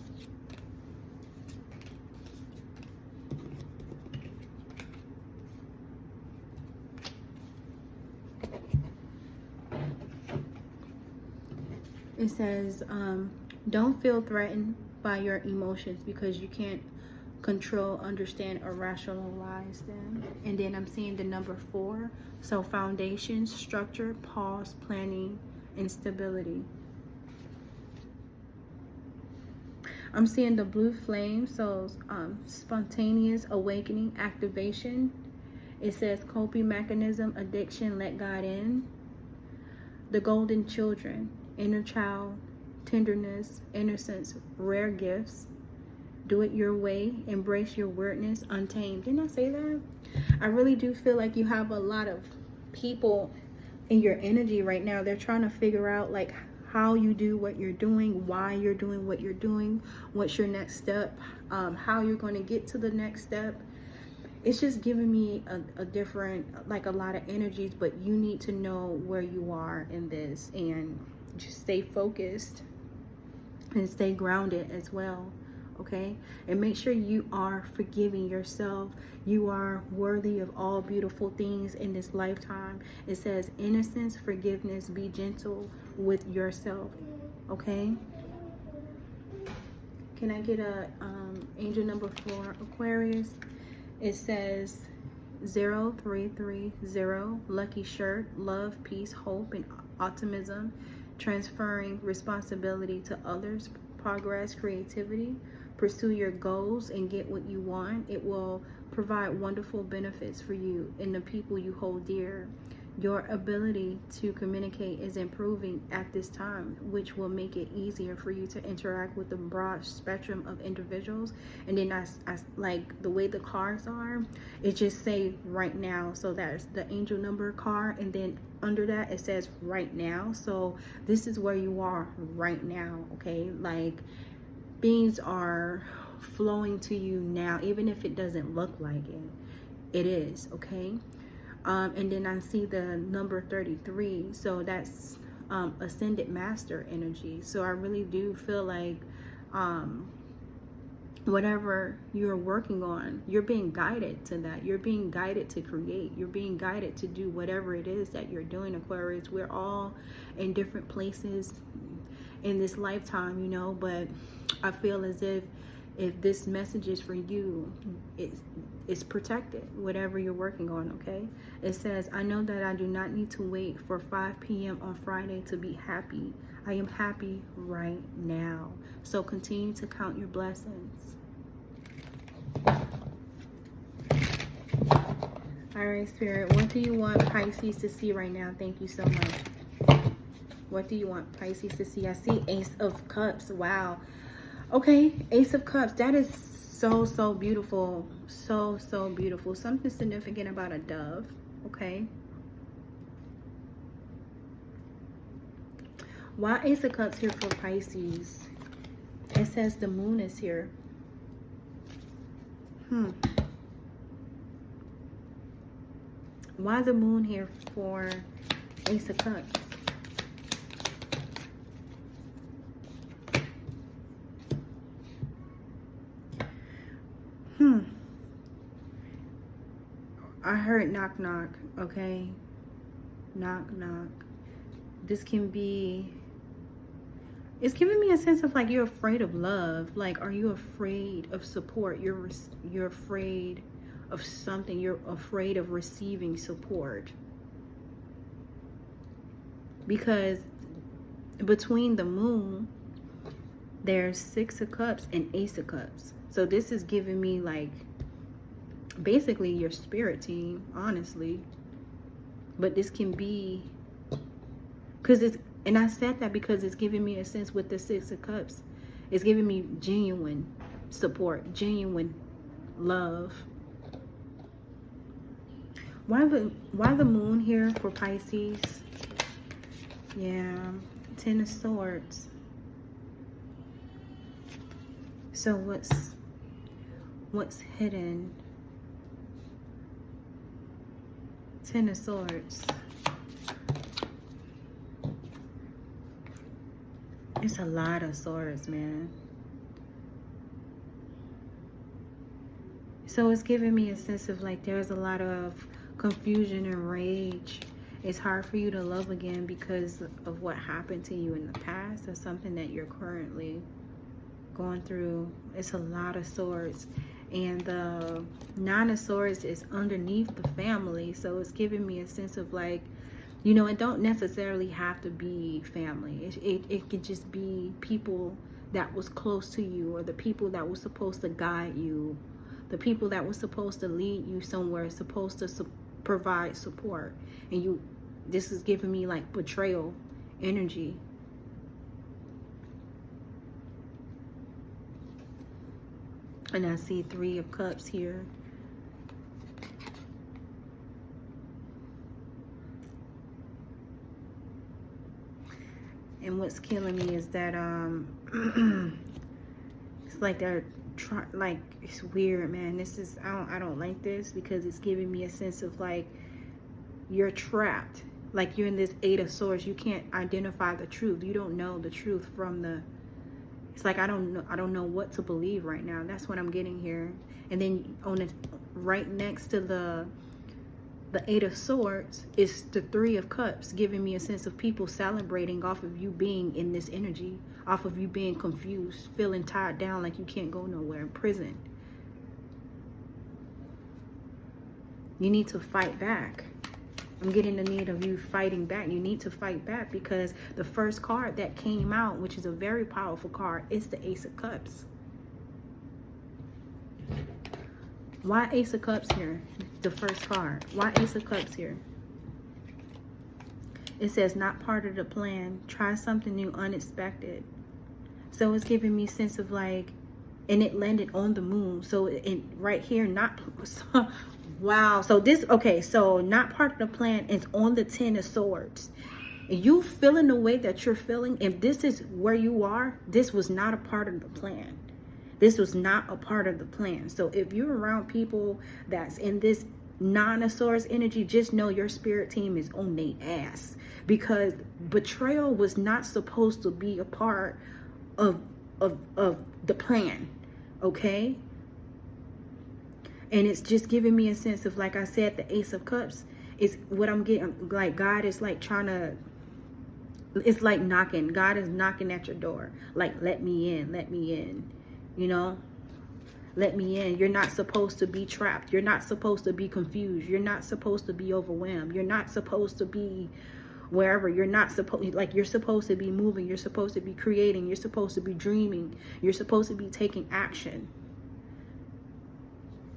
It says, don't feel threatened by your emotions because you can't control, understand, or rationalize them. And then I'm seeing the number 4. So foundation, structure, pause, planning, and stability. I'm seeing the blue flame, so spontaneous awakening, activation. It says coping mechanism, addiction, let God in. The golden children, inner child, tenderness, innocence, rare gifts. Do it your way, embrace your weirdness, untamed. Didn't I say that? I really do feel like you have a lot of people in your energy right now. They're trying to figure out like how you do what you're doing, why you're doing what you're doing, what's your next step, how you're going to get to the next step. It's just giving me a different, like a lot of energies, but you need to know where you are in this and just stay focused and stay grounded as well. Okay, and make sure you are forgiving yourself. You are worthy of all beautiful things in this lifetime. It says innocence, forgiveness, be gentle with yourself. Okay, can I get a angel number 4, Aquarius? It says 0330, lucky shirt, love, peace, hope, and optimism, transferring responsibility to others, progress, creativity. Pursue your goals and get what you want. It will provide wonderful benefits for you and the people you hold dear. Your ability to communicate is improving at this time, which will make it easier for you to interact with the broad spectrum of individuals. And then I like the way the cards are, it just say right now. So that's the angel number card, and then under that it says right now. So this is where you are right now. Okay, like things are flowing to you now, even if it doesn't look like it is. Okay. And then I see the number 33, so that's ascended master energy. So I really do feel like whatever you're working on, you're being guided to that. You're being guided to create. You're being guided to do whatever it is that you're doing, Aquarius. We're all in different places in this lifetime, you know, but I feel as if this message is for you, it's protected, whatever you're working on. Okay, it says, I know that I do not need to wait for 5 p.m. on Friday to be happy. I am happy right now. So continue to count your blessings. All right, Spirit, what do you want Pisces to see right now? Thank you so much. What do you want Pisces to see? I see Ace of Cups. Wow. Okay, Ace of Cups. That is so beautiful. So beautiful. Something significant about a dove. Okay. Why Ace of Cups here for Pisces? It says the moon is here. Why the moon here for Ace of Cups? I heard knock knock, okay? Knock knock. This can be, it's giving me a sense of like you're afraid of love. Like, are you afraid of support? You're afraid of something. You're afraid of receiving support. Because between the moon, there's 6 of Cups and Ace of Cups. So this is giving me like basically your spirit team, honestly. But this can be, because it's, and I said that because it's giving me a sense with the 6 of Cups. It's giving me genuine support, genuine love. Why the moon here for Pisces? Yeah, 10 of Swords. So what's hidden? 10 of Swords. It's a lot of swords, man. So it's giving me a sense of like there's a lot of confusion and rage. It's hard for you to love again because of what happened to you in the past, or something that you're currently going through. It's a lot of swords. And the 9 of Swords is underneath the family. So it's giving me a sense of like, you know, it don't necessarily have to be family. It could just be people that was close to you, or the people that was supposed to guide you, the people that was supposed to lead you somewhere, supposed to provide support. And this is giving me like betrayal energy. And I see 3 of Cups here. And what's killing me is that it's like they're trying, like, it's weird, man. This is, I don't like this, because it's giving me a sense of like you're trapped. Like you're in this 8 of Swords. You can't identify the truth. You don't know the truth from the, it's like I don't know what to believe right now. That's what I'm getting here. And then on the right next to the 8 of Swords is the 3 of Cups, giving me a sense of people celebrating off of you being in this energy, off of you being confused, feeling tied down like you can't go nowhere, in prison. You need to fight back. I'm getting the need of you fighting back. You need to fight back, because the first card that came out, which is a very powerful card, is the Ace of Cups. Why Ace of Cups here? The first card. Why Ace of Cups here? It says not part of the plan. Try something new, unexpected. So it's giving me sense of like, and it landed on the moon. So right here, not, wow. So this, okay, so not part of the plan is on the 10 of Swords. You feeling the way that you're feeling, if this is where you are, this was not a part of the plan. This was not a part of the plan. So if you're around people that's in this 9 of Swords energy, just know your spirit team is on their ass, because betrayal was not supposed to be a part of the plan, okay? And it's just giving me a sense of, like I said, the Ace of Cups is what I'm getting. Like God is like trying to, it's like knocking. God is knocking at your door. Like, let me in, let me in. You know, let me in. You're not supposed to be trapped. You're not supposed to be confused. You're not supposed to be overwhelmed. You're not supposed to be wherever. You're not supposed, like, you're supposed to be moving. You're supposed to be creating. You're supposed to be dreaming. You're supposed to be taking action.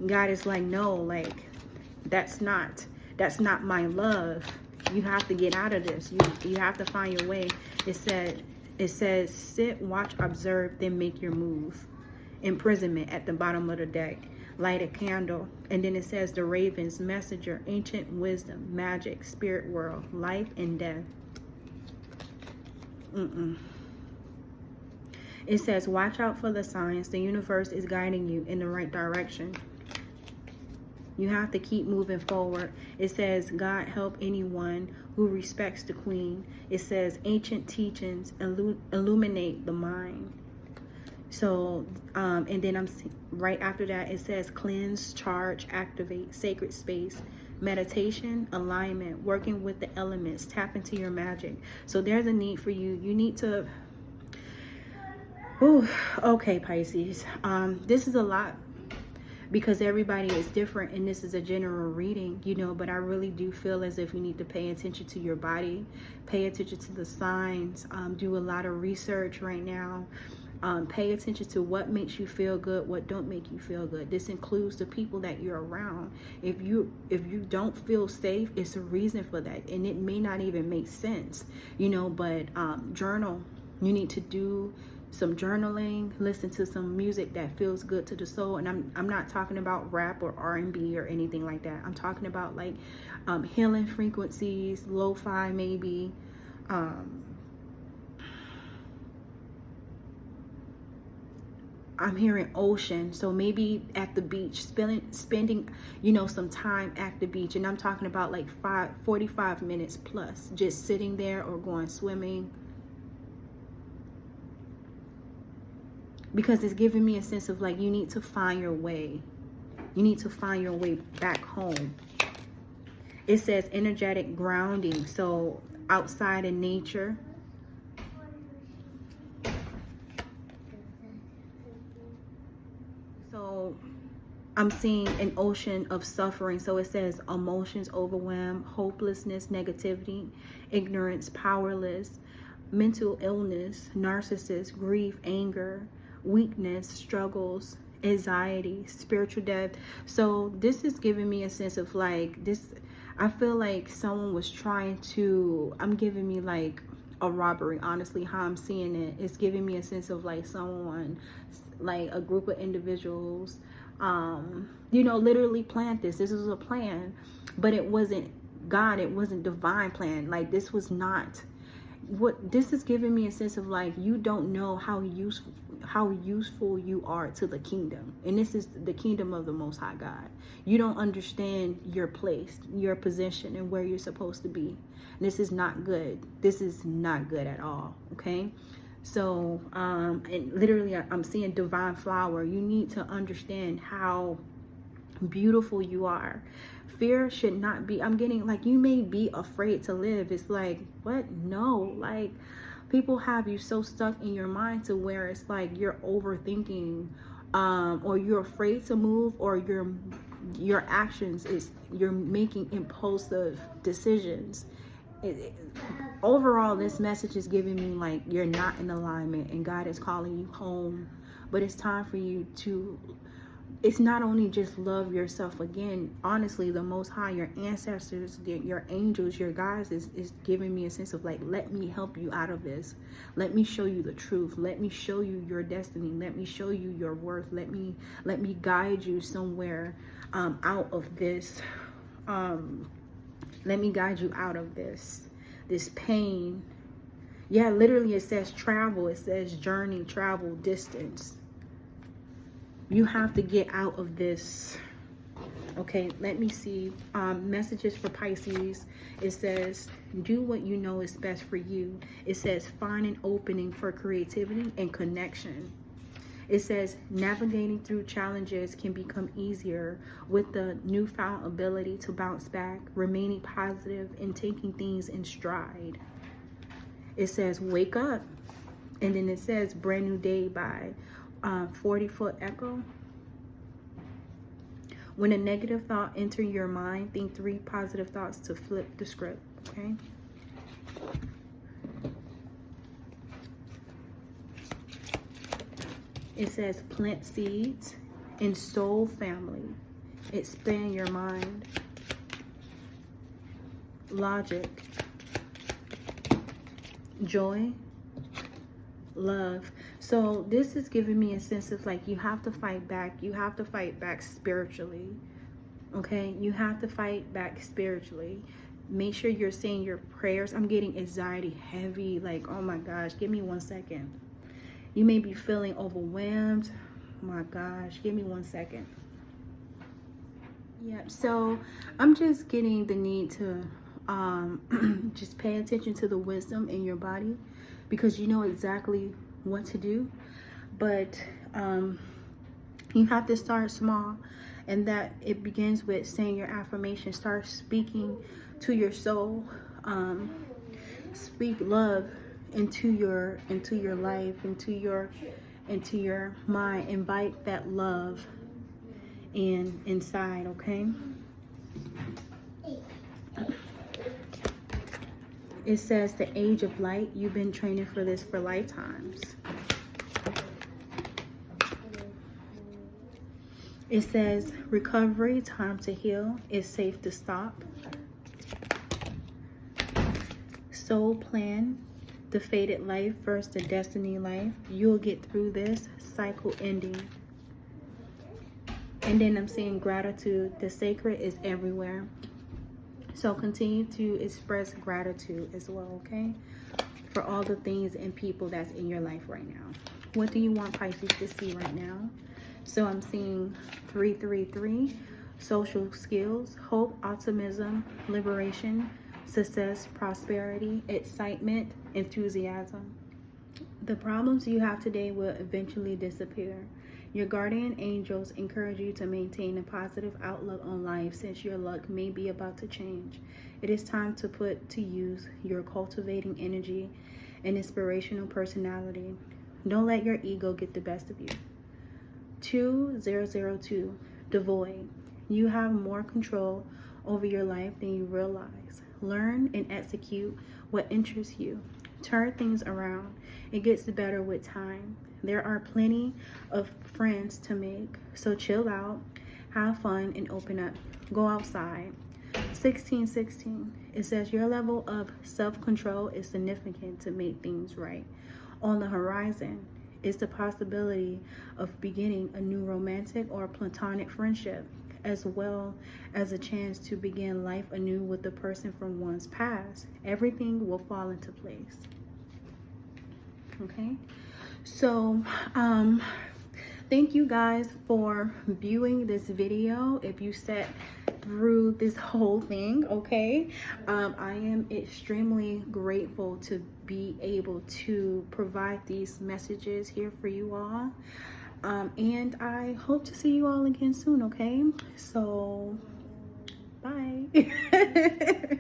God is like, no, like, that's not my love. You have to get out of this. You have to find your way. It says sit, watch, observe, then make your move. Imprisonment at the bottom of the deck. Light a candle. And then it says the ravens, messenger, ancient wisdom, magic, spirit world, life and death. It says watch out for the signs. The universe is guiding you in the right direction. You have to keep moving forward. It says God help anyone who respects the queen. It says ancient teachings illuminate the mind. So, and then right after that, it says cleanse, charge, activate, sacred space, meditation, alignment, working with the elements, tap into your magic. So there's a need for you. You need to, okay, Pisces. This is a lot because everybody is different and this is a general reading, you know, but I really do feel as if you need to pay attention to your body, pay attention to the signs, do a lot of research right now. Pay attention to what makes you feel good, what don't make you feel good. This includes the people that you're around. If you don't feel safe, it's a reason for that, and it may not even make sense, you know. But journal. You need to do some journaling, listen to some music that feels good to the soul. And I'm not talking about rap or R&B or anything like that. I'm talking about like healing frequencies, lo-fi maybe. I'm hearing ocean, so maybe at the beach, spending, you know, some time at the beach. And I'm talking about like 45 minutes plus, just sitting there or going swimming. Because it's giving me a sense of like, you need to find your way. You need to find your way back home. It says energetic grounding, so outside in nature. So I'm seeing an ocean of suffering. So it says emotions overwhelmed, hopelessness, negativity, ignorance, powerless, mental illness, narcissist, grief, anger, weakness, struggles, anxiety, spiritual death. So this is giving me a sense of like this. I feel like someone was trying to, I'm giving me like a robbery, honestly, how I'm seeing it. It's giving me a sense of like someone, like a group of individuals, you know, literally planned this. This was a plan, but it wasn't God. It wasn't divine plan. Like this was not what this is giving me a sense of like, you don't know how useful you are to the kingdom. And this is the kingdom of the Most High God. You don't understand your place, your position, and where you're supposed to be. This is not good. This is not good at all. Okay. So, and literally I'm seeing divine flower. You need to understand how beautiful you are. Fear should not be, I'm getting like, you may be afraid to live. It's like, what? No, like people have you so stuck in your mind to where it's like you're overthinking, or you're afraid to move, or your actions is you're making impulsive decisions. Overall, this message is giving me like you're not in alignment and God is calling you home. But it's time for you to, it's not only just love yourself again. Honestly, the Most High, your ancestors, your angels, your guides is giving me a sense of like, let me help you out of this. Let me show you the truth. Let me show you your destiny. Let me show you your worth. Let me guide you somewhere out of this. Let me guide you out of this pain. Yeah, literally it says travel. It says journey, travel, distance. You have to get out of this. Okay, let me see. Messages for Pisces. It says, do what you know is best for you. It says, find an opening for creativity and connection. It says, navigating through challenges can become easier with the newfound ability to bounce back, remaining positive, and taking things in stride. It says, wake up. And then it says, brand new day by 40-foot echo. When a negative thought enters your mind, think 3 positive thoughts to flip the script. Okay. It says plant seeds in soul family. Expand your mind. Logic. Joy. Love. So this is giving me a sense of like, you have to fight back. You have to fight back spiritually. Okay. You have to fight back spiritually. Make sure you're saying your prayers. I'm getting anxiety heavy. Like, oh my gosh, give me 1 second. You may be feeling overwhelmed. Oh my gosh, give me 1 second. Yeah, so I'm just getting the need to just pay attention to the wisdom in your body, because you know exactly what to do. But you have to start small. and that it begins with saying your affirmation. Start speaking to your soul. Speak love into your life, into your mind. Invite that love inside, okay? It says the age of light. You've been training for this for lifetimes. It says recovery, time to heal. It's safe to stop. Soul plan, the fated life versus the destiny life. You'll get through this. Cycle ending. And then I'm seeing gratitude. The sacred is everywhere. So continue to express gratitude as well, okay? For all the things and people that's in your life right now. What do you want Pisces to see right now? So I'm seeing 333, social skills, hope, optimism, liberation, success, prosperity, excitement, enthusiasm. The problems you have today will eventually disappear. Your guardian angels encourage you to maintain a positive outlook on life since your luck may be about to change. It is time to put to use your cultivating energy and inspirational personality. Don't let your ego get the best of you. 2002, the void. You have more control over your life than you realize. Learn and execute what interests you. Turn things around. It gets better with time. There are plenty of friends to make, so chill out, have fun, and open up. Go outside. 1616, it says your level of self-control is significant to make things right. On the horizon is the possibility of beginning a new romantic or platonic friendship, as well as a chance to begin life anew with the person from one's past. Everything will fall into place. Okay? So, thank you guys for viewing this video. If you sat through this whole thing, okay, I am extremely grateful to be able to provide these messages here for you all. And I hope to see you all again soon, okay? So, bye.